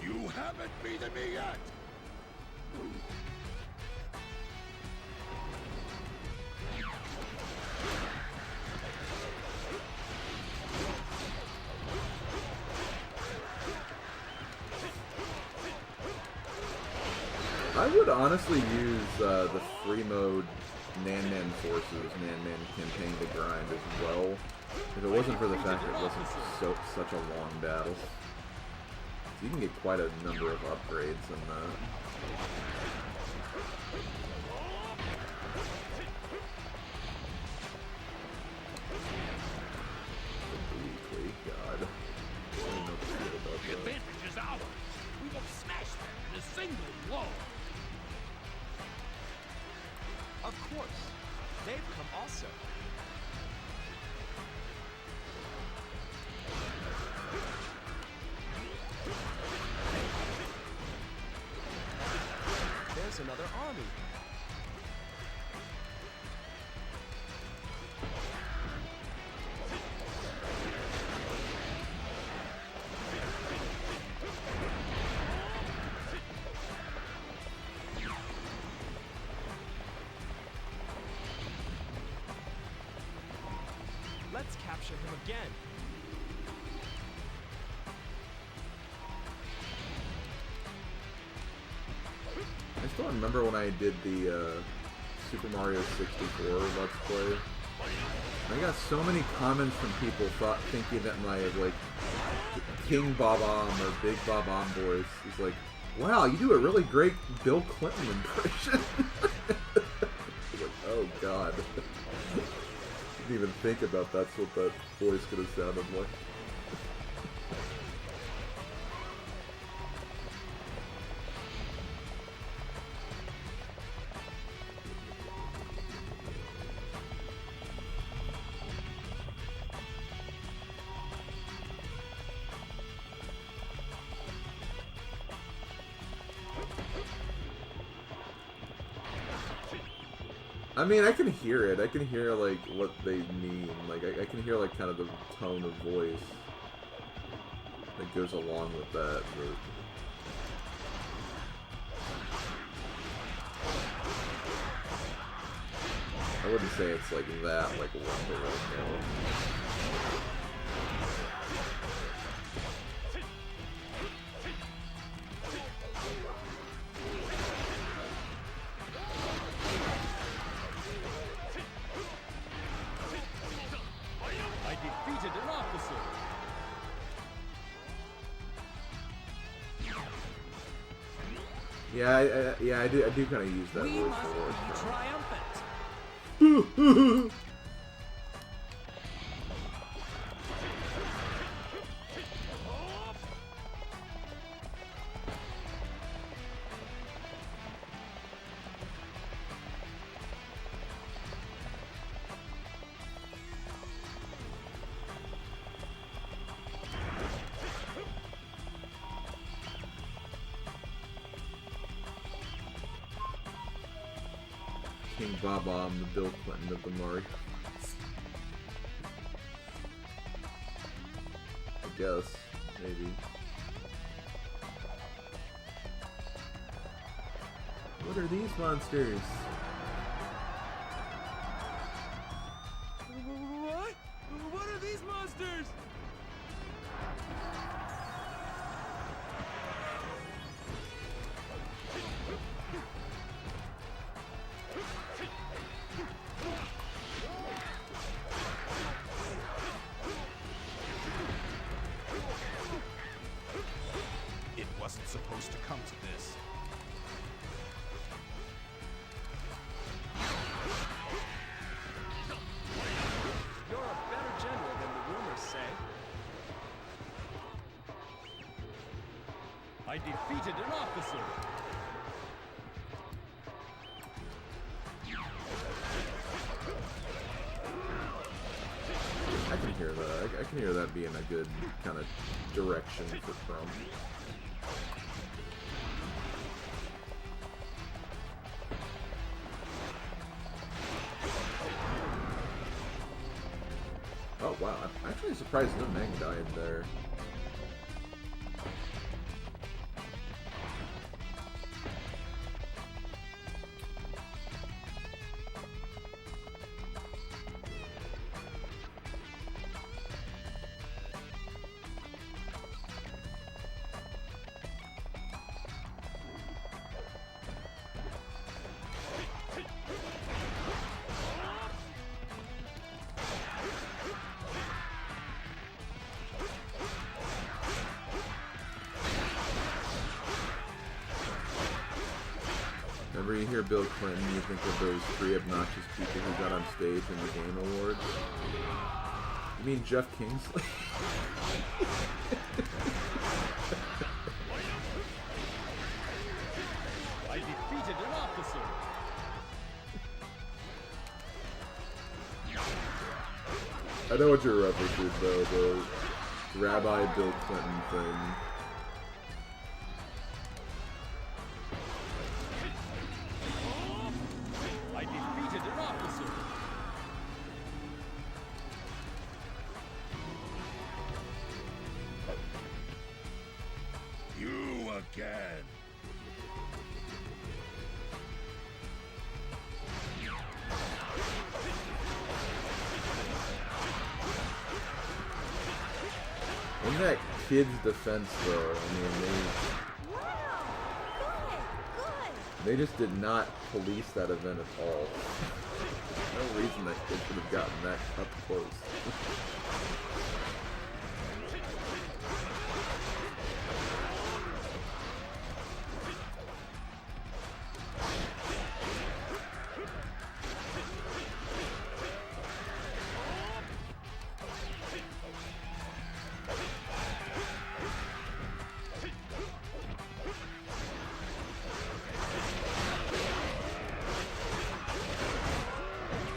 You haven't beaten me yet! I would honestly use the free mode Nan Forces, Nan campaign to grind as well. If it wasn't for the fact that it wasn't such a long battle. So you can get quite a number of upgrades in that. Weekly, God. I don't know what to feel about The that. advantage is ours. We will smash them in a single blow. Of course. They've come also. There's another army. Let's capture him again. I still remember when I did the Super Mario 64 Let's Play. I got so many comments from people thinking that my like King Bob-omb or Big Bob-omb voice is like, wow, you do a really great Bill Clinton impression. Like, oh God. Didn't even think about that's what that voice could have sounded like. I mean, I can hear it. I can hear, like, what they mean. Like, I can hear, like, kind of the tone of voice that goes along with that. But I wouldn't say it's, like, that, like, one-to-one, no. Yeah, I do kind of use that We voice must for be it. triumphant. King Bob-omb, the Bill Clinton of the Mario. I guess, maybe. What are these monsters? What? What are these monsters? It wasn't supposed to come to this. I defeated an officer. I can hear that. I can hear that being a good kind of direction for Chrome. Oh wow, I'm actually surprised no Meng died there. Whenever you hear Bill Clinton, you think of those three obnoxious people who got on stage in the Game Awards. You mean Jeff Kingsley? I defeated an officer. I know what you're referencing, though, the Rabbi Bill Clinton thing. I defeated an officer. You again. In that kid's defense, though, I mean, they just did not police that event at all. No reason that kid should have gotten that up close.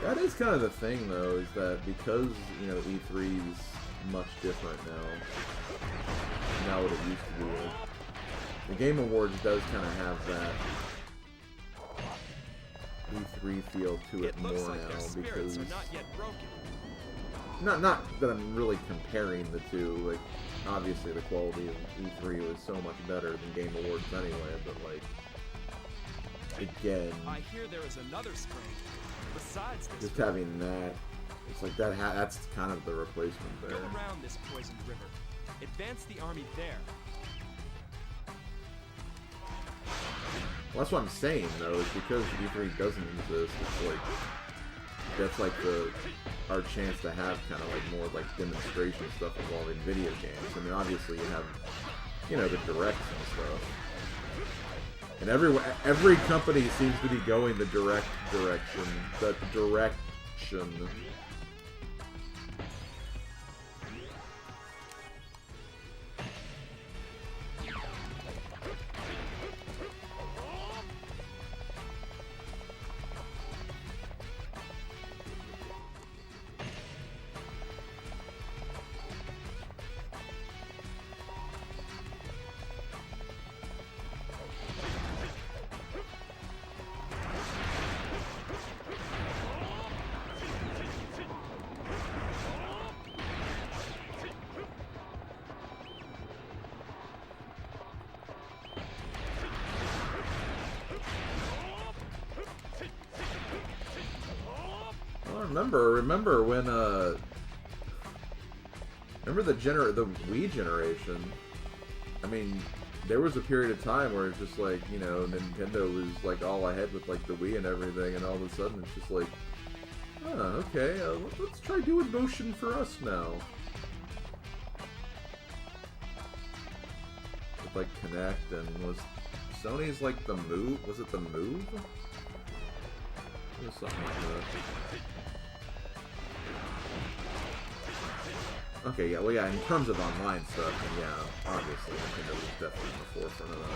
That is kind of the thing, though, is that because, you know, E3 is much different now what it used to be. The Game Awards does kind of have that E3 feel to it more like now, their spirits because are not yet broken. not that I'm really comparing the two. Like, obviously the quality of E3 was so much better than Game Awards anyway, but like, again, I hear there is another spring. Besides this, just having that, it's like that's kind of the replacement there. go around this poisoned river. Advance the army there. Well, that's what I'm saying, though, is because E3 doesn't exist, it's like, that's like our chance to have kind of like more like demonstration stuff involving video games. I mean, obviously you have, you know, the directs and stuff. And every company seems to be going the direction. Remember when remember the Wii generation? I mean, there was a period of time where it's just like, you know, Nintendo was like all ahead with like the Wii and everything, and all of a sudden it's just like, oh, okay, let's try doing motion for us now. With like Kinect, and was Sony's like the Move? Was it the Move? It was something like that. Okay, yeah, well, yeah, in terms of online stuff, then yeah, obviously, Nintendo was definitely in the forefront of that.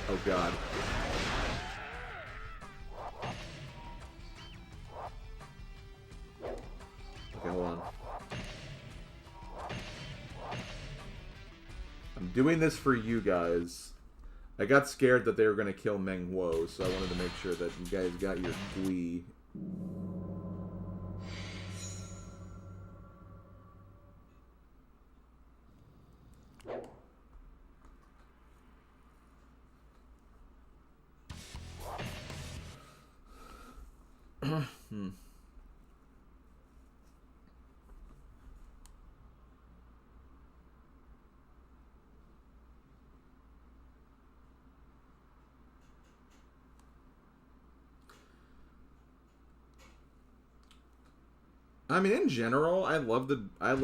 Oh, God. Okay, hold on. I'm doing this for you guys. I got scared that they were going to kill Meng Huo, so I wanted to make sure that you guys got your gui. I mean, in general, I love the just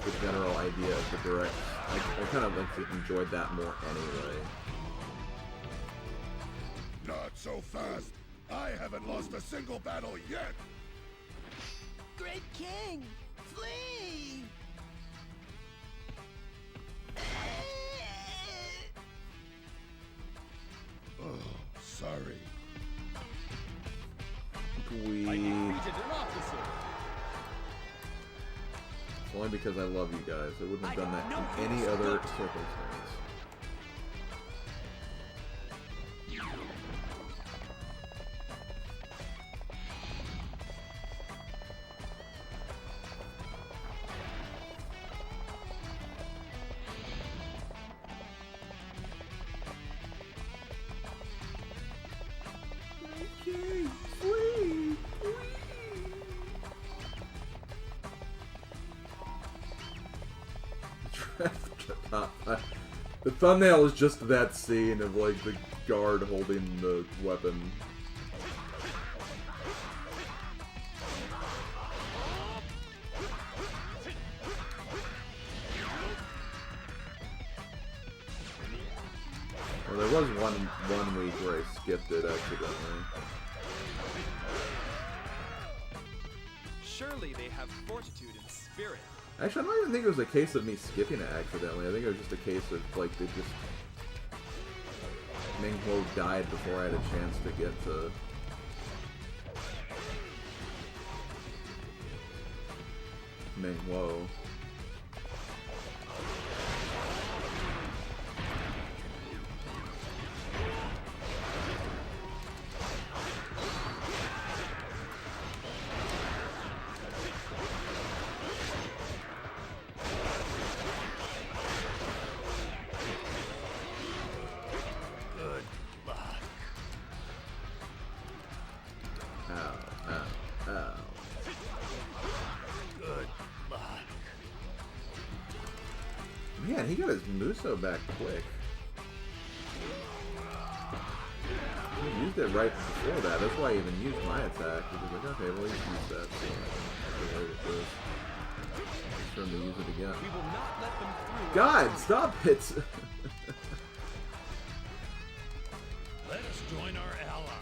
the general idea of the direct. I kind of enjoyed that more anyway. Not so fast. I haven't lost a single battle yet. Great King, flee! Oh, sorry. We. Only because I love you guys. I wouldn't have done that in any other circumstance. The thumbnail is just that scene of like the guard holding the weapon. Well, there was one week where I skipped it accidentally. Surely they have fortitude and spirit. Actually, I don't even think it was a case of me skipping it accidentally. I think it was just a case of, like, they just... Meng Huo died before I had a chance to get to... Meng Huo. Man, he got his Musou back quick. He used it right before that. That's why I even used my attack. He was like, okay, well, he's used that. So just for him to use it again. We will not let them through. God, stop it! Let us join our allies.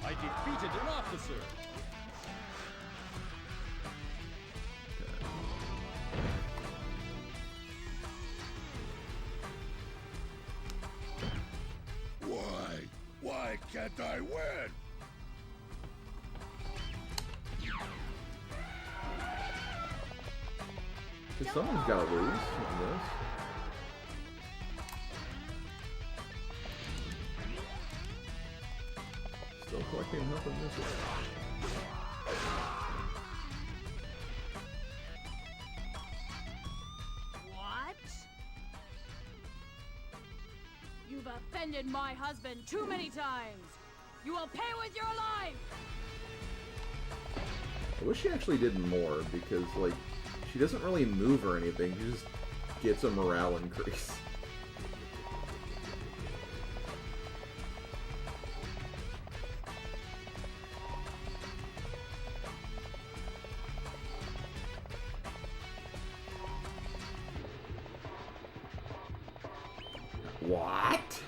I defeated an officer. Why can't I win? Because someone's got to lose on this. Still collecting health and missiles. What? You've offended my husband too many times. You will pay with your life. I wish she actually did more, because, like, she doesn't really move or anything. She just gets a morale increase. What?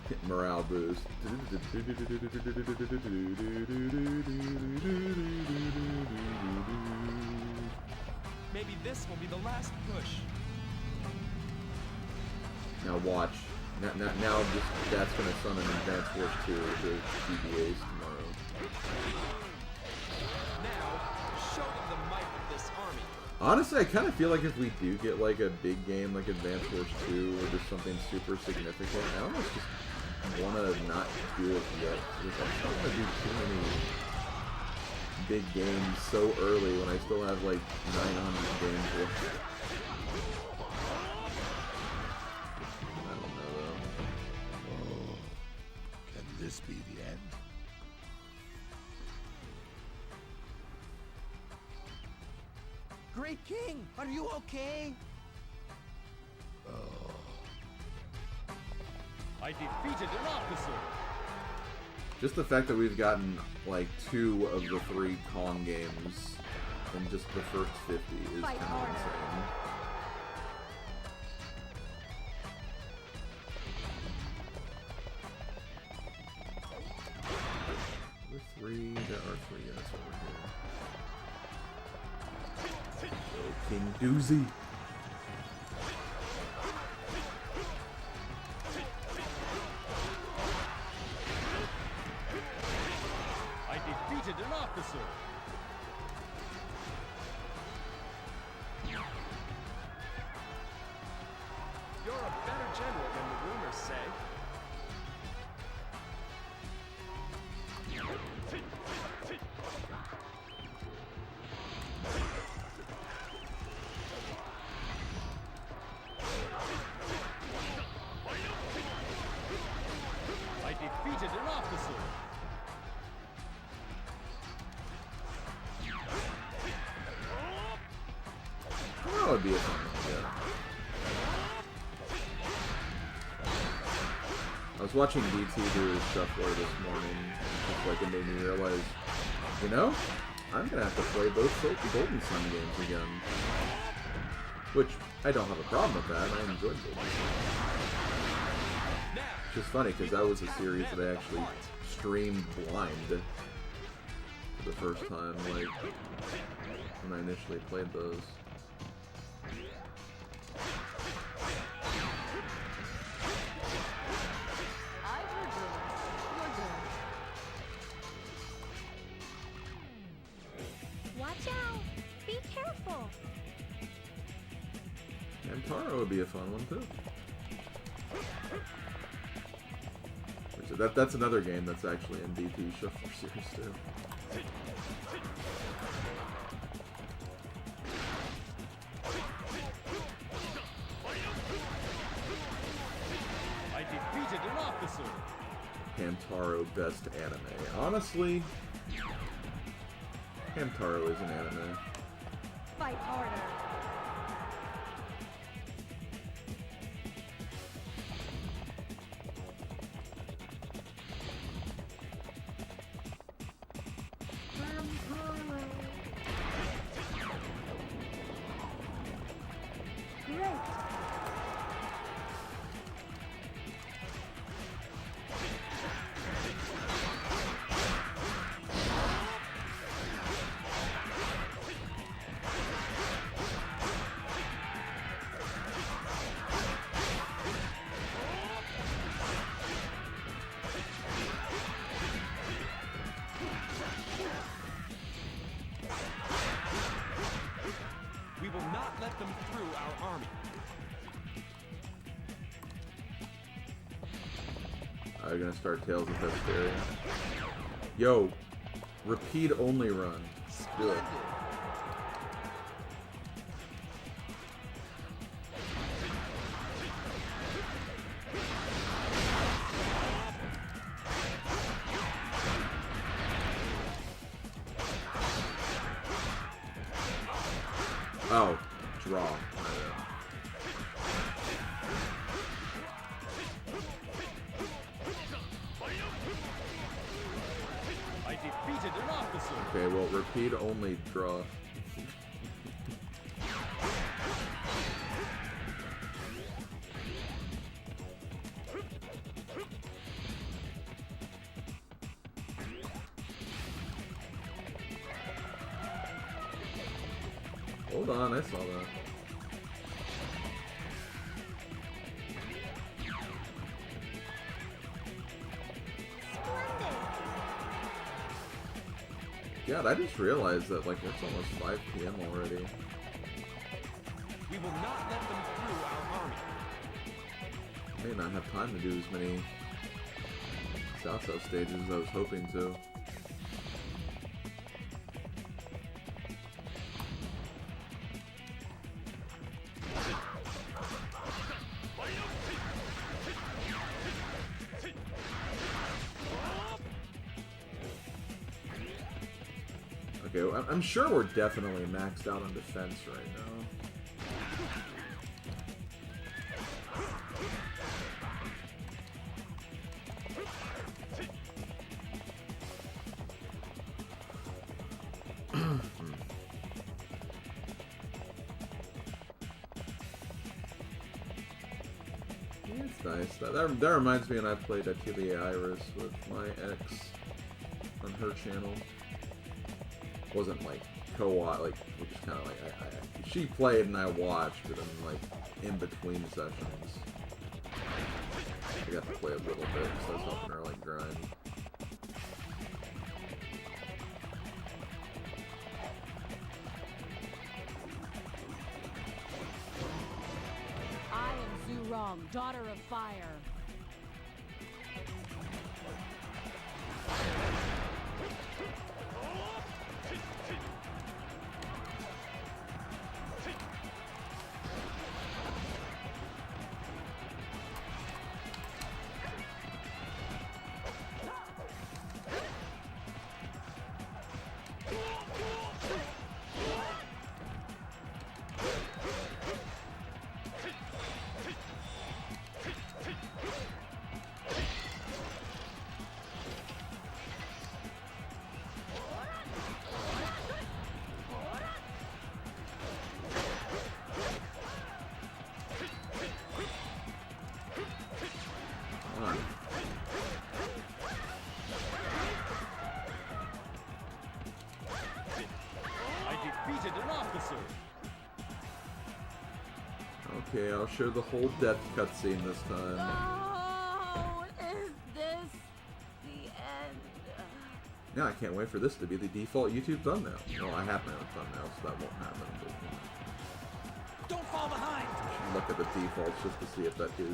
Hit morale boost. Maybe this will be the last push. Now watch. Now that's gonna summon Advanced Force 2 to DBAs tomorrow. Now, show them the might of this army. Honestly, I kind of feel like if we do get like a big game like Advanced Force 2 or just something super significant, I almost just want to not do it yet. Because I don't want to do too many big games so early when I still have like 900 games left. I don't know though. Oh, can this be the end? Great King, are you okay? I defeated an officer. Just the fact that we've gotten like 2 of the 3 Kong games in just the first 50 is kind of insane. The 3, there are 3 units over here. Oh, King Doozy. An officer. You're a better general than the rumors say. I defeated an officer. That would be a fun one, yeah. I was watching DT do his shuffler this morning, and just like it made me realize, you know, I'm gonna have to play both Golden Sun games again. Which, I don't have a problem with that, I enjoyed Golden Sun. It's just funny, because that was a series that I actually streamed blind for the first time, like, when I initially played those. Taro would be a fun one too. That's another game that's actually in DT Shuffle Series too. I defeated an officer. Hamtaro best anime. Honestly, Hamtaro is an anime. Fight harder. Are you gonna start Tales of Vesperia? Yo, repeat only run. Do it. Oh, draw. officer. Okay, well, repeat only draw. Hold on, I saw that. God, I just realized that, like, it's almost 5 p.m. already. We will not let them through our army. I may not have time to do as many South stages as I was hoping to. Okay, well, I'm sure we're definitely maxed out on defense right now. It's nice. That reminds me when I played Atelier Iris with my ex on her channel. Wasn't like co-op, like we just kind of like she played and I watched, but then like in between sessions I got to play a little bit because I was helping her like grind. I am Zurong, daughter of fire. Okay, I'll show the whole death cutscene this time. Oh, is this the end? Yeah, I can't wait for this to be the default YouTube thumbnail. No, I have my own thumbnail, so that won't happen. But, Don't fall behind! I should look at the defaults just to see if that is.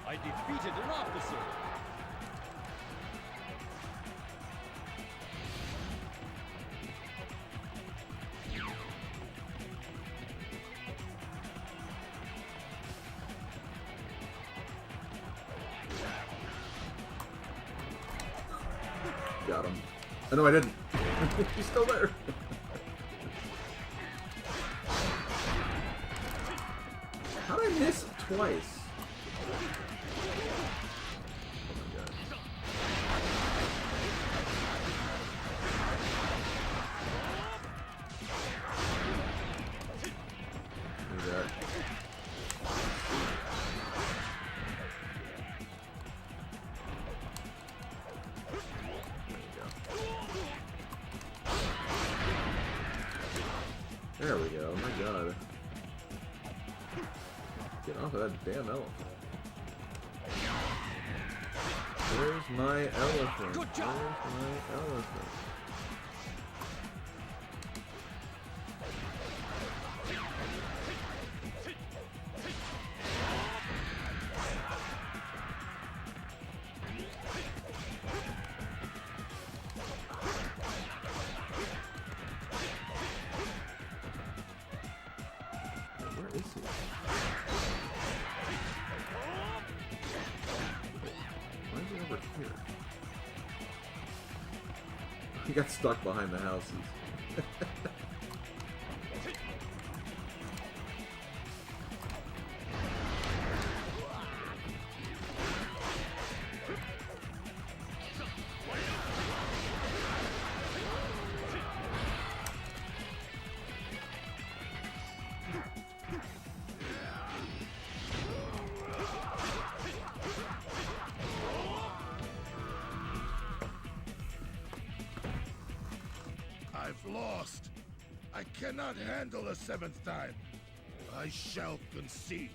I defeated an officer. Got him. Oh, no, I didn't. He's still there. How did I miss twice? There we go. Oh my god. Get off of that damn elephant. Where's my elephant? Good job. Where's my elephant? He got stuck behind the houses. I cannot handle a 7th time. I shall concede.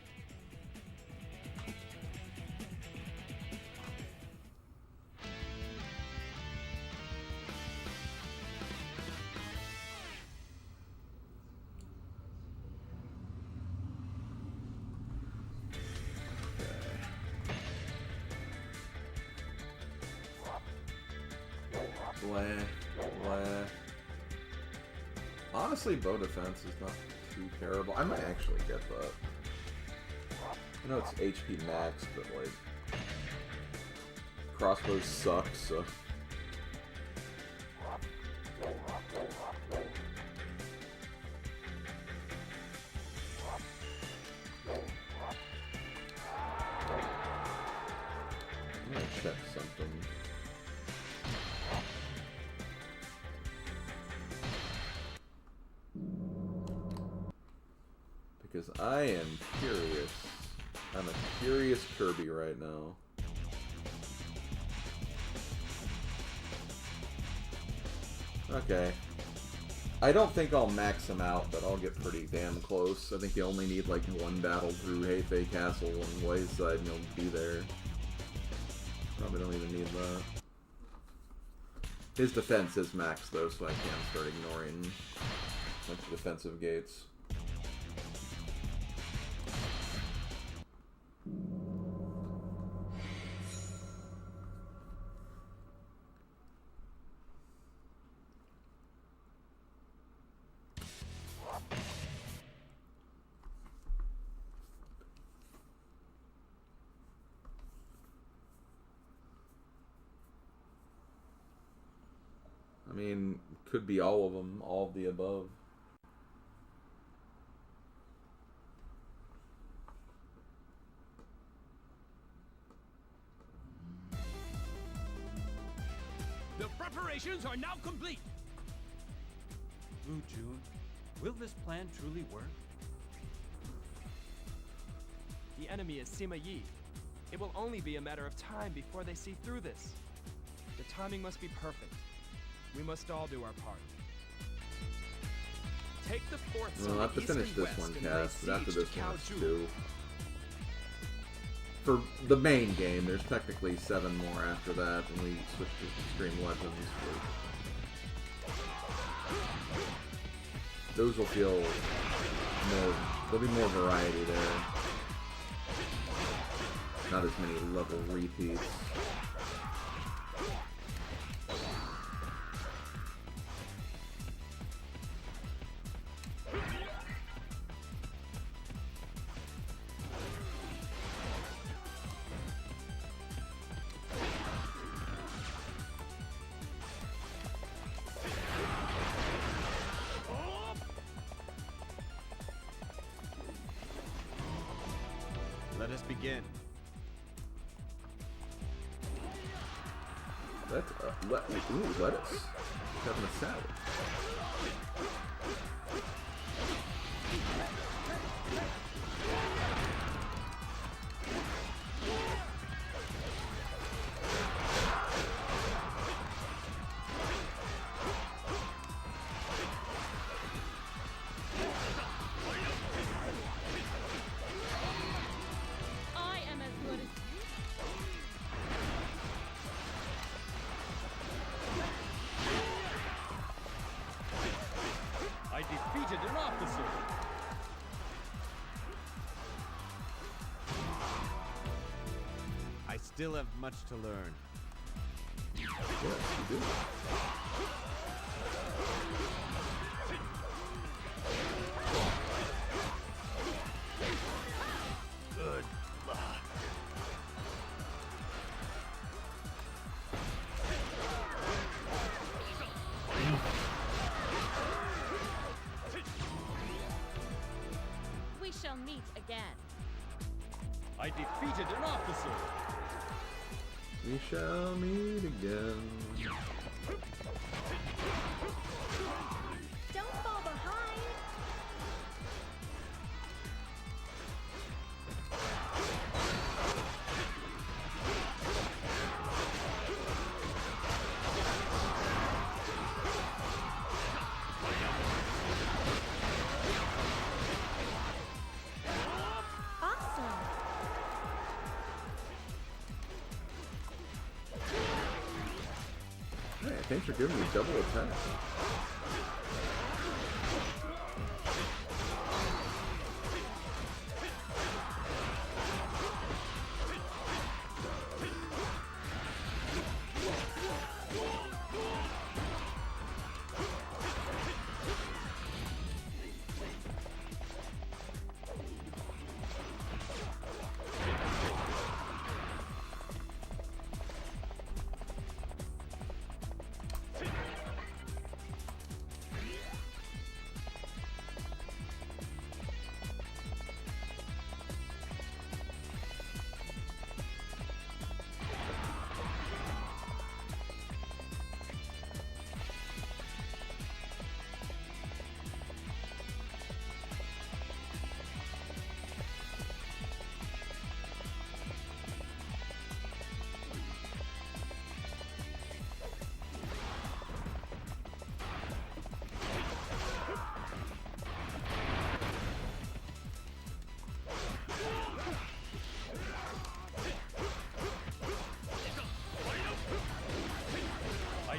Honestly, bow defense is not too terrible. I might actually get that. I know it's HP max, but like crossbows suck, so. I'm gonna check something. Because I am curious. I'm a curious Kirby right now. Okay. I don't think I'll max him out, but I'll get pretty damn close. I think you only need like one battle through Heifei Castle and Wayside and you'll be there. Probably don't even need that. His defense is max though, so I can start ignoring like the defensive gates. I mean, could be all of them, all of the above. The preparations are now complete. Wu Jun, will this plan truly work? The enemy is Sima Yi. It will only be a matter of time before they see through this. The timing must be perfect. We must all do our part. Take the forts Well, I'll have to finish this one cast, but after this one it's 2. For the main game, there's technically 7 more after that, and we switch to Extreme Legends. Those will feel more, there'll be more variety there. Not as many level repeats. Let us begin. Lettuce. Having a salad. Still have much to learn. Yes, you do. Good luck. We shall meet again. I defeated an officer. We shall meet again. Don't fall behind. Thanks for giving me double attack.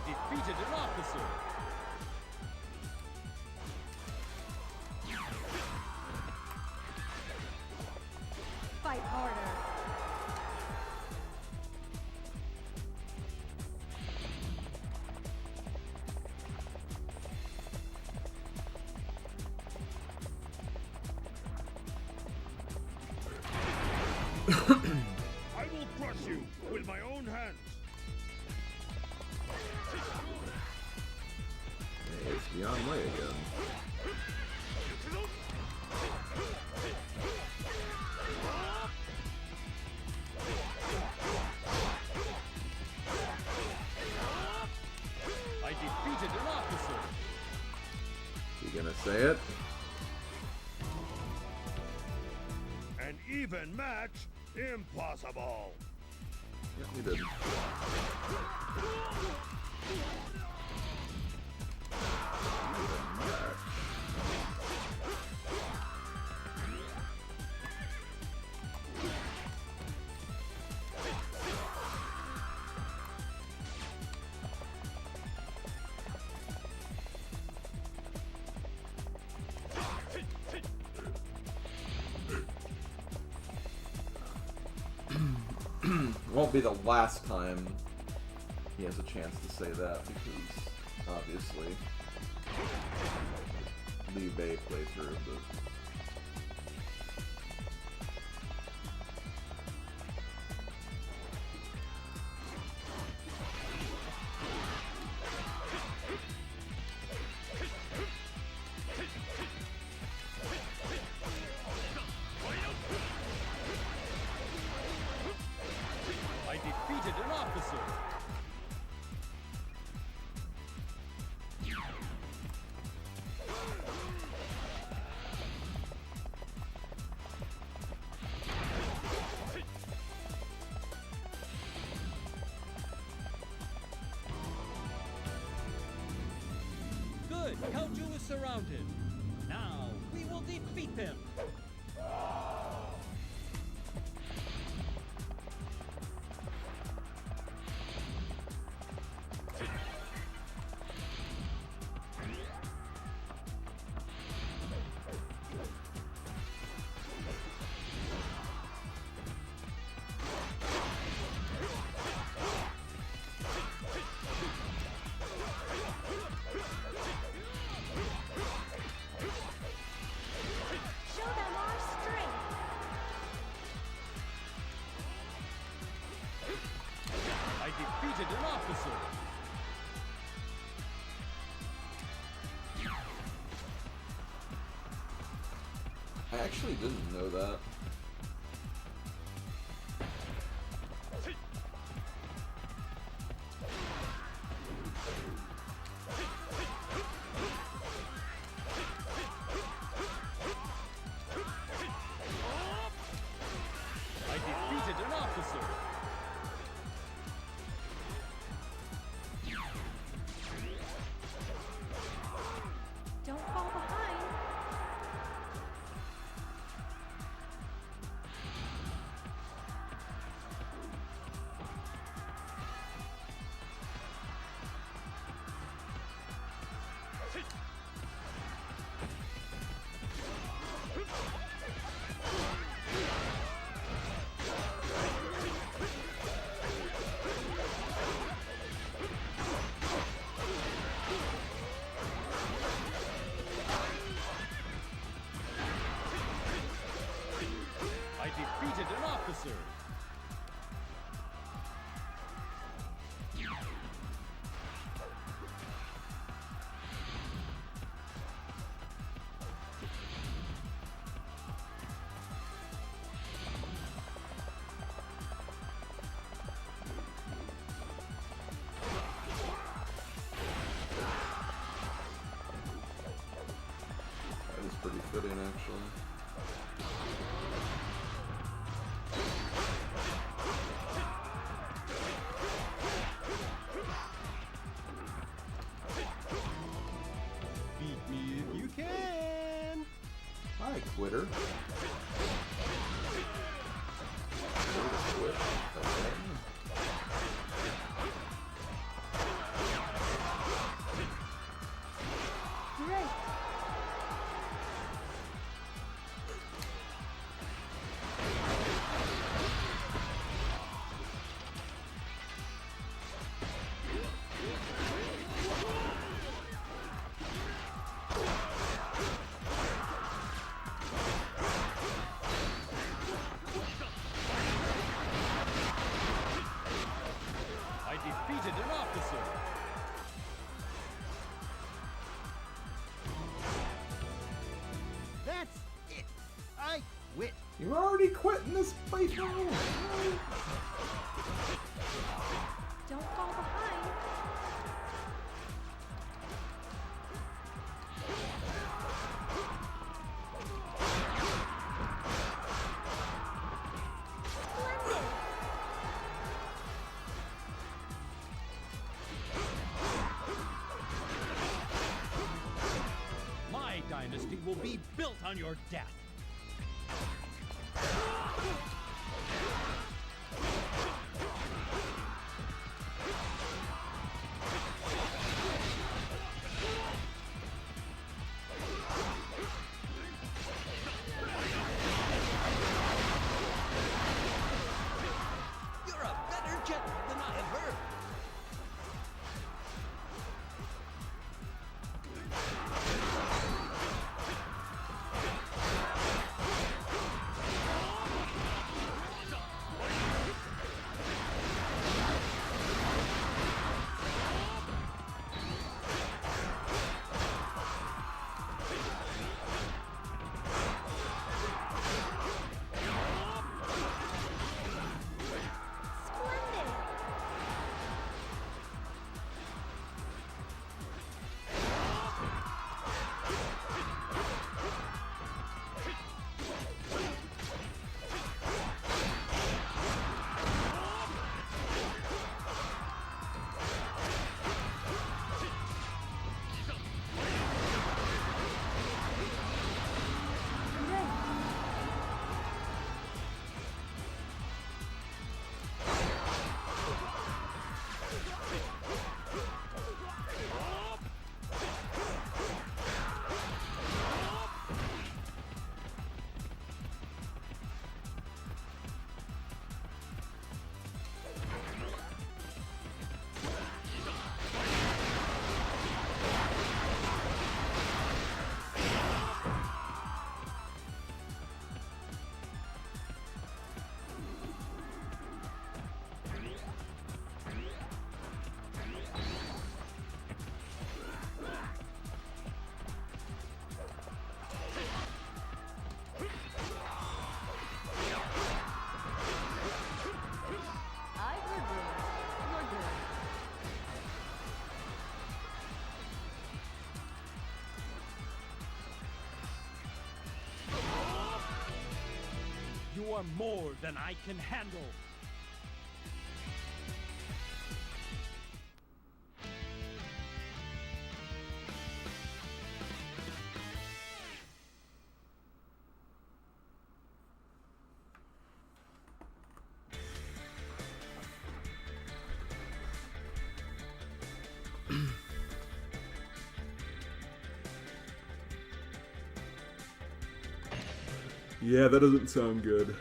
Defeated an officer. Fight harder. I will crush you with my own hands. Hey, it's beyond way again. I defeated an officer. You gonna say it? An even match? Impossible. Yeah, we did. Won't be the last time he has a chance to say that, because obviously Liu Bei playthrough, but I defeated an officer. Good. Cao Cao is surrounded. Now we will defeat them. Show them our strength. I defeated an officer. I actually didn't know that. I defeated an officer. Don't fall behind. I defeated an officer. That is pretty fitting, actually. Beat me if you can. Hi, quitter. Quit. Okay. Great. I defeated an officer. That's it. I quit. You're already quitting this playthrough. Don't fall behind. Splendid. My dynasty will be built on your death. You're a better general than I have heard. Splendid. I heard rumors. You're good. You are more than I can handle. Yeah, that doesn't sound good.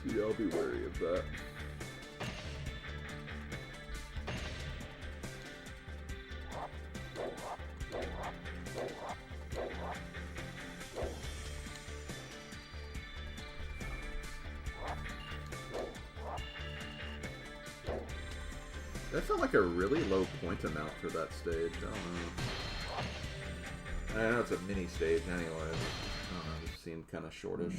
See, I'll be wary of that. That felt like a really low point amount for that stage. I don't know. I know it's a mini stage anyway. I don't know, it just seemed kind of shortish.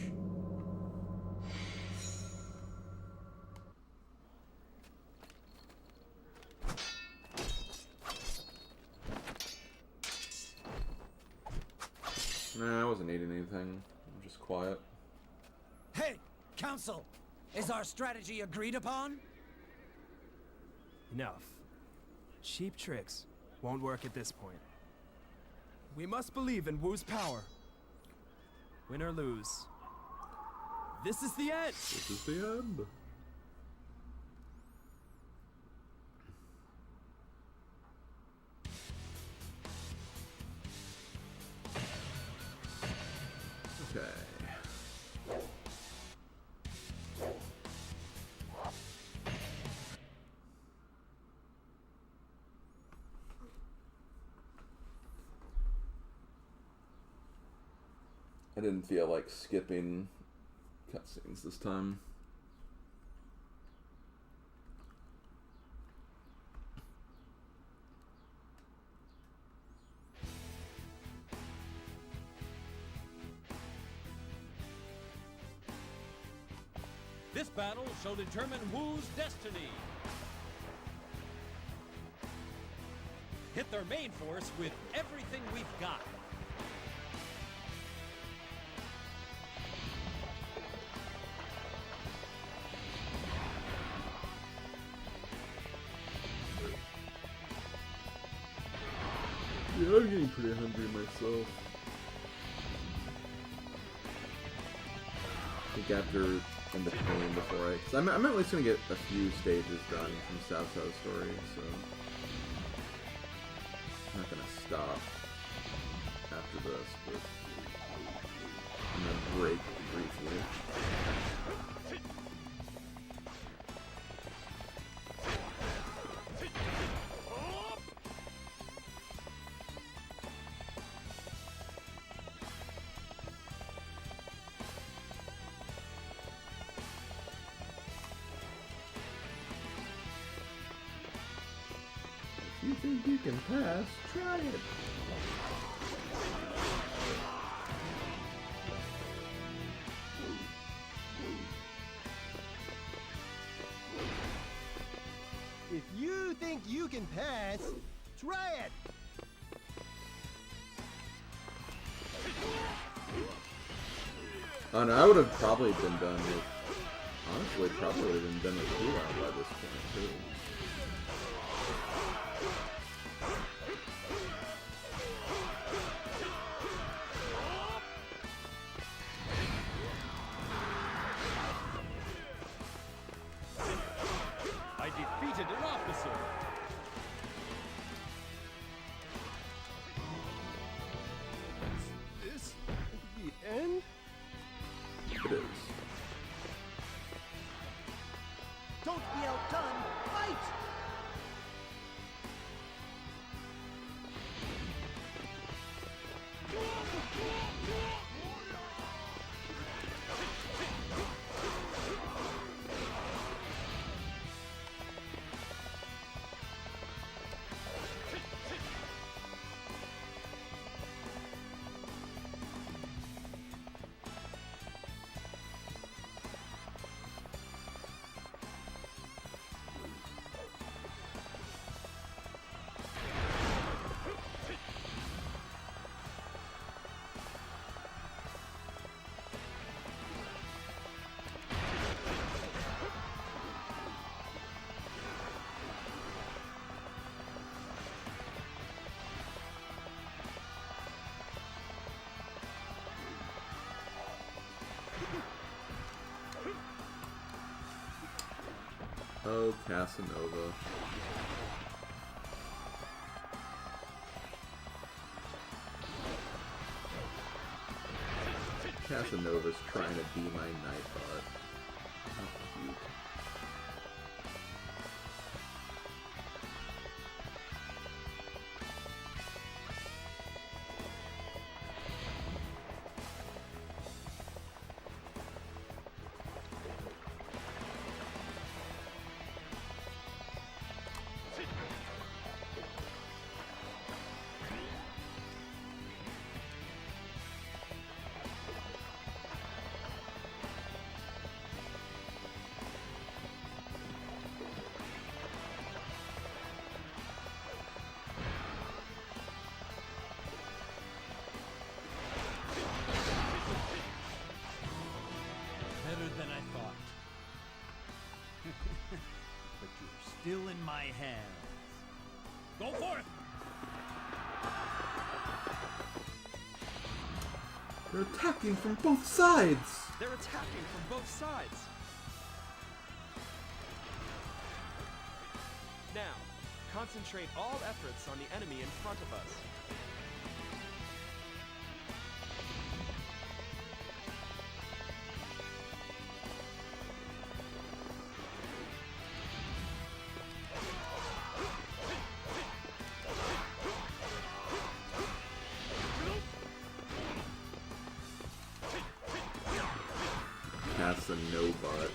Nah, I wasn't eating anything. I'm just quiet. Hey, Council! Is our strategy agreed upon? Enough. Cheap tricks won't work at this point. We must believe in Wu's power. Win or lose. This is the end! This is the end. Okay. I didn't feel like skipping cutscenes this time. This battle shall determine Wu's destiny. Hit their main force with everything we've got. Yeah, I'm getting pretty hungry myself. I think after in between before cause I'm at least gonna get a few stages done from Cao Cao's story, so I'm not gonna stop after this, but I'm gonna break briefly. If you think you can pass, try it. If you think you can pass, try it! Oh no, I would have probably been done with... Honestly, probably would have been done with Kulon by this point, too. I defeated an officer. Is this the end? It is. Don't be outdone! Fight! Oh, Casanova. Casanova's trying to be my Nightbot. How cute. still in my hands. Go for it! They're attacking from both sides! They're attacking from both sides. Now, concentrate all efforts on the enemy in front of us. That's a no butt.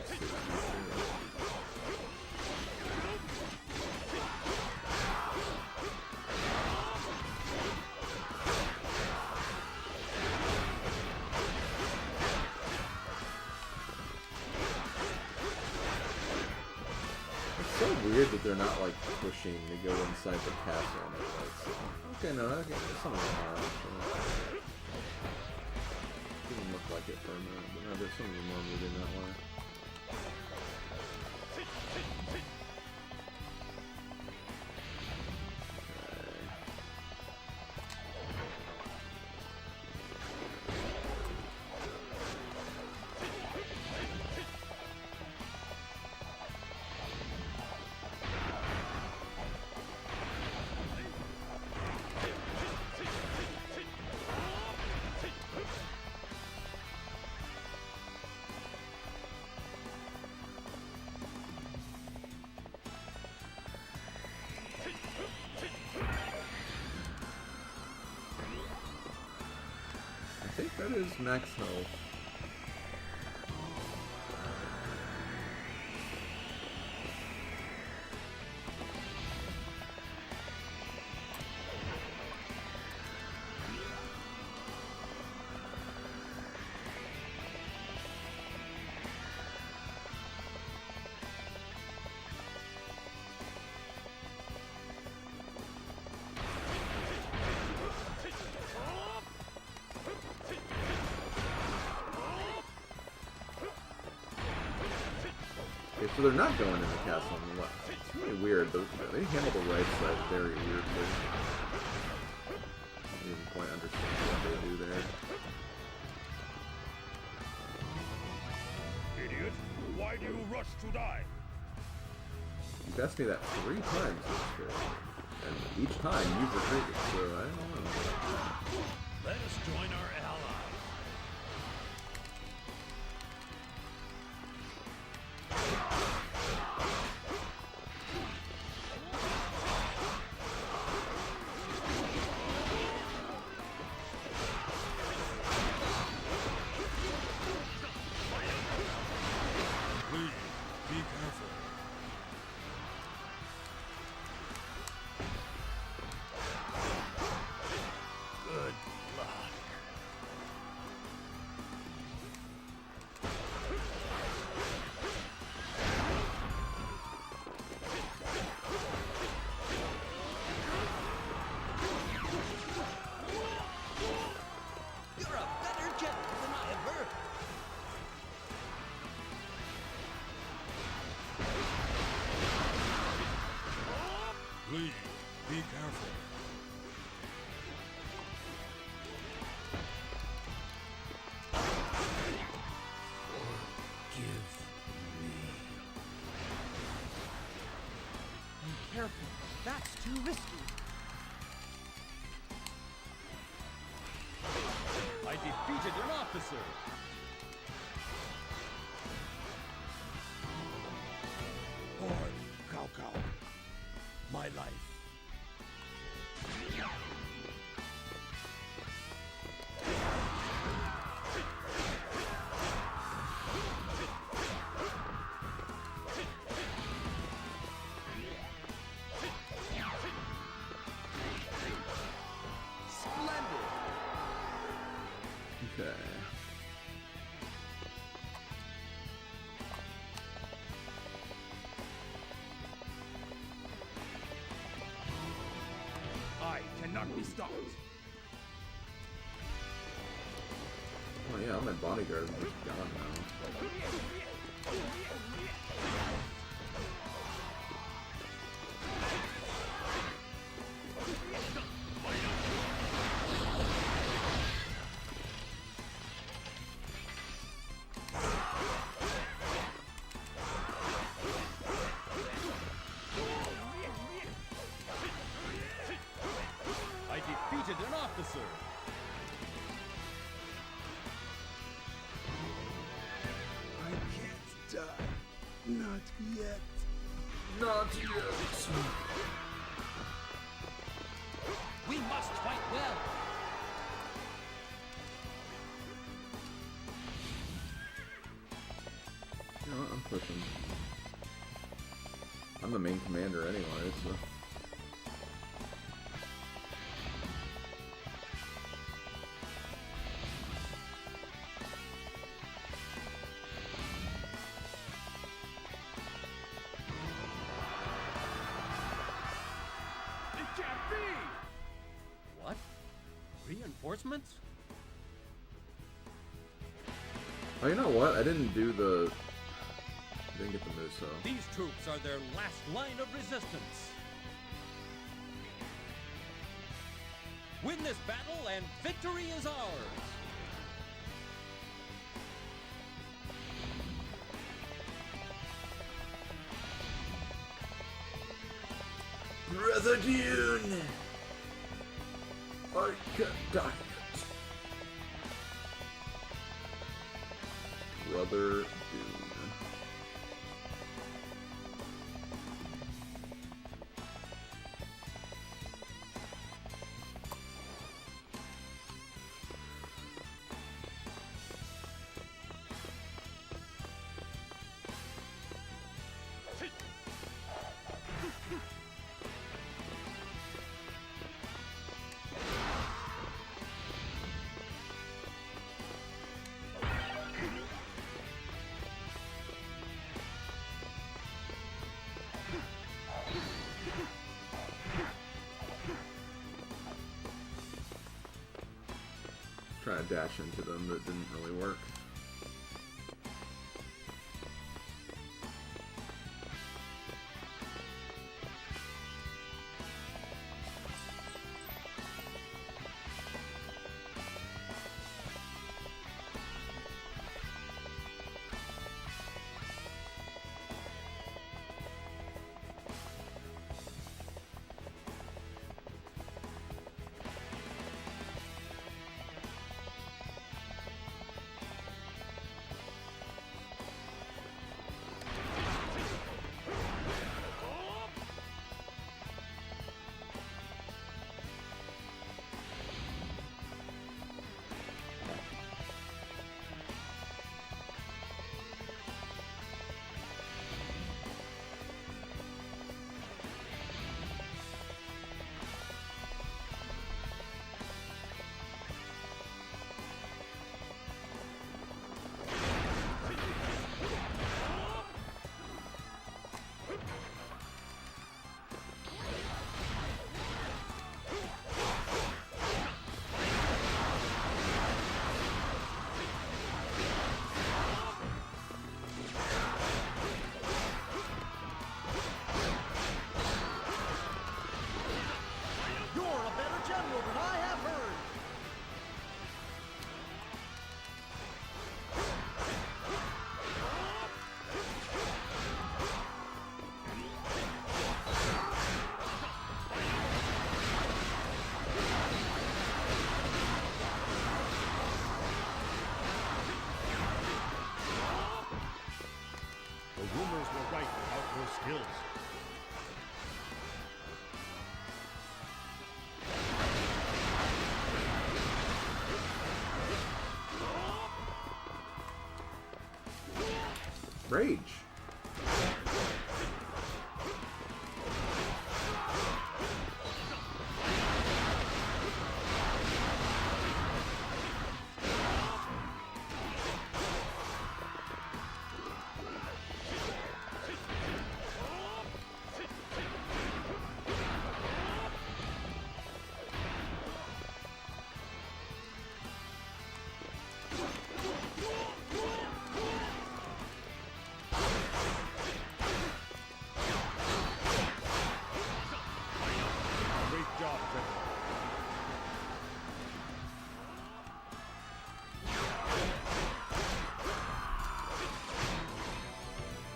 It's so weird that they're not like pushing to go inside the castle and like, okay, no, okay, some of them are actually. Didn't look like it for a minute, but no, there's some of them are moving that way. I think that is max health. Okay, so they're not going in the castle on the left. It's really weird. They handle the right side very weirdly. I don't even quite understand what they do there. Idiot! Why do you rush to die? You've asked me that 3 times this game, and each time you've retreated, so I don't know. Let us join our allies. Be careful. Good luck. You're a better general than I have heard. Please, be careful. Be careful. That's too risky. I defeated an officer. Lord Cao Cao, my life. Splendid. Okay. I cannot be stopped. Oh yeah, all my bodyguards are just gone now. Not yet. Not yet. We must fight well. You know what? I'm pushing. I'm the main commander anyway, so. It can't be! What? Reinforcements? Oh, you know what? I didn't do the. I didn't get the Musou. These troops are their last line of resistance. Win this battle and victory is ours. Brother Dune! I can die. Brother Dune. Try to dash into them, but it didn't really work. Rumors were right about your skills. Rage.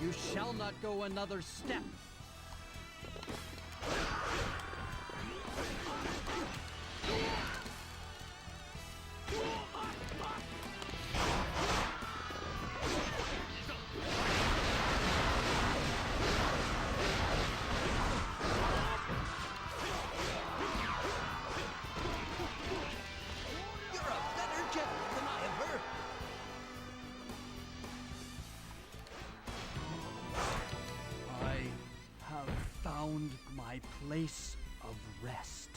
You shall not go another step. found my place of rest.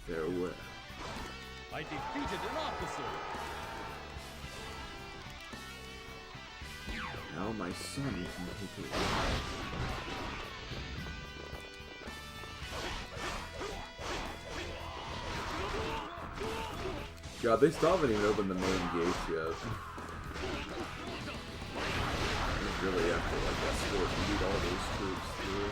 Farewell. I defeated an officer. Now my son can take it. God, they still haven't even opened the main gates yet. They really have to like escort and beat all those troops through.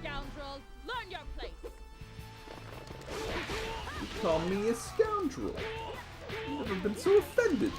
Scoundrel, learn your place. You call me a scoundrel. I've never been so offended.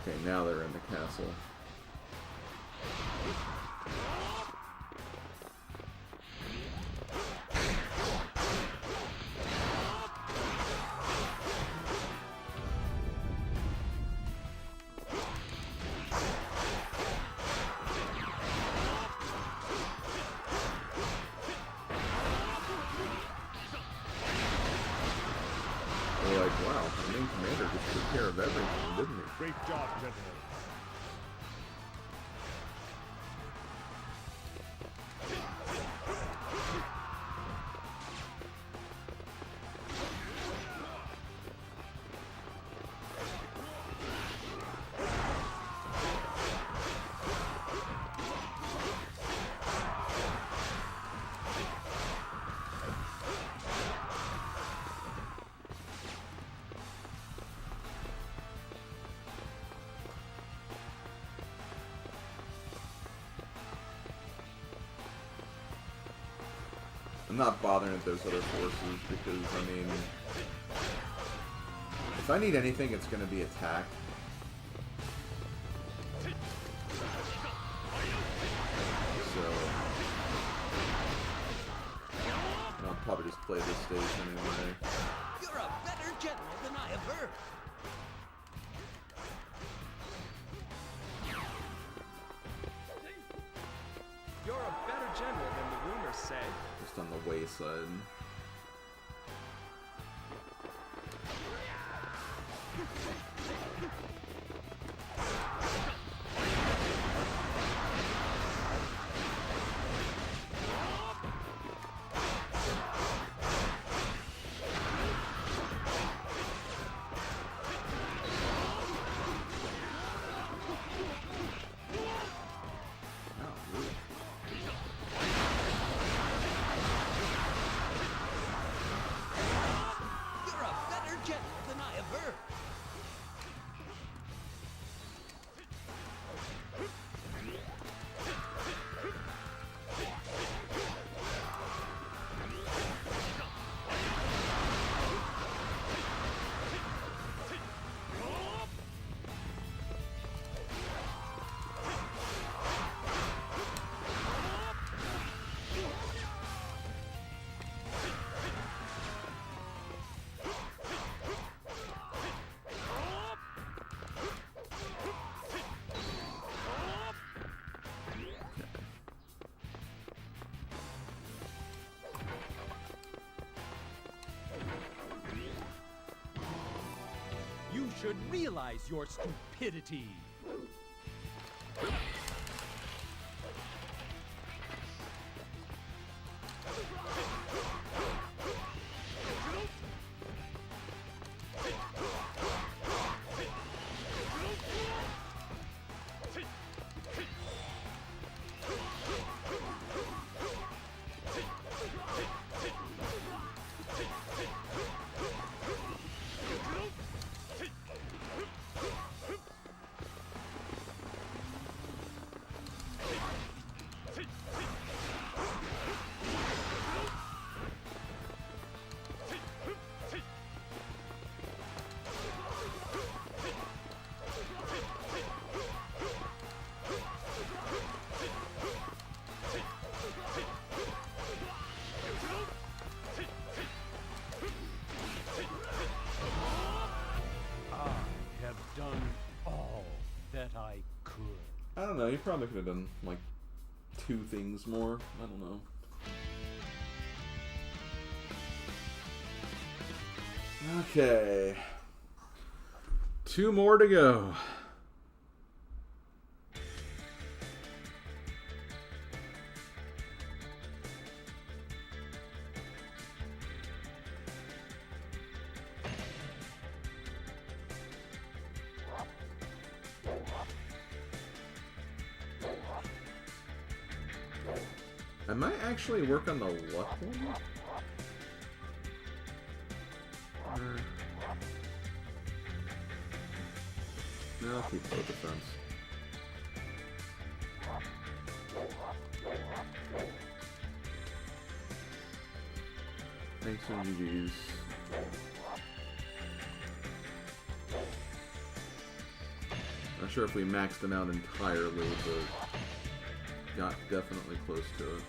Okay, now they're in the castle. They're like, wow, the main commander just took care of everything, didn't he? Great job, gentlemen. I'm not bothering with those other forces because, I mean, if I need anything, it's going to be attack. So, I'll probably just play this stage anyway. You're a better general than I have heard. You're a better general than the rumors say. Just on the wayside. should realize your stupidity. I don't know, you probably could have done, like, 2 things more. I don't know. Okay. 2 more to go. I might actually work on the luck one. No, I'll keep both defense. Thanks for GG's. Not sure if we maxed them out entirely, but got definitely close to it.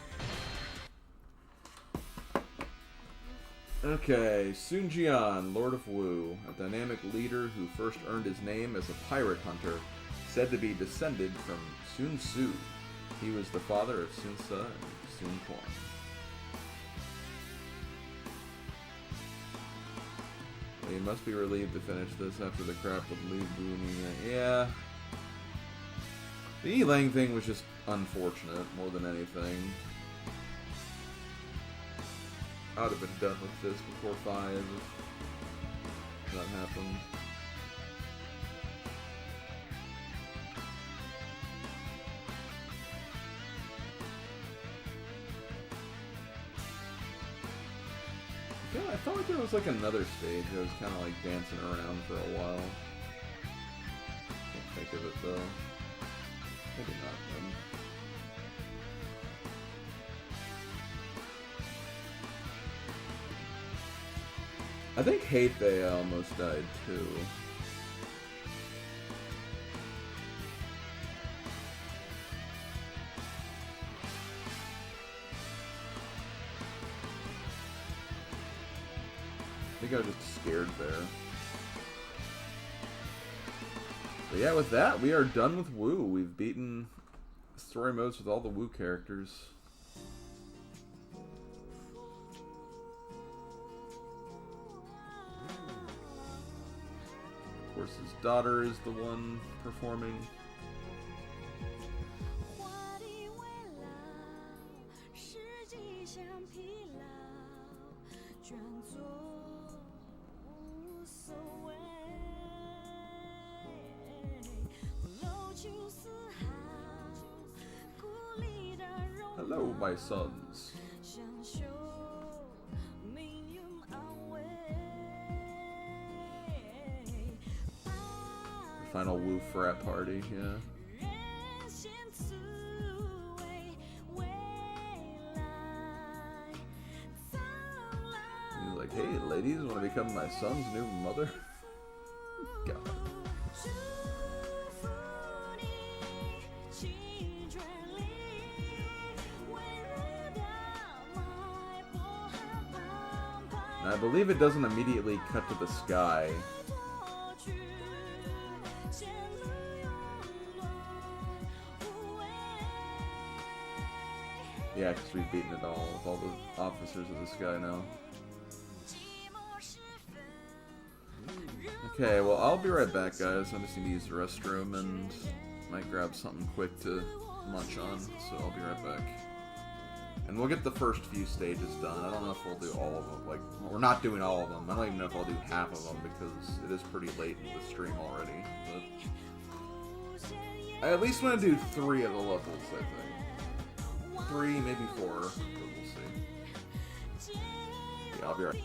Okay, Sun Jian, Lord of Wu, a dynamic leader who first earned his name as a pirate hunter, said to be descended from Sun Tzu. He was the father of Sun Ce and Sun Quan. Well, you must be relieved to finish this after the crap with Li Bu. Yeah. The Lang thing was just unfortunate more than anything. I would have been done with this before 5 if that happened. I felt like there was like another stage I was kind of like dancing around for a while. Can't think of it though. Maybe not then. I think Heifei almost died too. I think I was just scared there. But yeah, with that, we are done with Wu. We've beaten story modes with all the Wu characters. Of course, his daughter is the one performing. Hello, my sons. Final Wu frat party, yeah. He's like, hey, ladies, want to become my son's new mother? God. I believe it doesn't immediately cut to the sky. Yeah, because we've beaten it all with all the officers of the sky now. Okay, well, I'll be right back, guys. I just need to use the restroom and might grab something quick to munch on, so I'll be right back. And we'll get the first few stages done. I don't know if we'll do all of them. Like, we're not doing all of them. I don't even know if I'll do half of them because it is pretty late in the stream already. But I at least want to do 3 of the levels, I think. 3, maybe 4, but we'll see. Yeah, I'll be right back.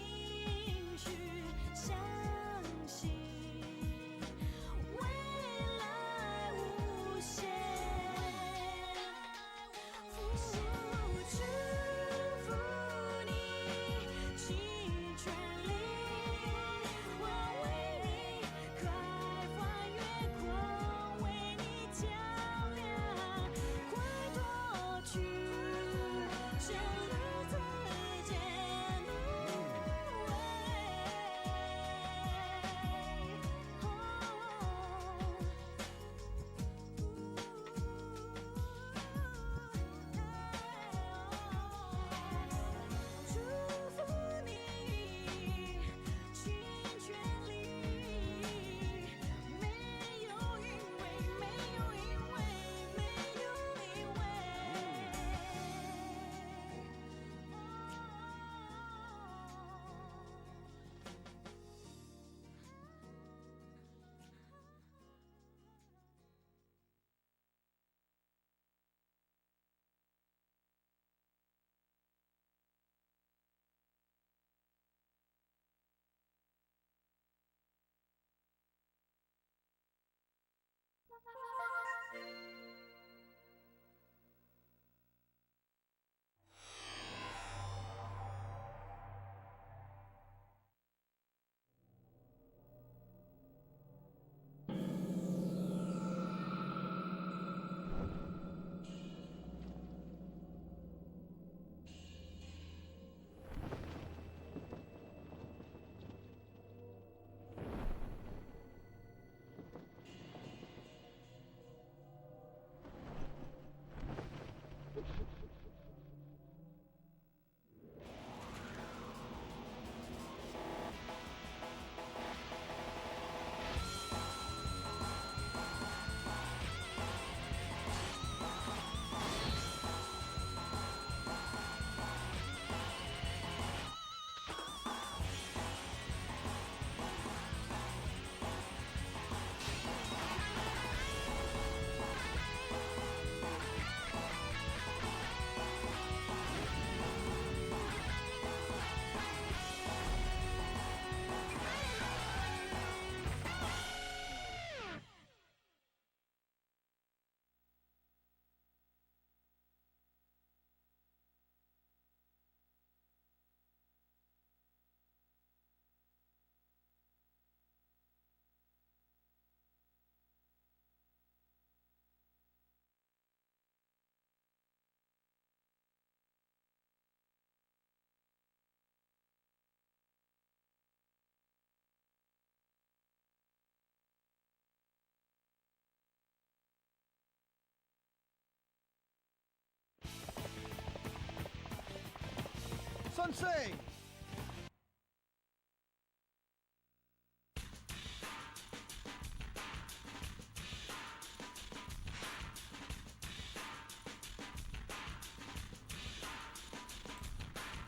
Sensei!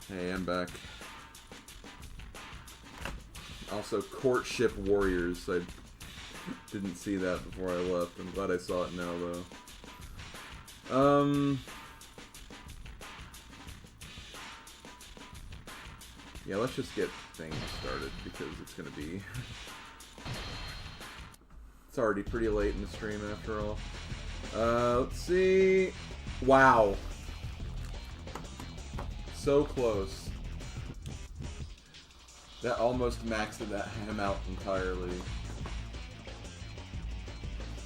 Hey, I'm back. Also, Courtship Warriors. I didn't see that before I left. I'm glad I saw it now, though. Yeah, let's just get things started because it's gonna be... It's already pretty late in the stream after all. Let's see... Wow. So close. That almost maxed him out entirely.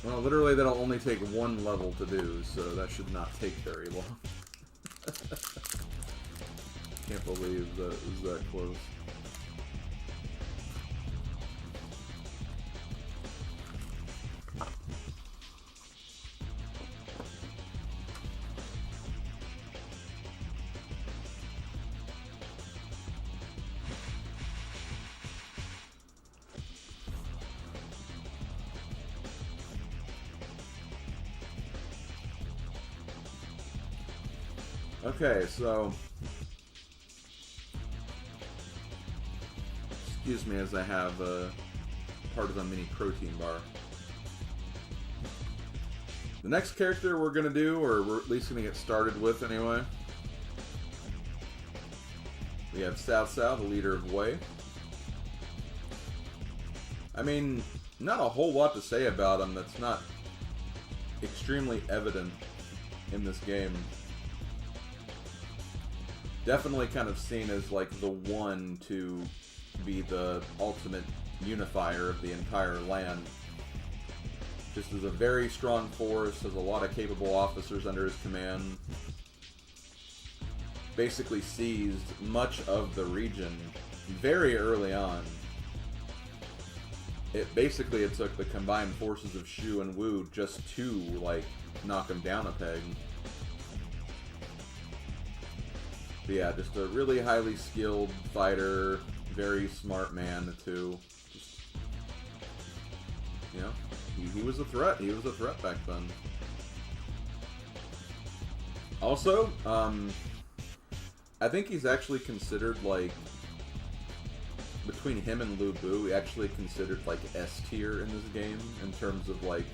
Well, literally that'll only take 1 level to do, so that should not take very long. Can't believe that it was that close. Okay, so excuse me as I have part of a mini protein bar. The next character we're gonna do, or we're at least gonna get started with anyway, we have Cao Cao, the leader of Wei. I mean, not a whole lot to say about him that's not extremely evident in this game. Definitely kind of seen as like the one to be the ultimate unifier of the entire land. Just as a very strong force, has a lot of capable officers under his command. Basically seized much of the region very early on. It took the combined forces of Shu and Wu just to, like, knock him down a peg. But yeah, just a really highly skilled fighter, very smart man too. Just, you know, he was a threat. He was a threat back then. Also, I think he's actually considered, like, between him and Lu Bu, he actually considered, like, S tier in this game in terms of, like,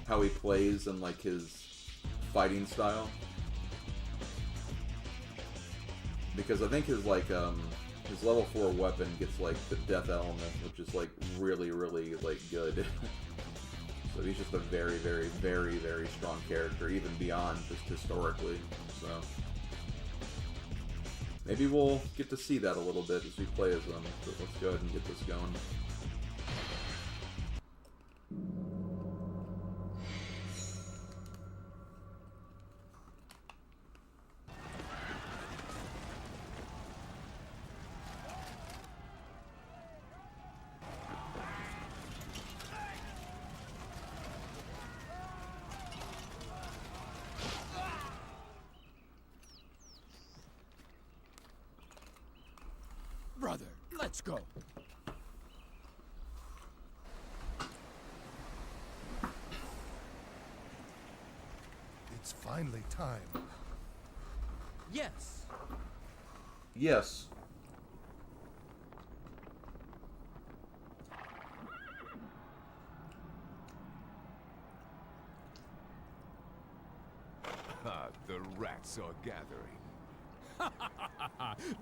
how he plays and, like, his fighting style. Because I think his, like, his level 4 weapon gets, like, the death element, which is, like, really, really, like, good. So he's just a very, very, very, very strong character, even beyond just historically, so... Maybe we'll get to see that a little bit as we play as them, but let's go ahead and get this going. Brother, let's go. It's finally time. Yes. Yes. The rats are gathering.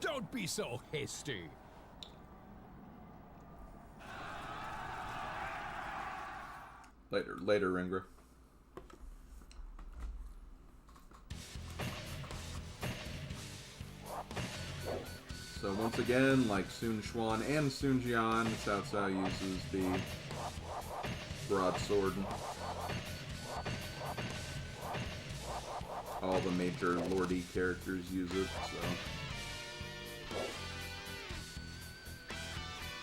Don't be so hasty. Later, Ringra. So once again, like Sun Jian and Sun Jian, Cao Cao uses the broadsword. All the major lordy characters use it, so...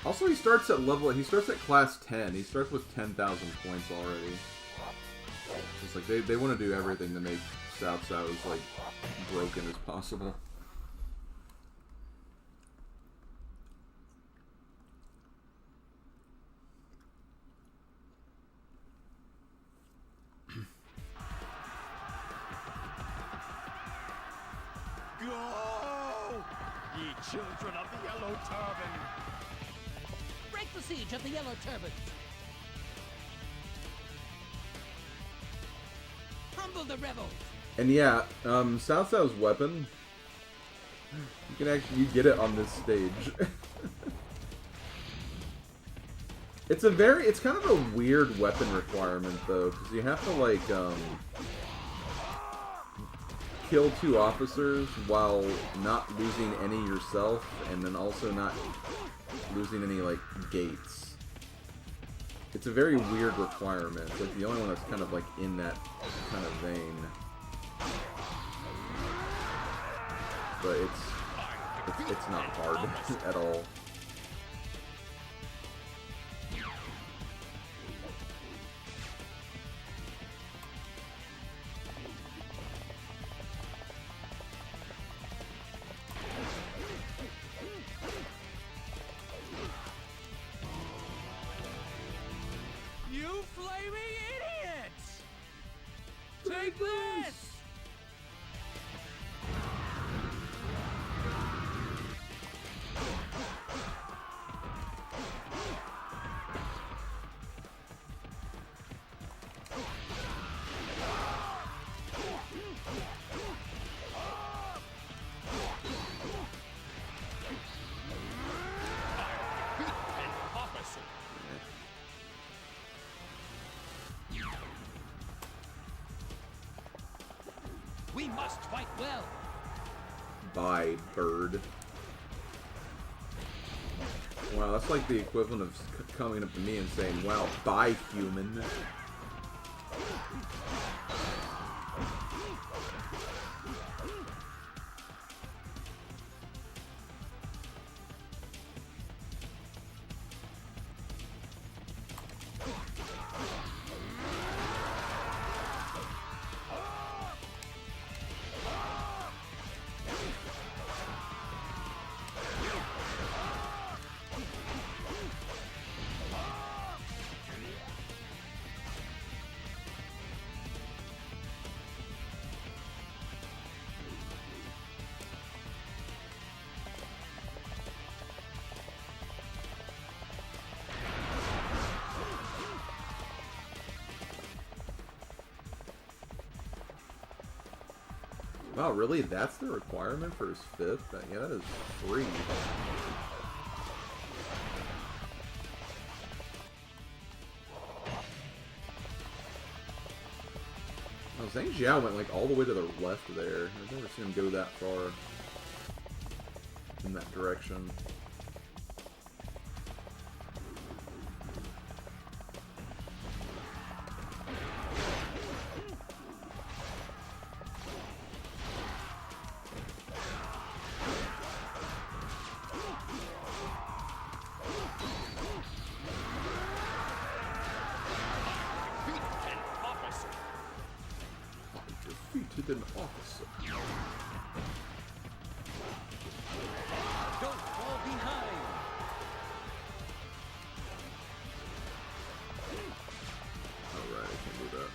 Also, he starts at class 10. He starts with 10,000 points already. It's like, they want to do everything to make Cao Cao as, like, broken as possible. Go! Ye children of the Yellow Turban! Break the siege of the Yellow Turban! Humble the rebels! And yeah, Cao Cao's weapon, you get it on this stage. It's kind of a weird weapon requirement though, because you have to like, kill 2 officers while not losing any yourself, and then also not losing any, like, gates. It's a very weird requirement. It's like the only one that's kind of like in that kind of vein. But it's not hard at all. You flaming idiots! Take this! We must fight well. Bye, bird. Wow, that's like the equivalent of coming up to me and saying, wow, bye, human. Wow, really? That's the requirement for his 5th? Yeah, that is free. Oh, Sun Jian went like all the way to the left there. I've never seen him go that far in that direction. Defeated an officer. Don't fall behind. Alright, I can do that.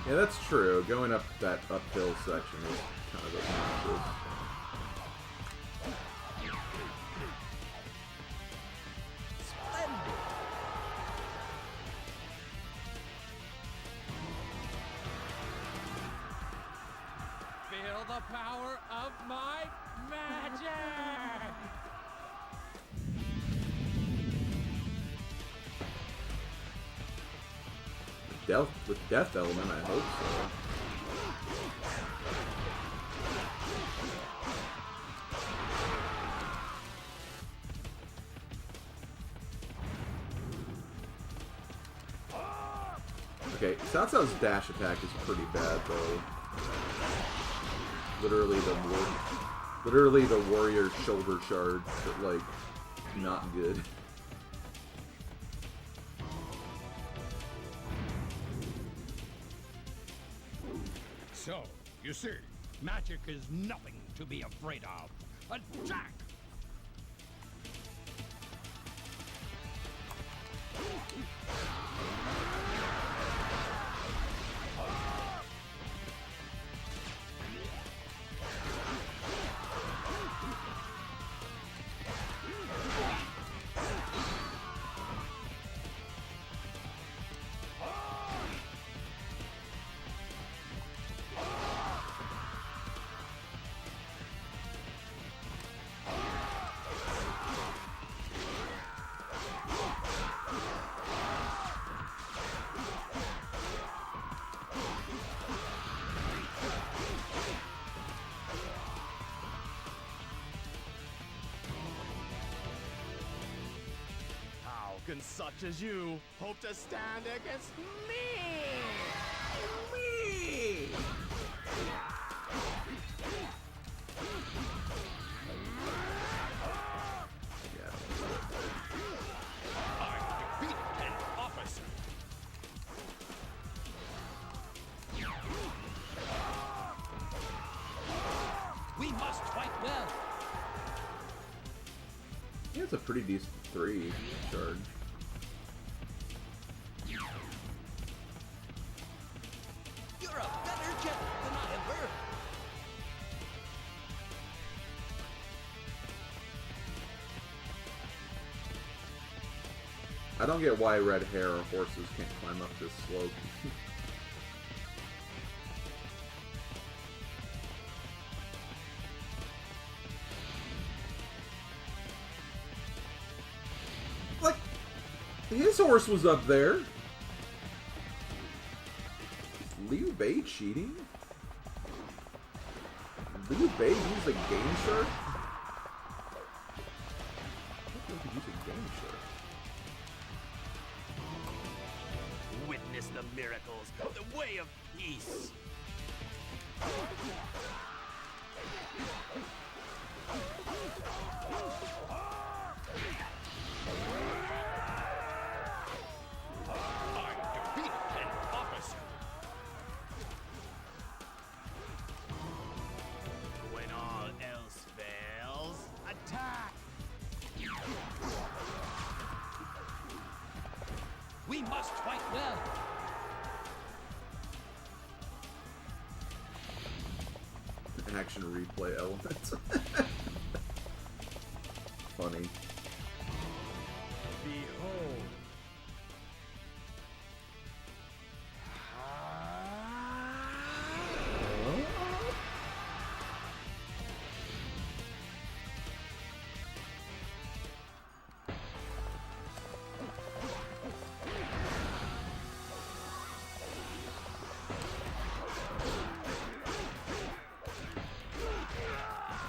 Yeah, that's true. Going up that uphill section is kind of obnoxious. Feel the power of my magic! With Death Element, I hope so. Okay, Cao Cao's dash attack is pretty bad, though. Literally the warrior shoulder charge, but like, not good. So, you see, magic is nothing to be afraid of. Attack! Can such as you hope to stand against me? Me! I defeated an officer. We must fight well. Yeah, it's a pretty decent 3 charge. You're a better jet than I ever. I don't get why red hair or horses can't climb up this slope. Like, his horse was up there. Liu Bei cheating? Liu Bei used a Game Shark? I don't think he could use a Game Shark. Witness the miracles of the way of peace. When all else fails, attack! We must fight well. Action replay elements. Funny. Behold.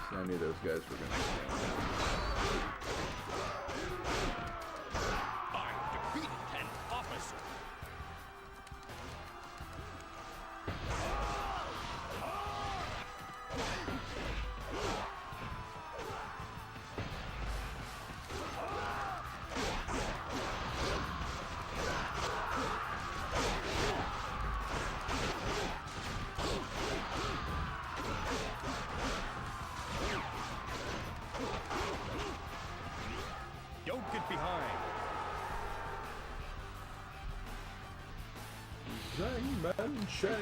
I knew those guys were gonna. I defeated an officer. Don't get behind. Zhang Man Shang.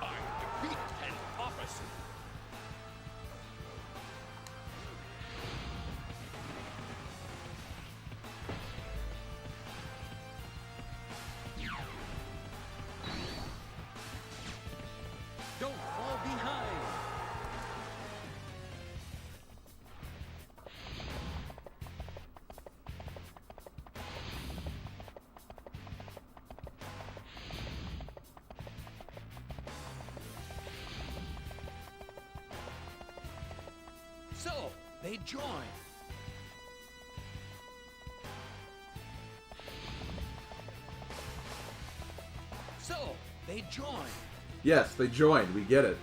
I defeated an officer. Don't fall behind. So, they join. So, they join. Yes, they joined. We get it.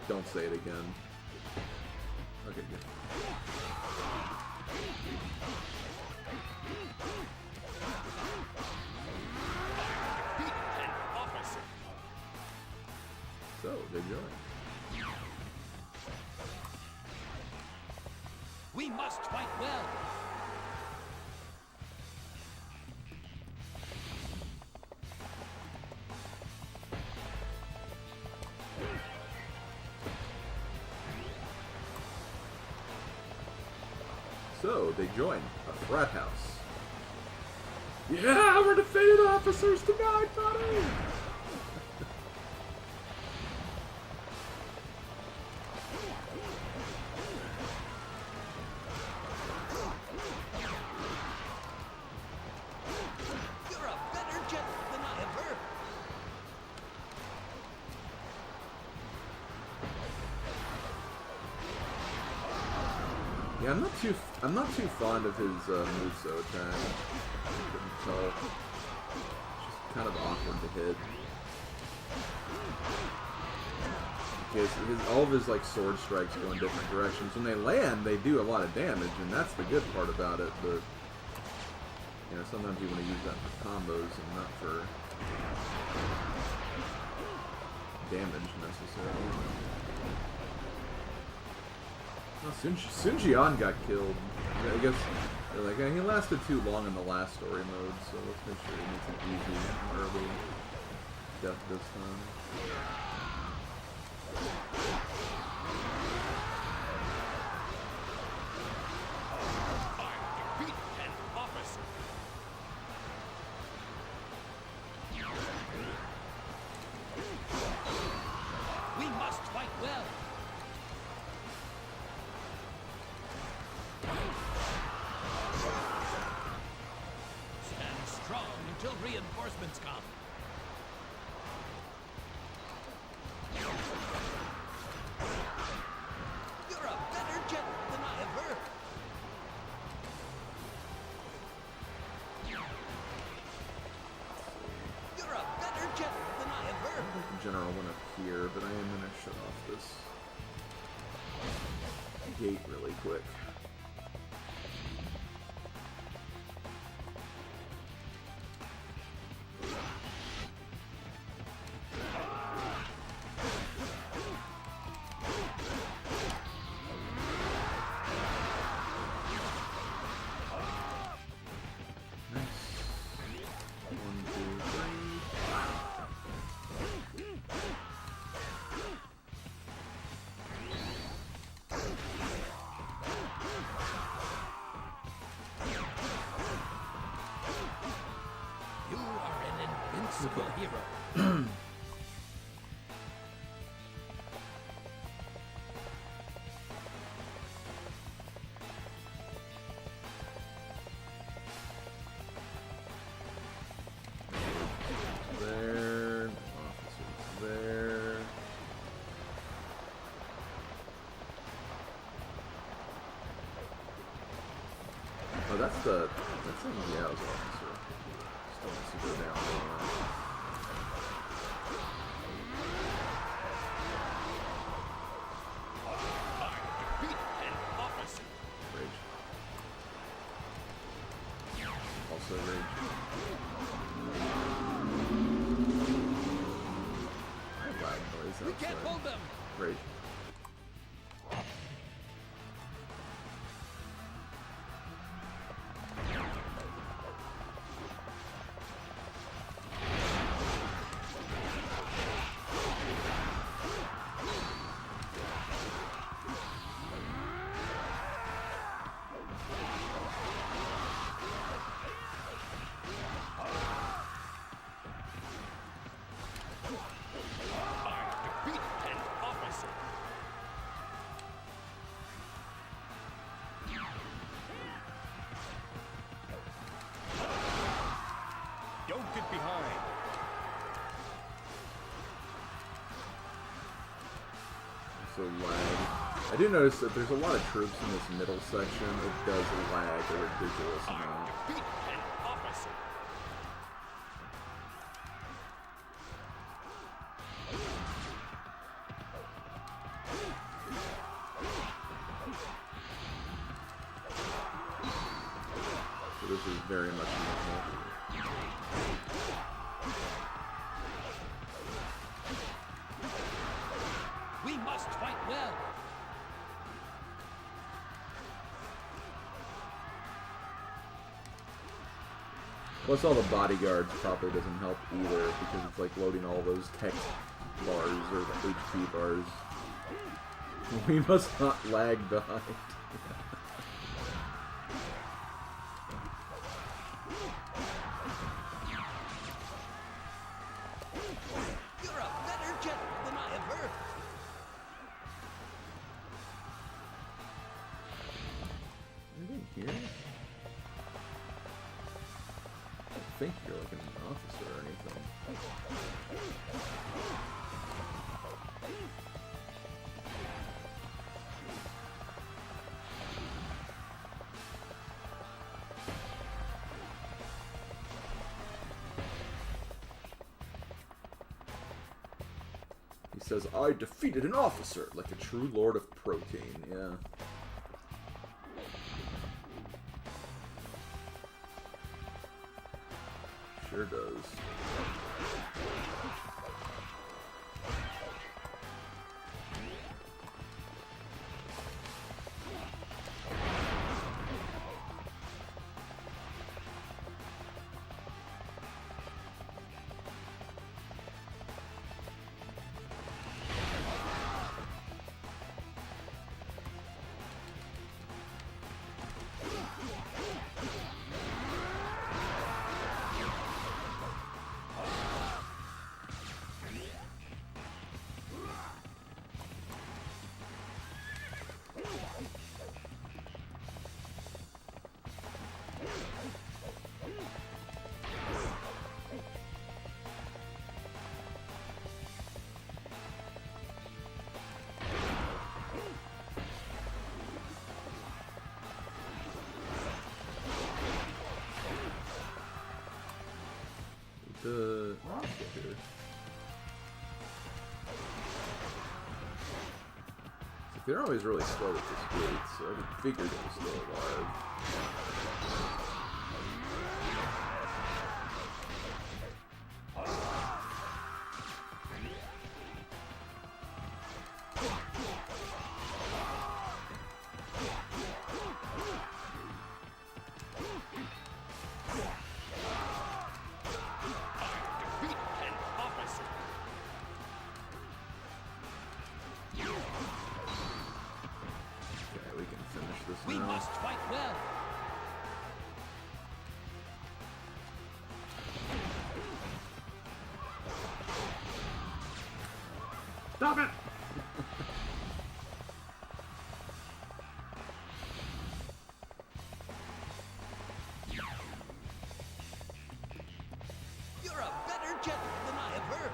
Don't say it again. Okay, good. Defeated an officer. So, they joined. We must fight well. So, they join a frat house. Yeah, we're defeated officers tonight, buddy! You're a better general than I have heard. Yeah, I'm not too fond of his Musou attack. You couldn't tell. It's just kind of awkward to hit. Because all of his like sword strikes go in different directions. When they land, they do a lot of damage, and that's the good part about it. But you know, sometimes you want to use that for combos and not for damage necessarily. Oh, Sun Jian got killed. I guess they're like, he lasted too long in the last story mode, so let's make sure he makes an easy, early death this time. I defeated an officer. until reinforcements come. You're a better general than I have heard. You're a better general than I have heard. I think the general went up here, but I am going to shut off this gate really quick. Hero. There, officers there. Oh, that's Yao's officer. Still wants to go down there. Also rage. Loud noise outside. We can't hold them. Rage. Don't get behind. So lag. I do notice that there's a lot of troops in this middle section. It does lag a ridiculous amount. So this is very much normal. We must fight well. Plus all the bodyguards probably doesn't help either because it's like loading all those text bars or the HP bars. We must not lag behind. You're a better general than I have heard. Anything here? I don't think you're like an officer or anything. He says, I defeated an officer, like a true lord of protein, yeah. Sure does. Let's get here. They're always really slow with this gate, so I figured it was still alive. We must fight well. Stop it! You're a better general than I have heard.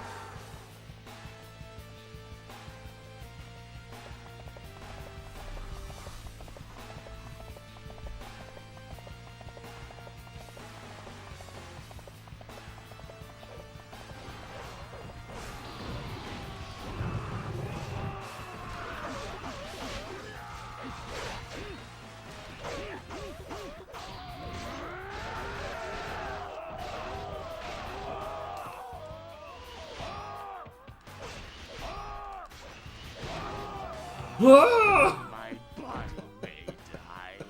My body may die.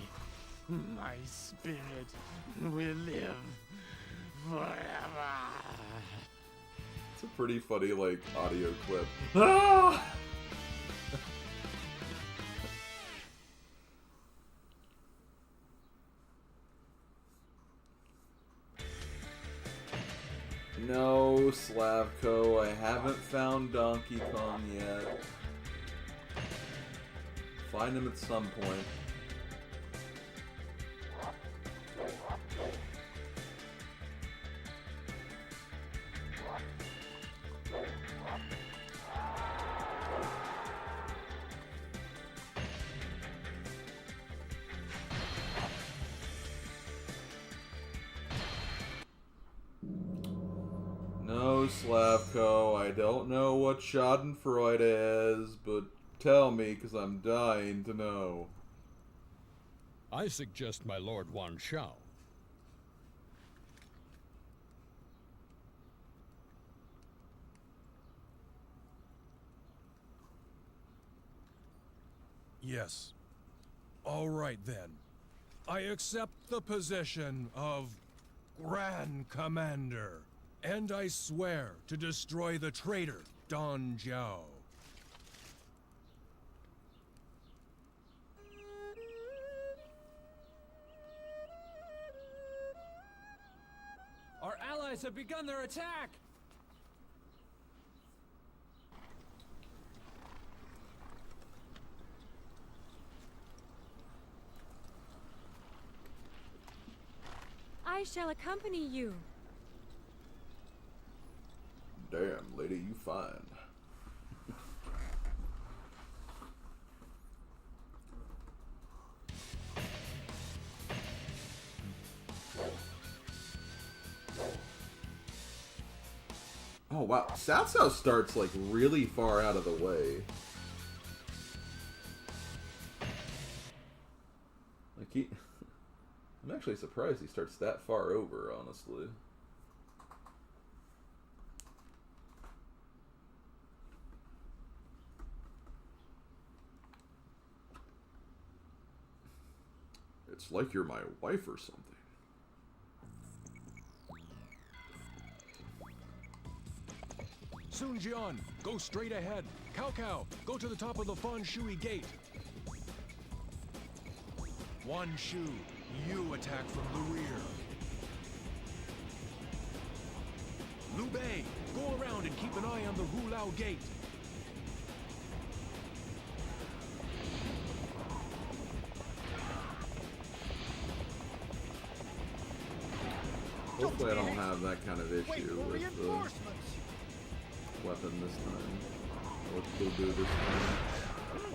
My spirit will live forever. It's a pretty funny, like, audio clip. Ah! No, Slavko, I haven't found Donkey Kong yet. Find him at some point. No, Slavko, I don't know what Schadenfreude is, but tell me, because I'm dying to know. I suggest my Lord Wan Shao. Yes. All right, then. I accept the position of Grand Commander, and I swear to destroy the traitor, Don Jiao. Our allies have begun their attack! I shall accompany you. Damn, lady, you fine. Oh wow, South South starts like really far out of the way. Like I'm actually surprised he starts that far over, honestly. It's like you're my wife or something. Sun Jian, go straight ahead. Cao Cao, go to the top of the Fan Shui Gate. Wan Shu, you attack from the rear. Liu Bei, go around and keep an eye on the Lao Gate. Hopefully I don't have that kind of issue with the weapon this time. What they'll do this time.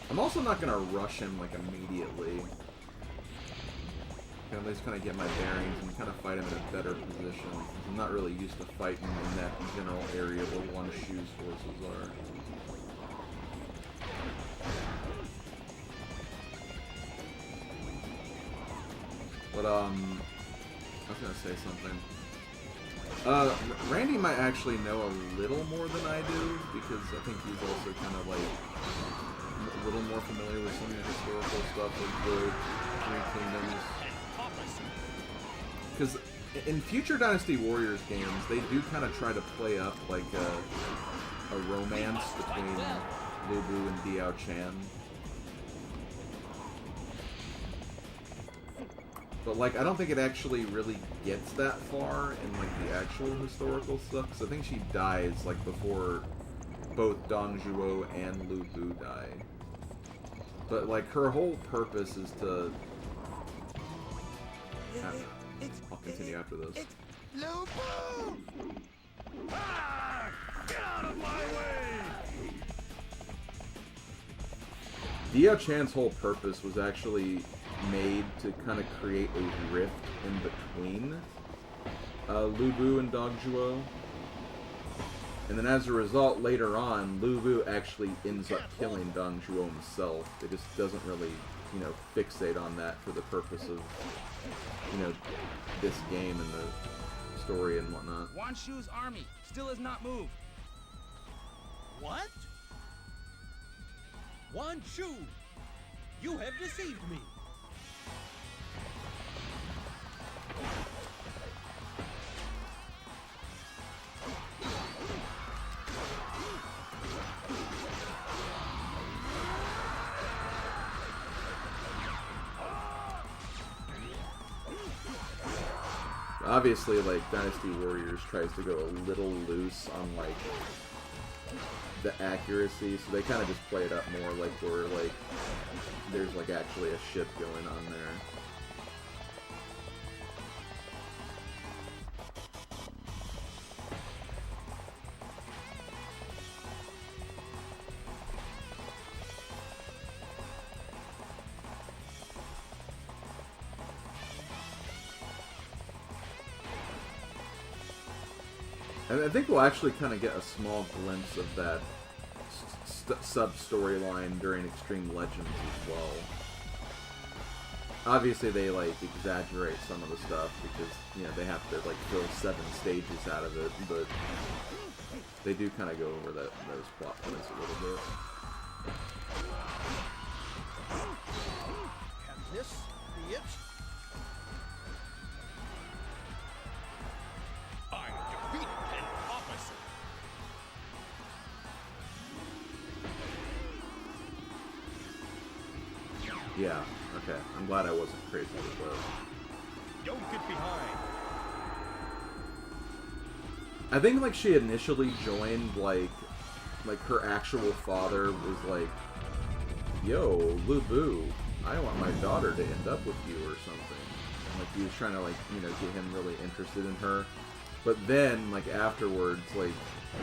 I'm also not going to rush him like immediately. can at least kind of get my bearings and kind of fight him in a better position. I'm not really used to fighting in that general area where One Shu's forces are. But, I was gonna say something. Randy might actually know a little more than I do, because I think he's also kind of, like, a little more familiar with some of the historical stuff of the Three Kingdoms. Because in future Dynasty Warriors games, they do kind of try to play up, like, a romance between Lu Bu and Diao Chan. But, like, I don't think it actually really gets that far in, like, the actual historical stuff, because I think she dies, like, before both Dong Zhuo and Lu Bu die. But, like, her whole purpose is to... I'll continue after this. It's Lu Bu! Ah! Get out of my way! Diao Chan's whole purpose was actually made to kind of create a rift in between Lu Bu and Dong Zhuo. And then as a result, later on, Lu Bu actually ends up killing Dong Zhuo himself. It just doesn't really, you know, fixate on that for the purpose of, you know, this game and the story and whatnot. Wan Shu's army still has not moved. What? Wan Shu! You have deceived me! Obviously, like, Dynasty Warriors tries to go a little loose on, like, the accuracy, so they kind of just play it up more, like, where, like, there's, like, actually a ship going on there. And I think we'll actually kind of get a small glimpse of that sub-storyline during Extreme Legends as well. Obviously they, like, exaggerate some of the stuff because, you know, they have to, like, fill 7 stages out of it, but they do kind of go over those plot points a little bit. Can this be it? Yeah, okay. I'm glad I wasn't crazy with that. Don't get behind. I think, like, she initially joined, like her actual father was like, yo, Lu Bu, I want my daughter to end up with you or something. And, like, he was trying to, like, you know, get him really interested in her. But then, like, afterwards, like,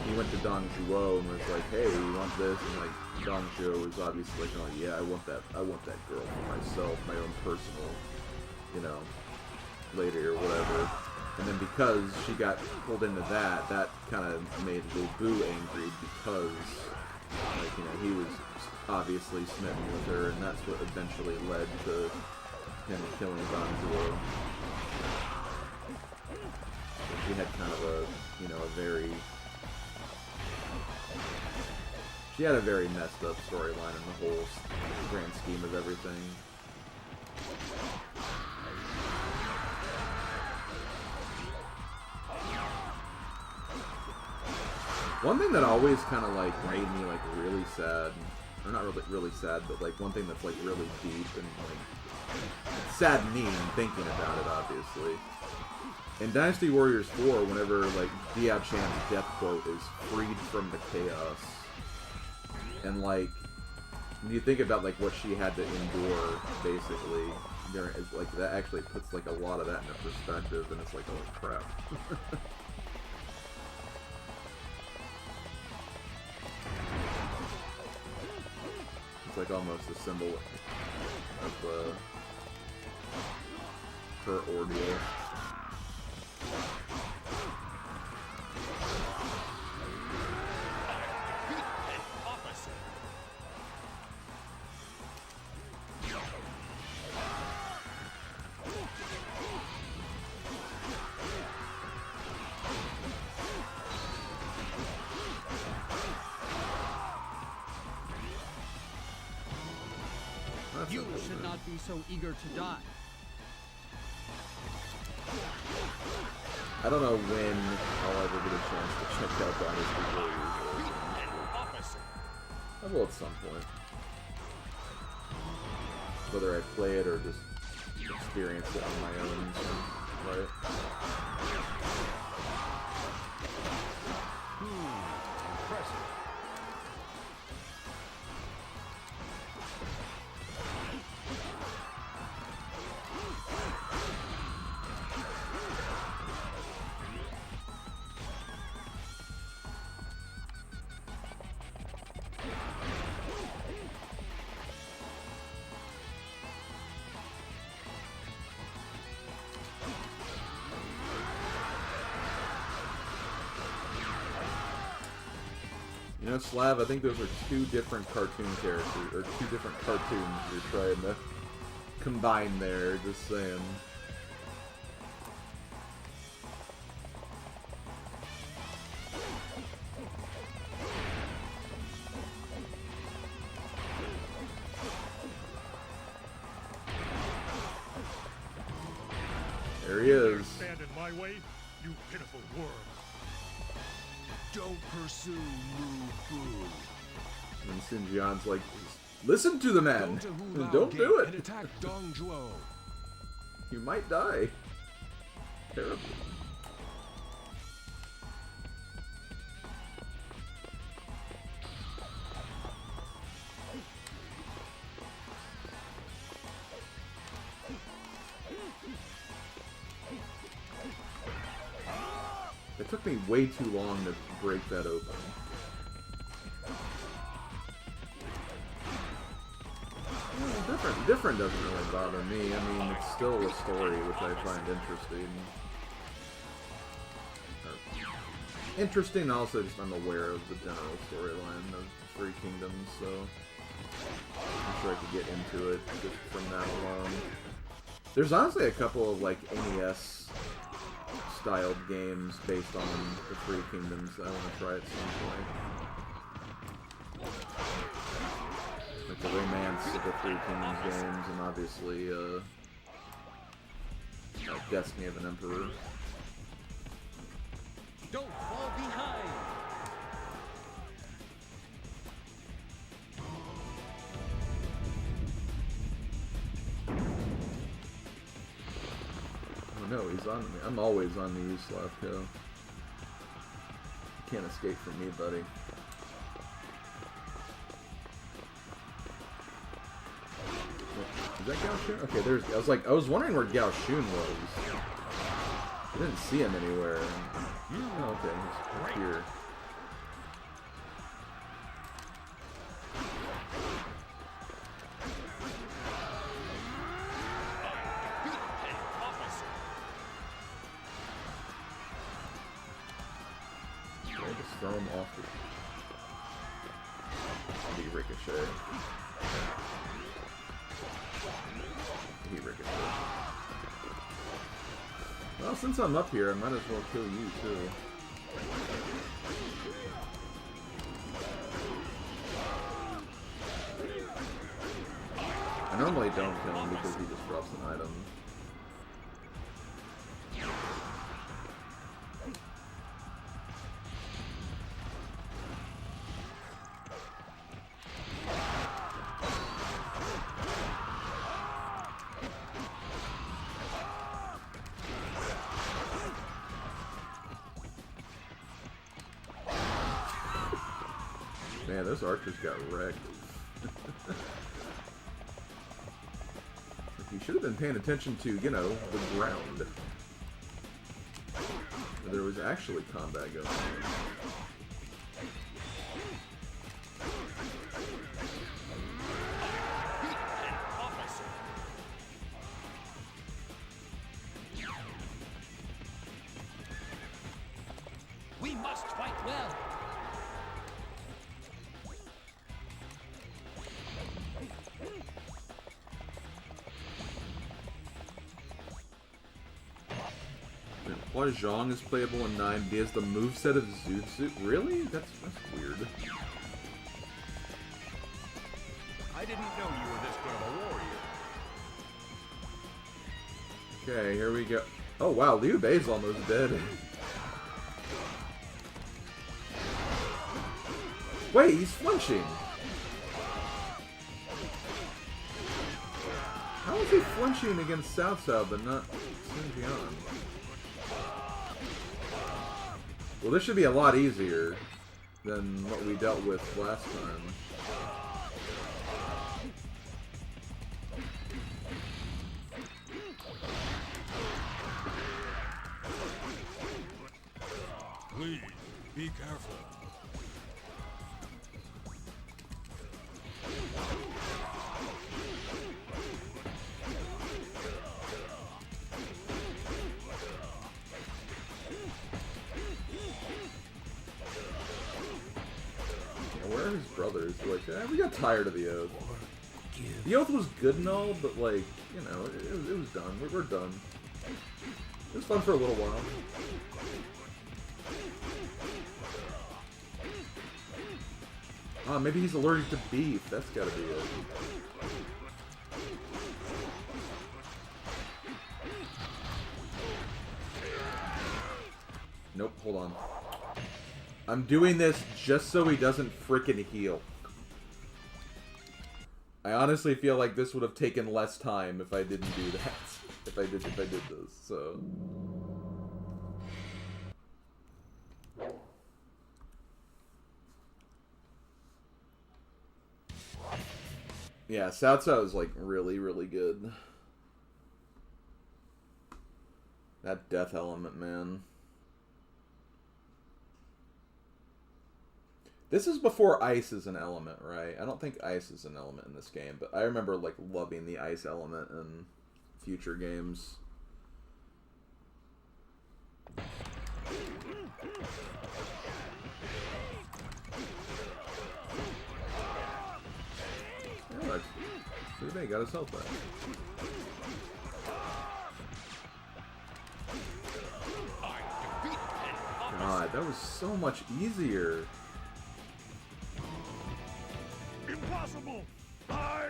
he went to Dong Zhuo and was like, hey, you want this? And, like, Dong Zhuo was obviously like, oh yeah, I want that girl for myself, my own personal, you know, lady or whatever. And then because she got pulled into that kind of made Lu Bu angry because, like, you know, he was obviously smitten with her, and that's what eventually led to him killing Dong Zhuo. So she had kind of a, you know, she had a very messed up storyline in the whole grand scheme of everything. One thing that always kind of, like, made me, like, really sad, or not really sad, but, like, one thing that's, like, really deep and, like, saddening thinking about it, obviously. In Dynasty Warriors 4, whenever, like, Diao Chan's death quote is freed from the chaos, and, like, when you think about, like, what she had to endure, basically, there is, like, that actually puts, like, a lot of that into perspective, and it's like, oh crap. It's like almost a symbol of her ordeal. You should not be so eager to die. I don't know when I'll ever get a chance to check out Dynasty Warriors. I will at some point. Whether I play it or just experience it on my own, right? Impressive. You know, Slav, I think those are two different cartoon characters, or two different cartoons you're trying to combine there, just saying. There he is. Stand in my way, you pitiful worm. Don't pursue Lu Bu. And Sun Jian's like, listen to the man. Don't do it. And attack Dong Zhuo. You might die. Terribly. It took me way too long to break that open. Different doesn't really bother me. I mean, it's still a story which I find interesting. Interesting, also just I'm aware of the general storyline of Three Kingdoms, so I'm sure I could get into it just from that alone. There's honestly a couple of like NES styled games based on the Three Kingdoms that I want to try at some point. Like the romance of the Three Kingdoms games, and obviously Destiny of an Emperor. Don't fall behind. Oh no, he's on me. I'm always on you, Slavko. Can't escape from me, buddy. Is that Gao Shun? Okay, there's. I was wondering where Gao Shun was. I didn't see him anywhere. Oh, okay, he's here. Okay, just throw him off the ricochet. Well, since I'm up here, I might as well kill you too. I normally don't kill him because he just drops an item. Man, those archers got wrecked. You should have been paying attention to, you know, the ground. There was actually combat going on. well. Hua Zhong is playable in 9, but he has the moveset of Zutsu. Really? That's weird. I didn't know you were this good of a warrior. Okay, here we go. Oh wow, Liu Bei's almost dead. Wait, he's flinching. How is he flinching against Cao Cao but not Sun Jian? Well, this should be a lot easier than what we dealt with last time. Please, be careful. Where are his brothers? Like, we got tired of the Oath. The Oath was good and all, but like, you know, it was done. We're done. It was fun for a little while. Ah, maybe he's allergic to beef. That's gotta be it. Nope, hold on. I'm doing this just so he doesn't frickin' heal. I honestly feel like this would have taken less time if I didn't do that. If I did this, so... Yeah, Cao Cao is like really, really good. That death element, man. This is before ice is an element, right? I don't think ice is an element in this game, but I remember like loving the ice element in future games. Yeah, look. They got his health back. God, that was so much easier. Impossible! I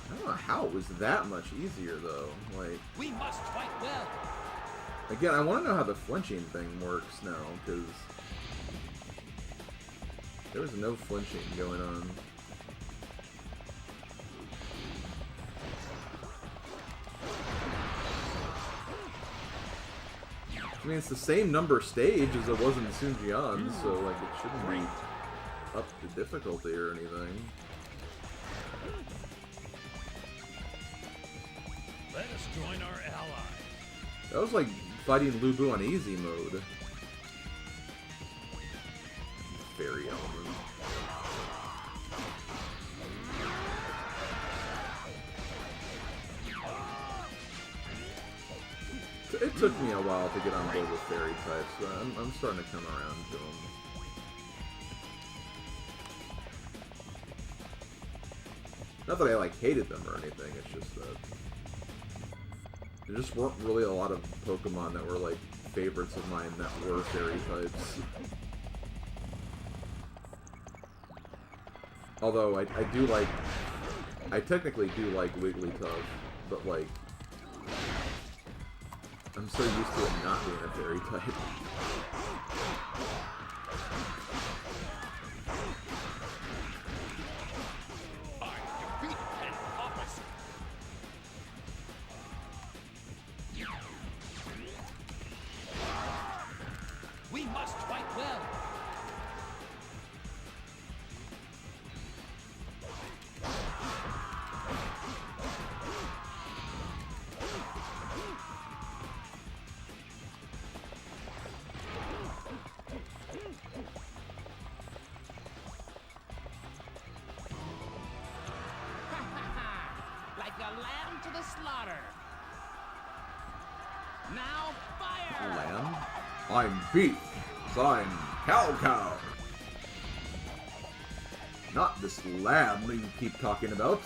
don't know how it was that much easier though. Like, we must fight well. Again, I want to know how the flinching thing works now, because there was no flinching going on. I mean, it's the same number stage as it was in Sun Jian, so like it shouldn't be up to difficulty or anything. Let us join our allies. That was like fighting Lu Bu on easy mode. Fairy element. It took me a while to get on board with fairy types, but I'm starting to come around to them. Not that I like hated them or anything, it's just that there just weren't really a lot of Pokemon that were like favorites of mine that were fairy types. Although I do like, I technically do like Wigglytuff, but like, I'm so used to it not being a fairy type. We must fight well. Like a lamb to the slaughter. Now fire! Lamb? I'm beef. I'm Cao Cao. Not this lamb you keep talking about.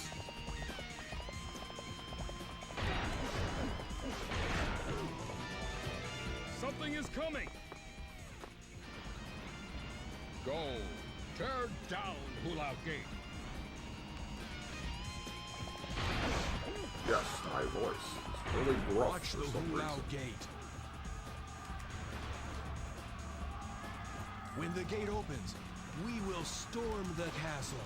Something is coming. Go. Tear down Lao Gate. Yes, my voice is really gruff. Watch the for some Lao reason. Gate. When the gate opens, we will storm the castle.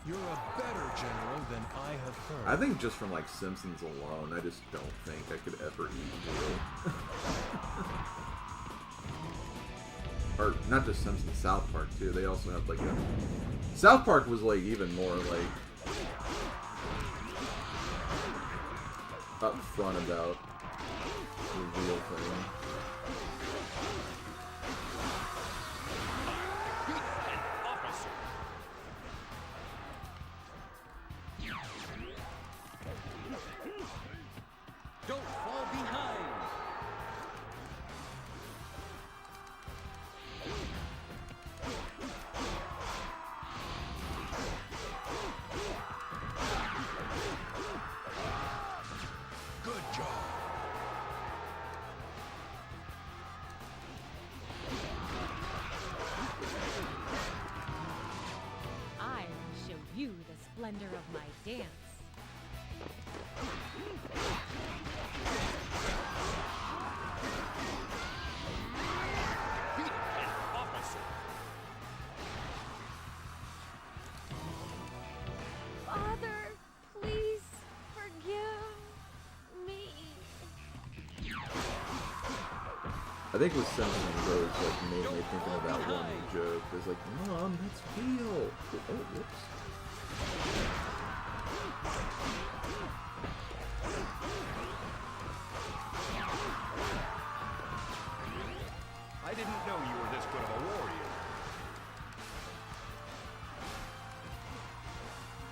You're a better general than I have heard. I think just from like Simpsons alone, I just don't think I could ever eat veal. Or not just Simpsons, South Park too. They also have like a South Park was like even more like upfront about the veal thing. Don't fall behind. Good job. I will show you the splendor of my dance. Father, please forgive me. I think with Simpsons, those like made me thinking of that one joke. It's like, Mom, that's veal. Oh, whoops. I didn't know you were this good of a warrior.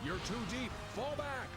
You're too deep. Fall back.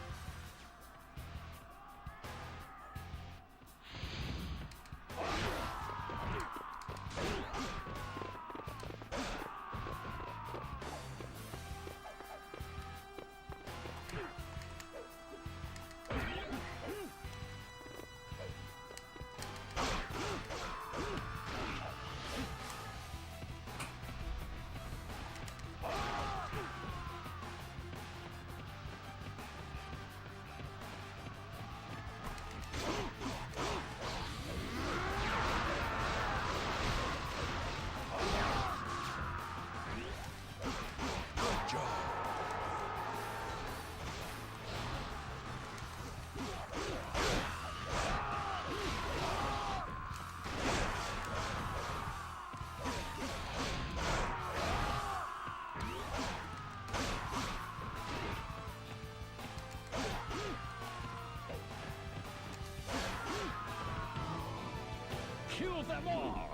Kill them all!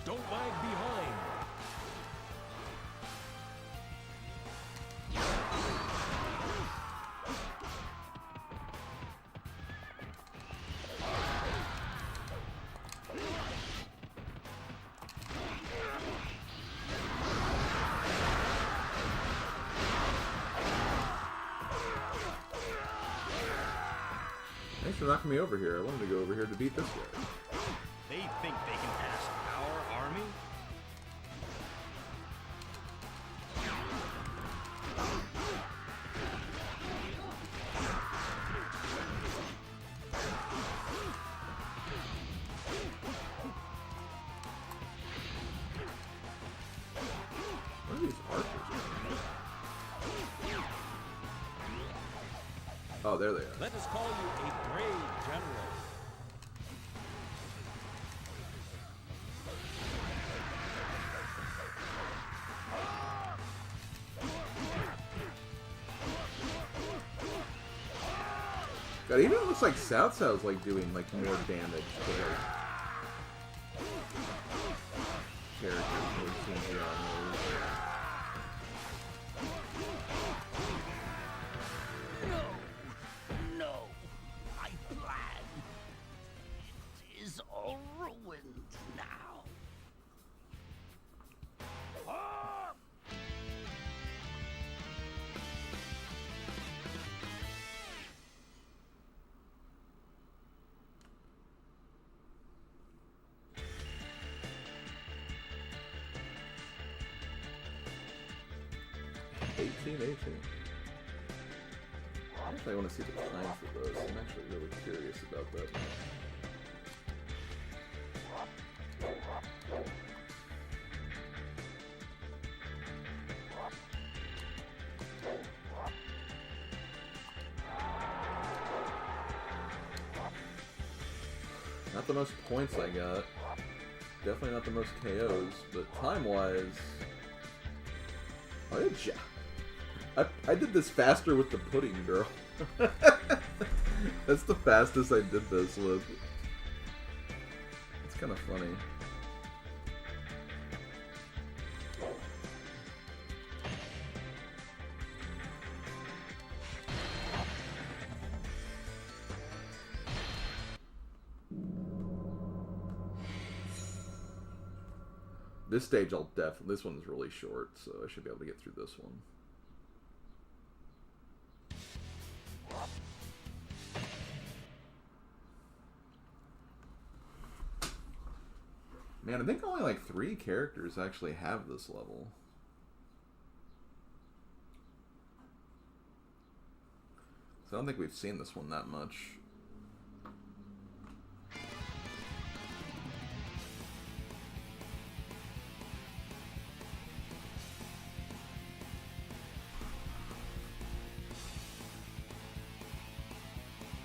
Don't lag behind. Thanks for knocking me over here. I wanted to go over here to beat this guy. They think they can pass our army? What are these archers? Oh, there they are. Let us call you a brave general. God, even looks like South South's like doing like more damage to like characters we've seen here on those. No, my plan. It is all ruined now. Ah! I definitely want to see the time for those. I'm actually really curious about that. Not the most points I got. Definitely not the most KOs, but time-wise... Oh, yeah. I did this faster with the pudding girl. That's the fastest I did this with. It's kind of funny. This stage I'll definitely... This one's really short, so I should be able to get through this one. Man, I think only like 3 characters actually have this level. So I don't think we've seen this one that much.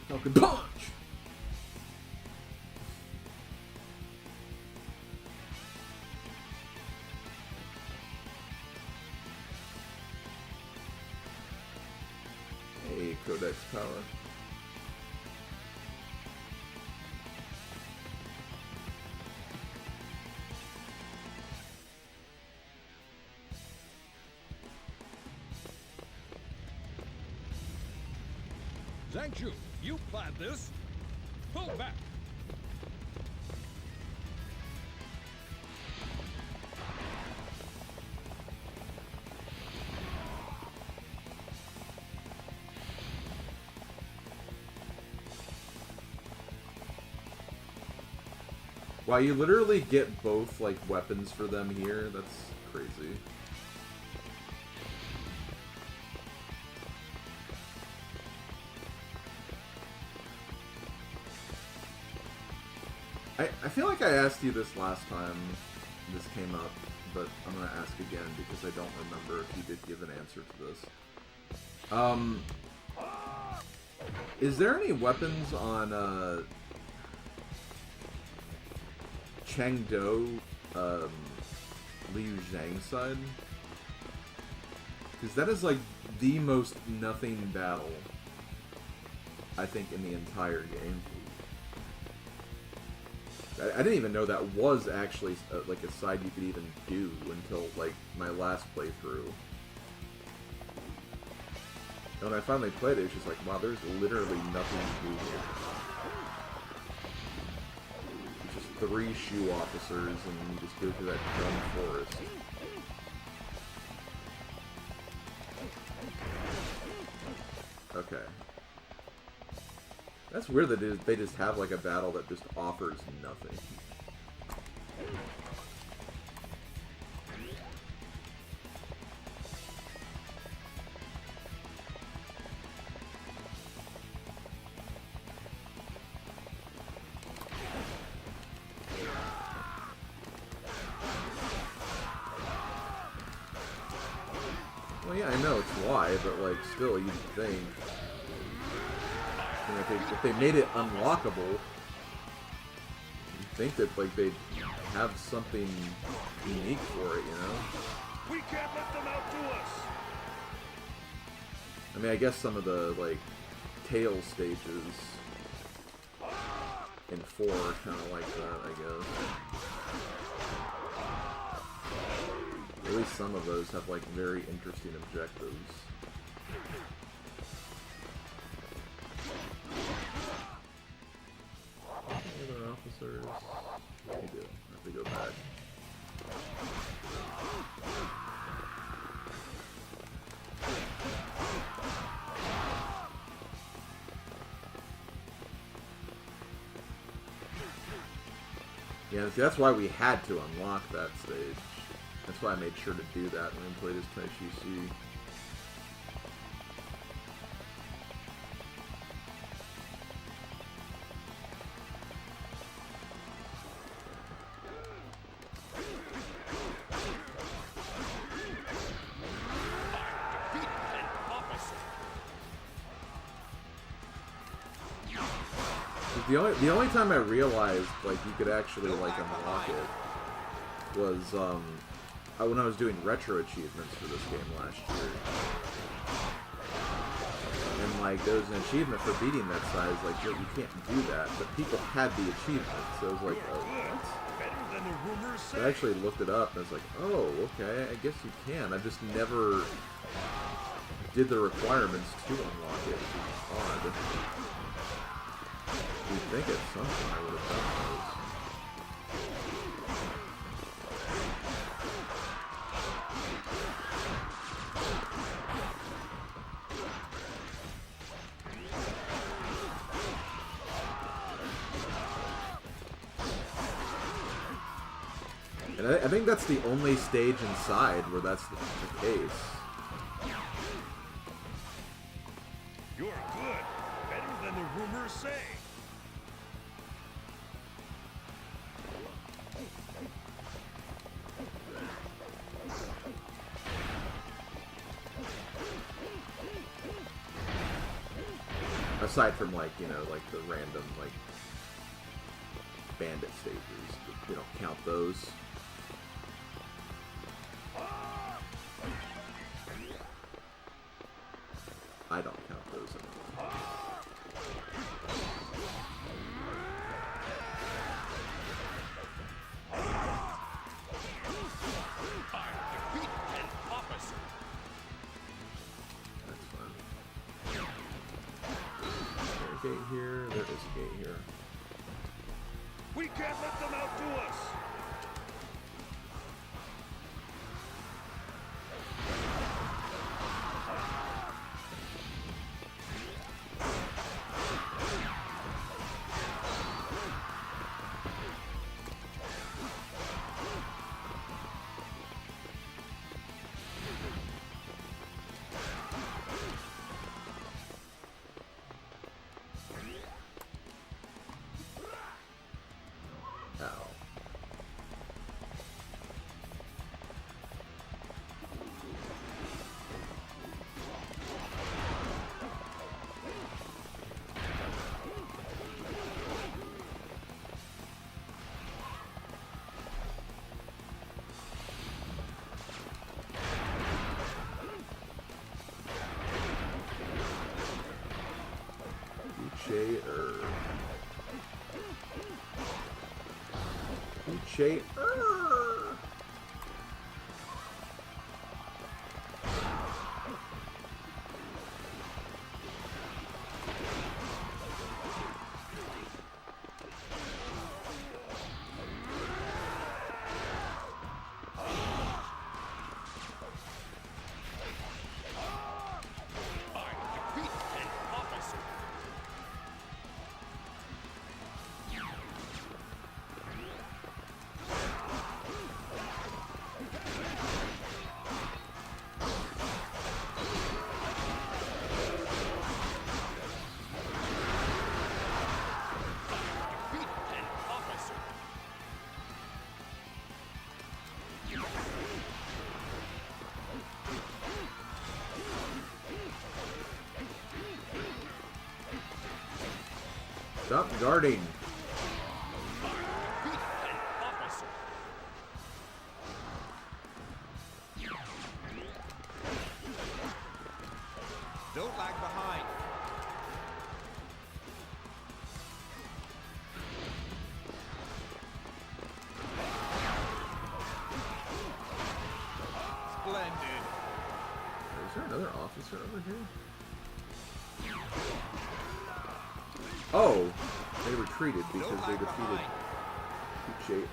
Falcon Punch! Hey, Codex power. Zhangchu, you planned this. Pull back. Wow, you literally get both, like, weapons for them here? That's crazy. I feel like I asked you this last time this came up, but I'm gonna ask again because I don't remember if you did give an answer to this. Is there any weapons on, Chengdu, Liu Zhang's side? Because that is, like, the most nothing battle, I think, in the entire game. I didn't even know that was actually, like, a side you could even do until, like, my last playthrough. And when I finally played it, it's just like, wow, there's literally nothing to do here. It's just 3 shoe officers, and you just go through that dumb forest. Okay. That's weird that they just have, like, a battle that just offers nothing. Well, yeah, I know it's why, but, like, still, you'd think... If they made it unlockable, you'd think that, like, they'd have something unique for it, you know? We can't let them outdo us! I mean, I guess some of the, like, tail stages in 4 are kind of like that, I guess. At least some of those have like very interesting objectives. Any other officers? We do. Have to go back. Yeah, see, that's why we had to unlock that stage. That's why I made sure to do that when we played as Tai Chi C. The only time I realized like you could actually like unlock it was when I was doing retro achievements for this game last year, and like there was an achievement for beating that size. Like you can't do that, but people had the achievement, so I was like, oh, what? So I actually looked it up and I was like, oh, okay, I guess you can. I just never did the requirements to unlock it. Which is odd. You'd think at some point I would have done those. And I think that's the only stage inside where that's the case. You're good. Better than the rumors say. Aside from like, you know, like the random like bandit stages, we don't count those. I don't count those anymore. Gate here, there is a gate here. We can't let them outdo us! Stop guarding. Don't lag behind. another officer over here? Oh, they retreated because they defeated Puche.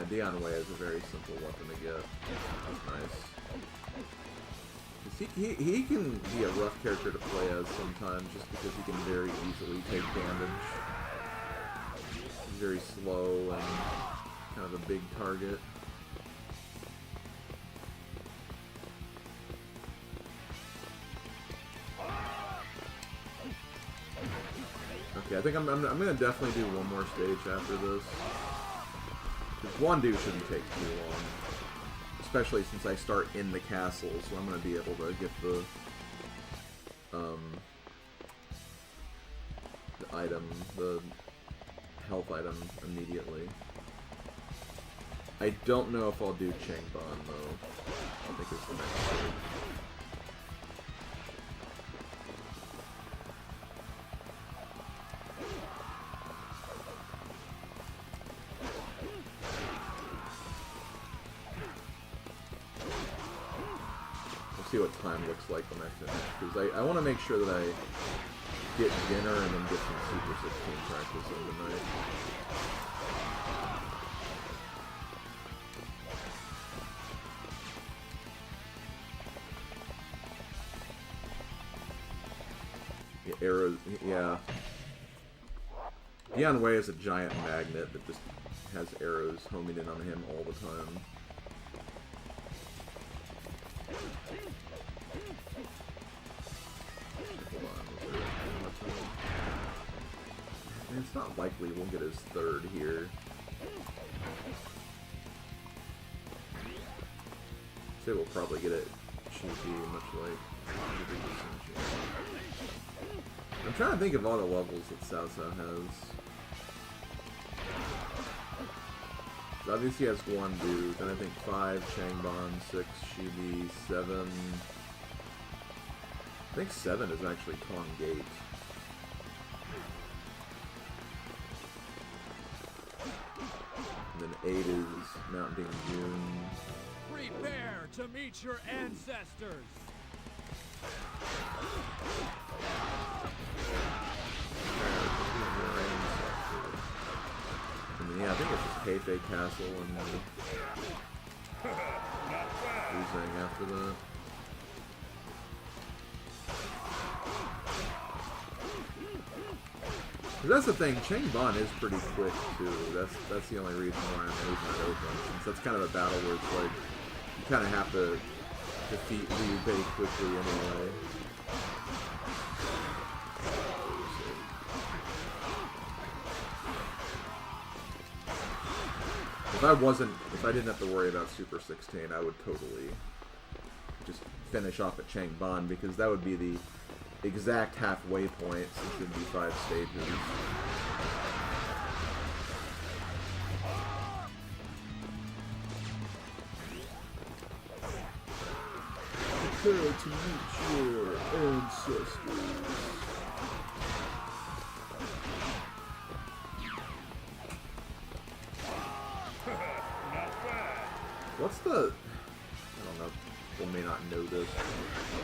Dian Wei is a very simple weapon to get. That's nice. He can be a rough character to play as sometimes, just because he can very easily take damage. He's very slow and kind of a big target. Okay, I think I'm gonna definitely do one more stage after this. One dude shouldn't take too long, especially since I start in the castle, so I'm going to be able to get the item, the health item immediately. I don't know if I'll do Changban though. I think it's the next stage. See what time looks like when I finish, because I want to make sure that I get dinner and then get some Super 16 practice in tonight. Yeah, arrows, yeah. Dian Wei is a giant magnet that just has arrows homing in on him all the time. It's not likely we'll get his third here. Say we'll probably get it cheeky, much like Sun Jian. I'm trying to think of all the levels that Cao Cao has. So obviously he has one dude, then I think 5 Changban, 6 Shibi, 7. I think 7 is actually Tong Gate. And then 8 is Mount Ding Jun. Prepare to meet your ancestors. And then, yeah, I think it's just Heifei Castle and Wuzhang after that. That's the thing, Changban is pretty quick too. That's the only reason why I'm leaving that open, since that's kind of a battle where it's like you kind of have to defeat Liu Bei quickly anyway. If I didn't have to worry about Super 16, I would totally just finish off at Changban, because that would be the exact halfway point, since it'd be 5 stages. Prepare to meet your ancestors. What's the... I don't know, people may not know this.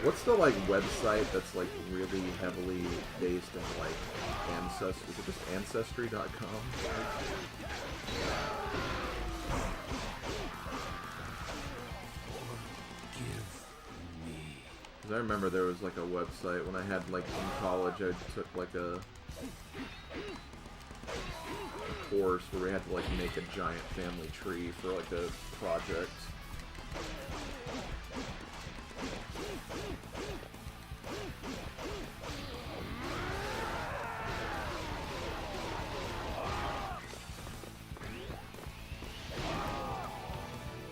What's the, like, website that's, like, really heavily based in, like, Ancestry? Is it just Ancestry.com? Because I remember there was, like, a website when I had, like, in college, I took, like, a course where we had to, like, make a giant family tree for, like, a project.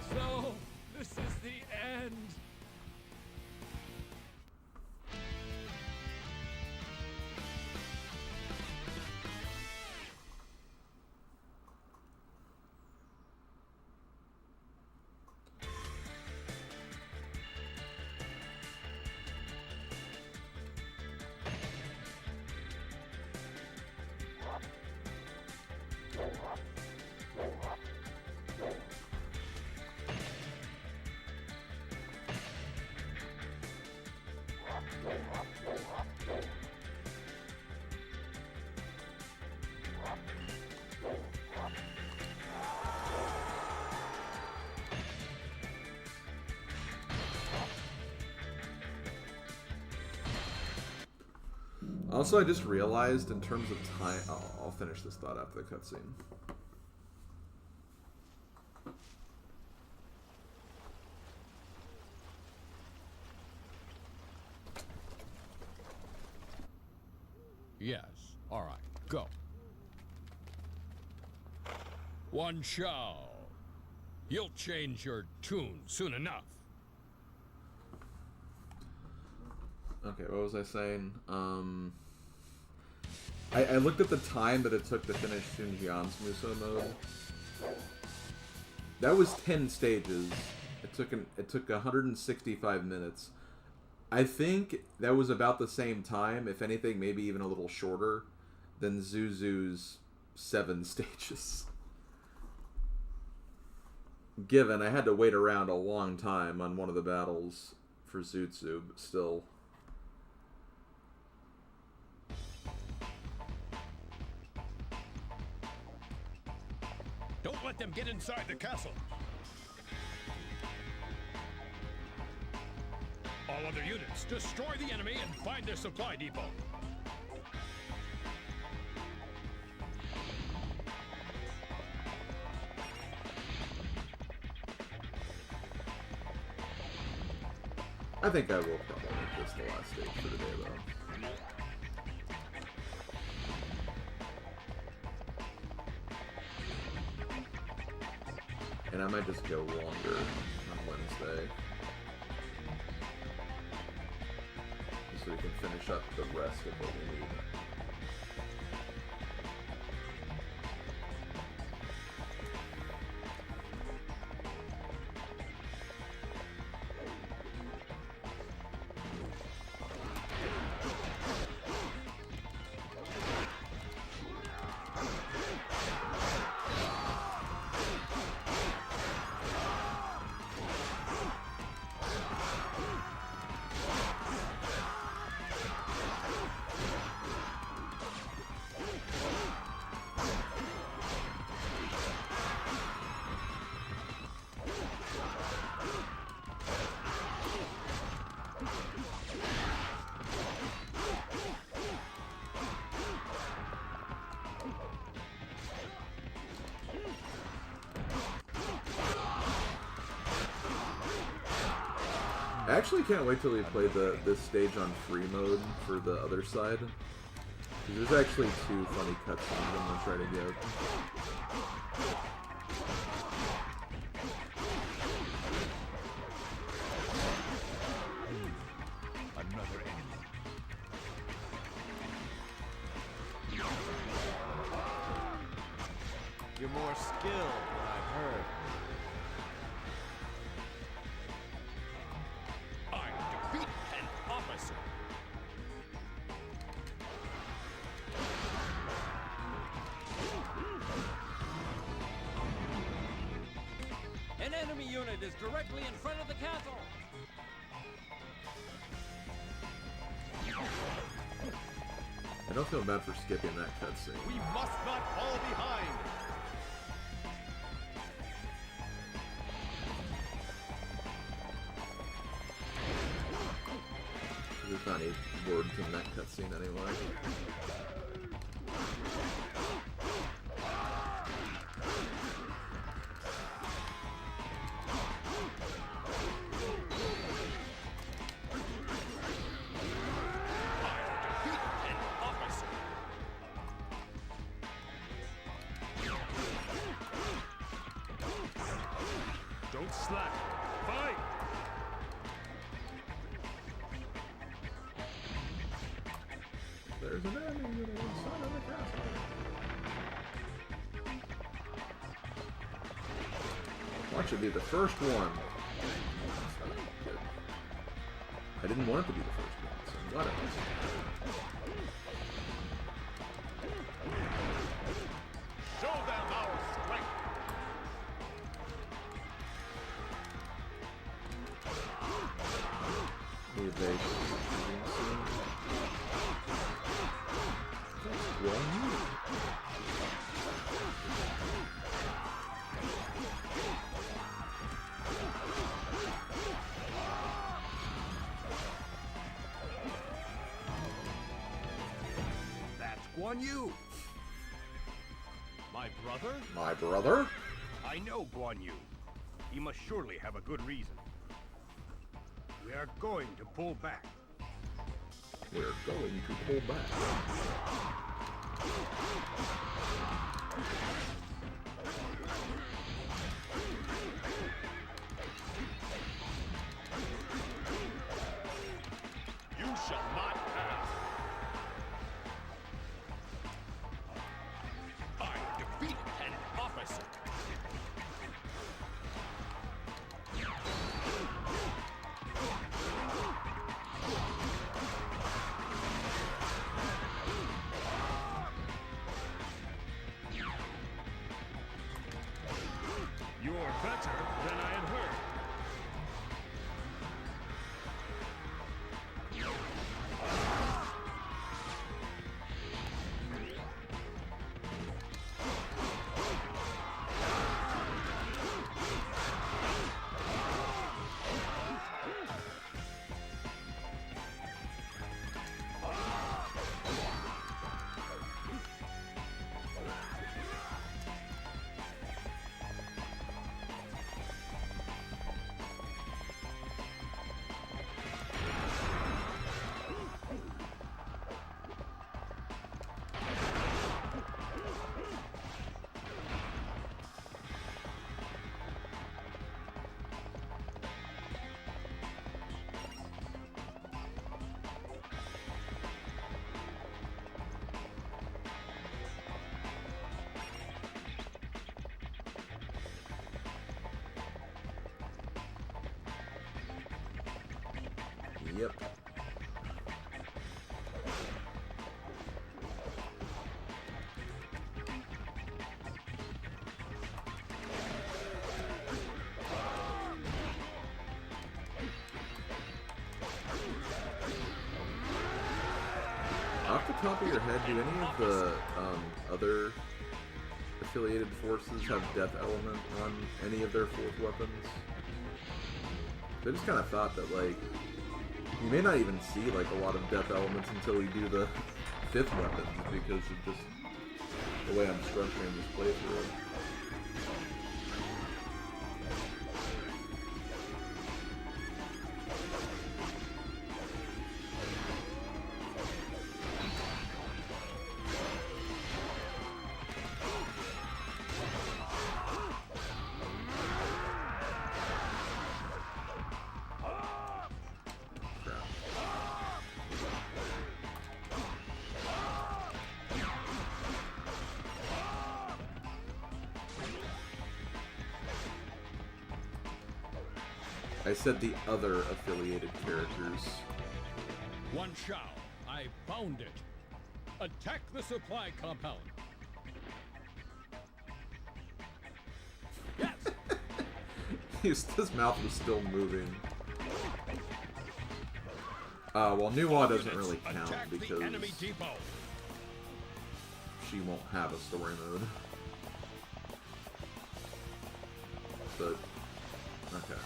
So, this is the end. Also, I just realized in terms of time... I'll finish this thought after the cutscene. Yes. All right. Go. One Shao. You'll change your tune soon enough. Okay, what was I saying? I looked at the time that it took to finish Sun Jian's Musou mode. That was 10 stages. It took 165 minutes. I think that was about the same time, if anything, maybe even a little shorter, than Zuzu's 7 stages. Given I had to wait around a long time on one of the battles for Zuzu, but still. Don't let them get inside the castle. All other units, destroy the enemy and find their supply depot. I think I will probably make this the last stage for today, though. And I might just go longer on Wednesday. Just so we can finish up the rest of what we need. I actually can't wait till we play this stage on free mode for the other side. There's actually 2 funny cutscenes I'm gonna try to get. Another enemy. You're more skilled than I've heard. An enemy unit is directly in front of the castle. I don't feel bad for skipping that cutscene. We must not fall behind. There's not any words in that cutscene anyway. Don't slack. Fight! There's an enemy unit inside of the castle. Watch it be the first one. I didn't want it to be the first one, so whatever. Show them our strength. Guan Yu. My brother? My brother? I know Guan Yu. He must surely have a good reason. We are going to pull back. We're going to pull back. You shall not pass. I defeated an officer. You're better than I had heard. Yep. Off the top of your head, do any of the other affiliated forces have death element on any of their fourth weapons? I just kind of thought that, like, you may not even see, like, a lot of death elements until you do the fifth weapon, because of just the way I'm structuring this playthrough. I said the other affiliated characters. One Shao, I found it. Attack the supply compound. His mouth was still moving. Well, Nuwa doesn't really count because she won't have a story mode. But, okay.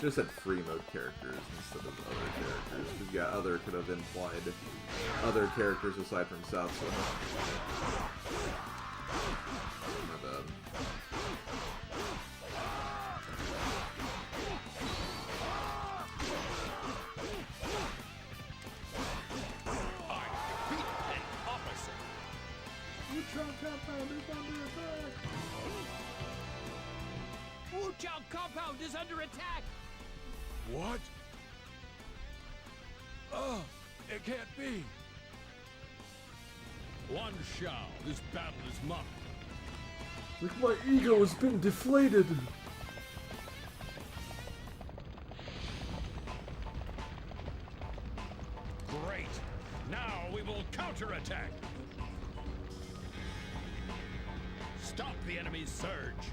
Just said free mode characters instead of other characters, because yeah, other could have implied other characters aside from South. So my bad. I defeated an officer. Neutron compound is under attack. Wu Chao compound is under attack. What? It can't be. One Shao, this battle is mine. Like my ego has been deflated. Great. Now we will counterattack. Stop the enemy's surge.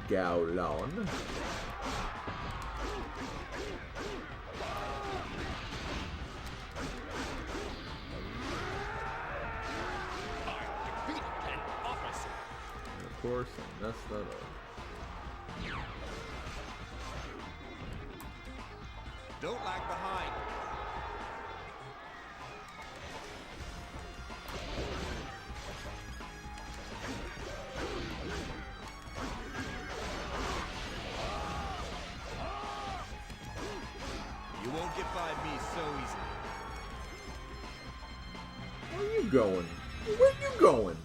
Gao Lon. Of course, I messed that up. Don't lag behind. You won't get by me so easily. Where are you going? Where are you going?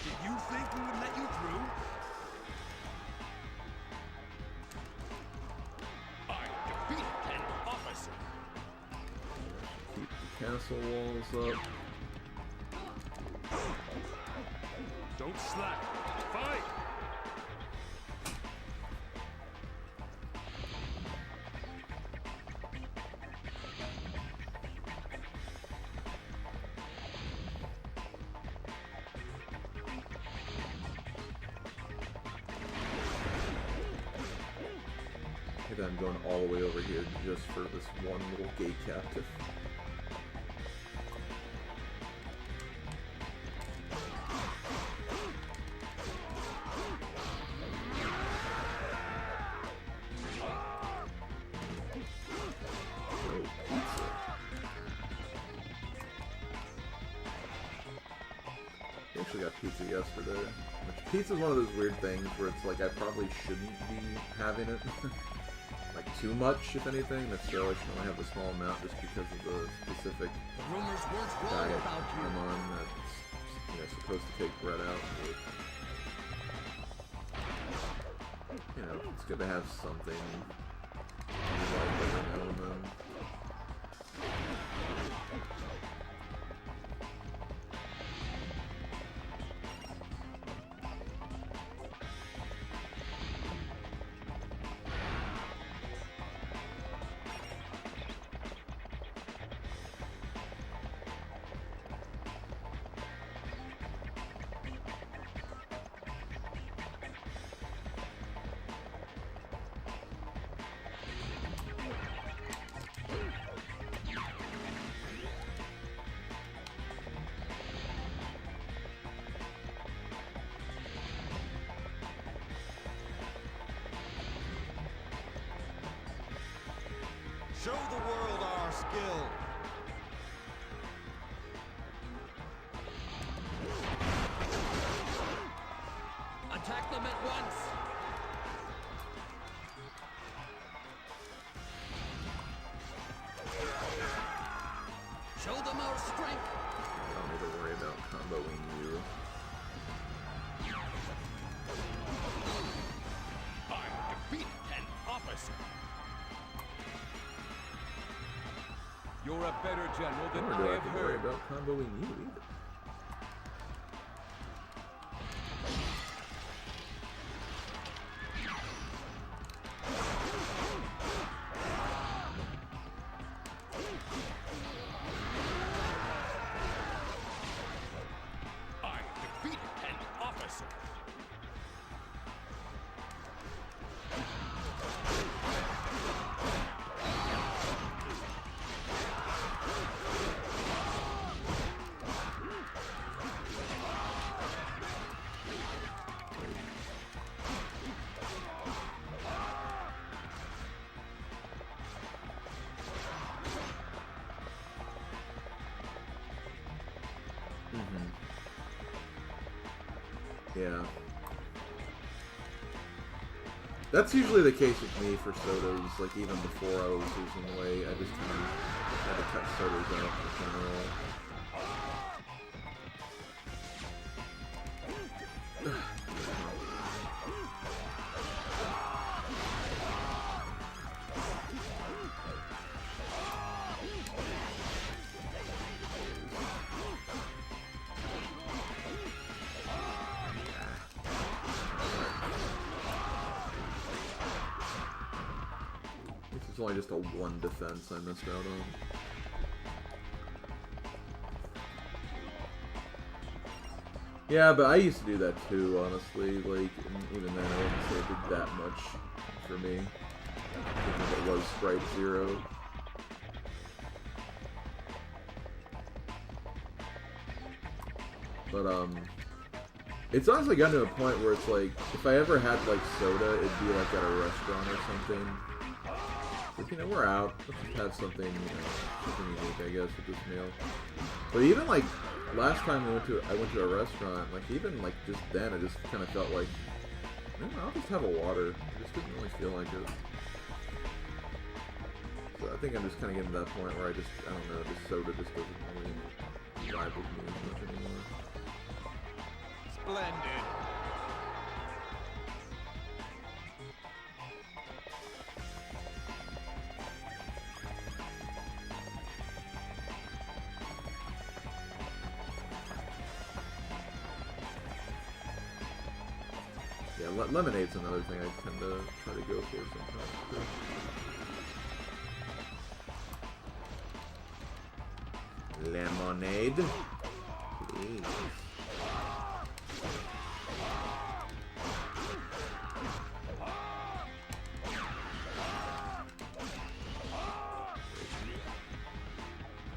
Did you think we would let you through? I defeated an officer. Keep the castle walls up. Don't slack. Fight! Maybe I'm going all the way over here just for this one little gate captive. Actually got pizza yesterday. Which pizza's one of those weird things where it's like I probably shouldn't be having it. Like too much, if anything. Necessarily I should only have a small amount just because of the specific diet I'm on that's supposed to take bread out. But, it's good to have something like every now and then. Show the world our skill. Attack them at once. Show them our strength. I don't need to worry about comboing you. I defeated an officer. You're a better general than Nor I do I have have to worry heard. about comboing you either. I defeated an officer. Yeah. That's usually the case with me for sodas, like even before I was losing weight, I just kind of had to cut sodas out in general. This is only just a one defense I missed out on. Yeah, but I used to do that too, honestly. Like, and even then, I wouldn't say it did that much for me. Even if it was Sprite 0. But, it's honestly gotten to a point where it's like, if I ever had, like, soda, it'd be, like, at a restaurant or something. Like, you know, we're out. Let's just have something, you know, something unique, I guess, with this meal. But even, like, last time I went to a restaurant, like, even, like, just then, I just kind of felt like, I'll just have a water. I just didn't really feel like it. So I think I'm just kind of getting to that point where I don't know, just soda just doesn't really vibe with me as much anymore. Splendid. Yeah, lemonade's another thing I tend to try to go for sometimes too. Lemonade, please.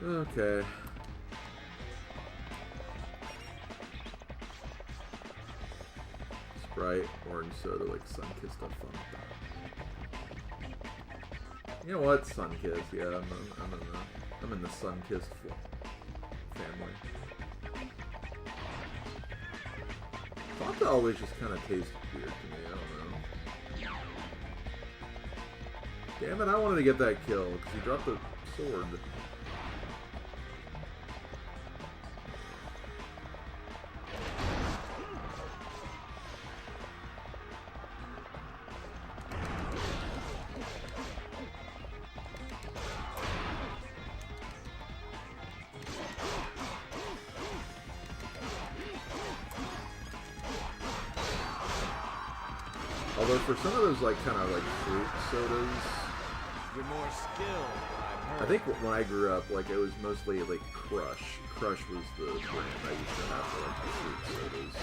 Okay. Sprite, orange soda, like Sunkissed Fanta. You know what? Sunkissed, yeah, I'm in the Sunkissed family. Fanta always just kind of tastes weird to me, I don't know. Damn it, I wanted to get that kill, because he dropped the sword. Although for some of those like kind of like fruit sodas, You're more skilled, I've heard. I think when I grew up, like it was mostly like Crush. Crush was the brand I used to have for like the fruit sodas.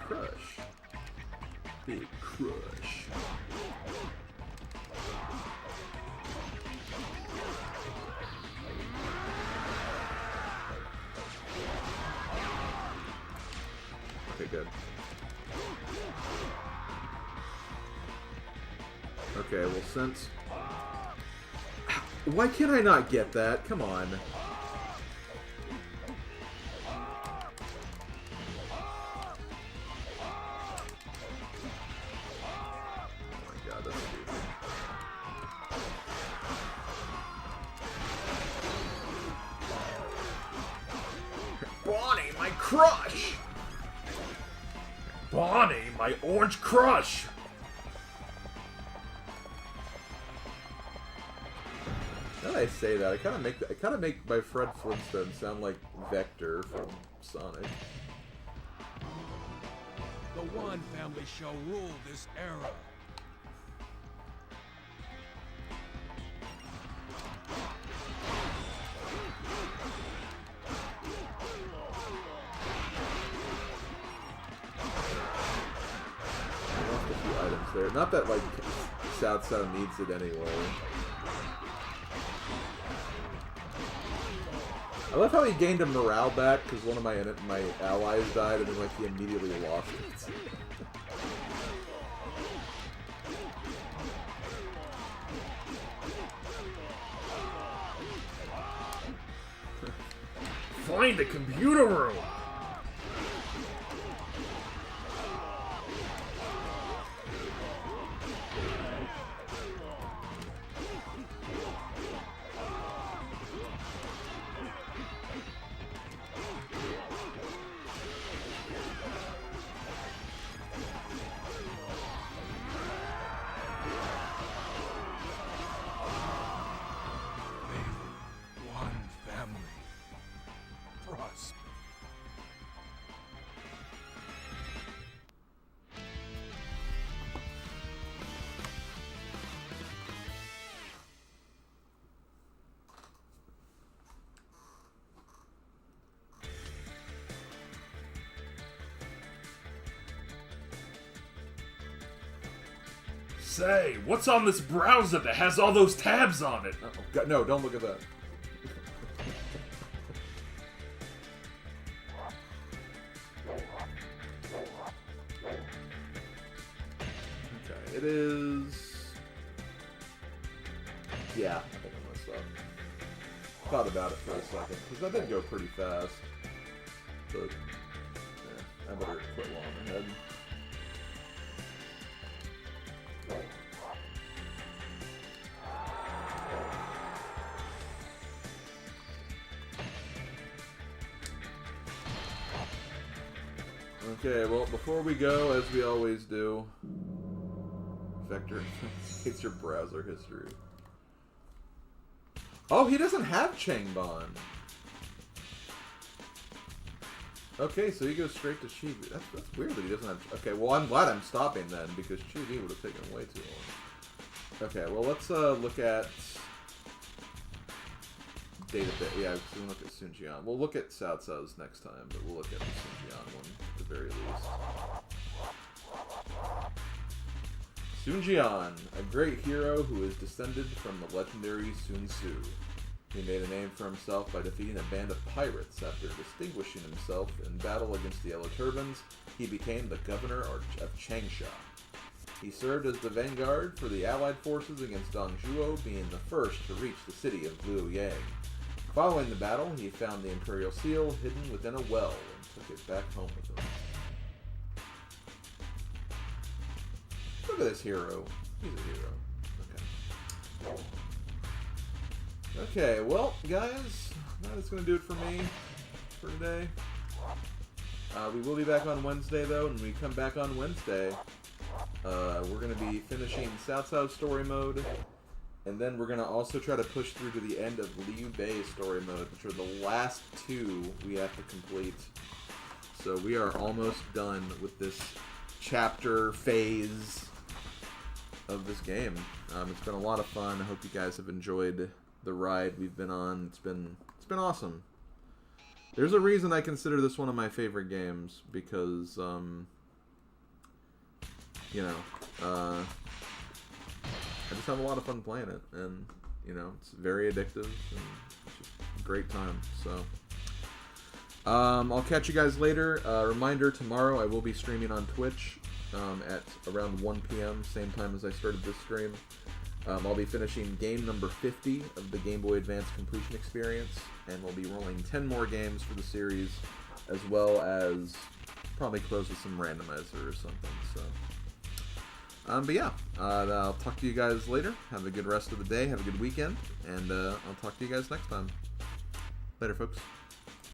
Crush. Big crush. Okay, good. Okay, well since... Why can't I not get that? Come on. Bonnie, my crush! Bonnie, my orange crush! Now that I say that, I kind of make my Fred Flintstone sound like Vector from Sonic. The one family shall rule this era. There. Not that, like, South Sound needs it anyway. I love how he gained a morale back because one of my allies died and then, like, he immediately lost it. Find the computer room! Say, what's on this browser that has all those tabs on it? Oh, God, no, don't look at that. Okay, it is... Yeah, I think I messed up. Thought about it for a second, because that did go pretty fast. But, yeah, I better quit while I'm ahead. Okay, well, before we go, as we always do, Vector, it's your browser history. Oh, he doesn't have Changban. Okay, so he goes straight to Chibi. That's weird that he doesn't have... Okay, well, I'm glad I'm stopping then, because Chibi would have taken way too long. Okay, well, let's look at... Database. Yeah, so we'll look at Sun Jian. We'll look at Cao Cao's next time, but we'll look at the Sun Jian one at the very least. Sun Jian, a great hero who is descended from the legendary Sun Tzu. He made a name for himself by defeating a band of pirates. After distinguishing himself in battle against the Yellow Turbans, he became the governor of Changsha. He served as the vanguard for the allied forces against Dong Zhuo, being the first to reach the city of Luoyang. Following the battle, he found the Imperial Seal hidden within a well and took it back home with him. Look at this hero. He's a hero. Okay. Okay, well, guys, that's going to do it for me for today. We will be back on Wednesday, though, and when we come back on Wednesday, we're going to be finishing Cao Cao's story mode. And then we're going to also try to push through to the end of Liu Bei's story mode, which are the last two we have to complete. So we are almost done with this chapter phase of this game. It's been a lot of fun. I hope you guys have enjoyed the ride we've been on. It's been awesome. There's a reason I consider this one of my favorite games, because, you know, I just have a lot of fun playing it, and, you know, it's very addictive, and it's just a great time, so. I'll catch you guys later. Reminder, tomorrow I will be streaming on Twitch at around 1 p.m., same time as I started this stream. I'll be finishing game number 50 of the Game Boy Advance Completion Experience, and we'll be rolling 10 more games for the series, as well as probably close with some randomizer or something, so. But yeah, I'll talk to you guys later. Have a good rest of the day. Have a good weekend. And I'll talk to you guys next time. Later, folks.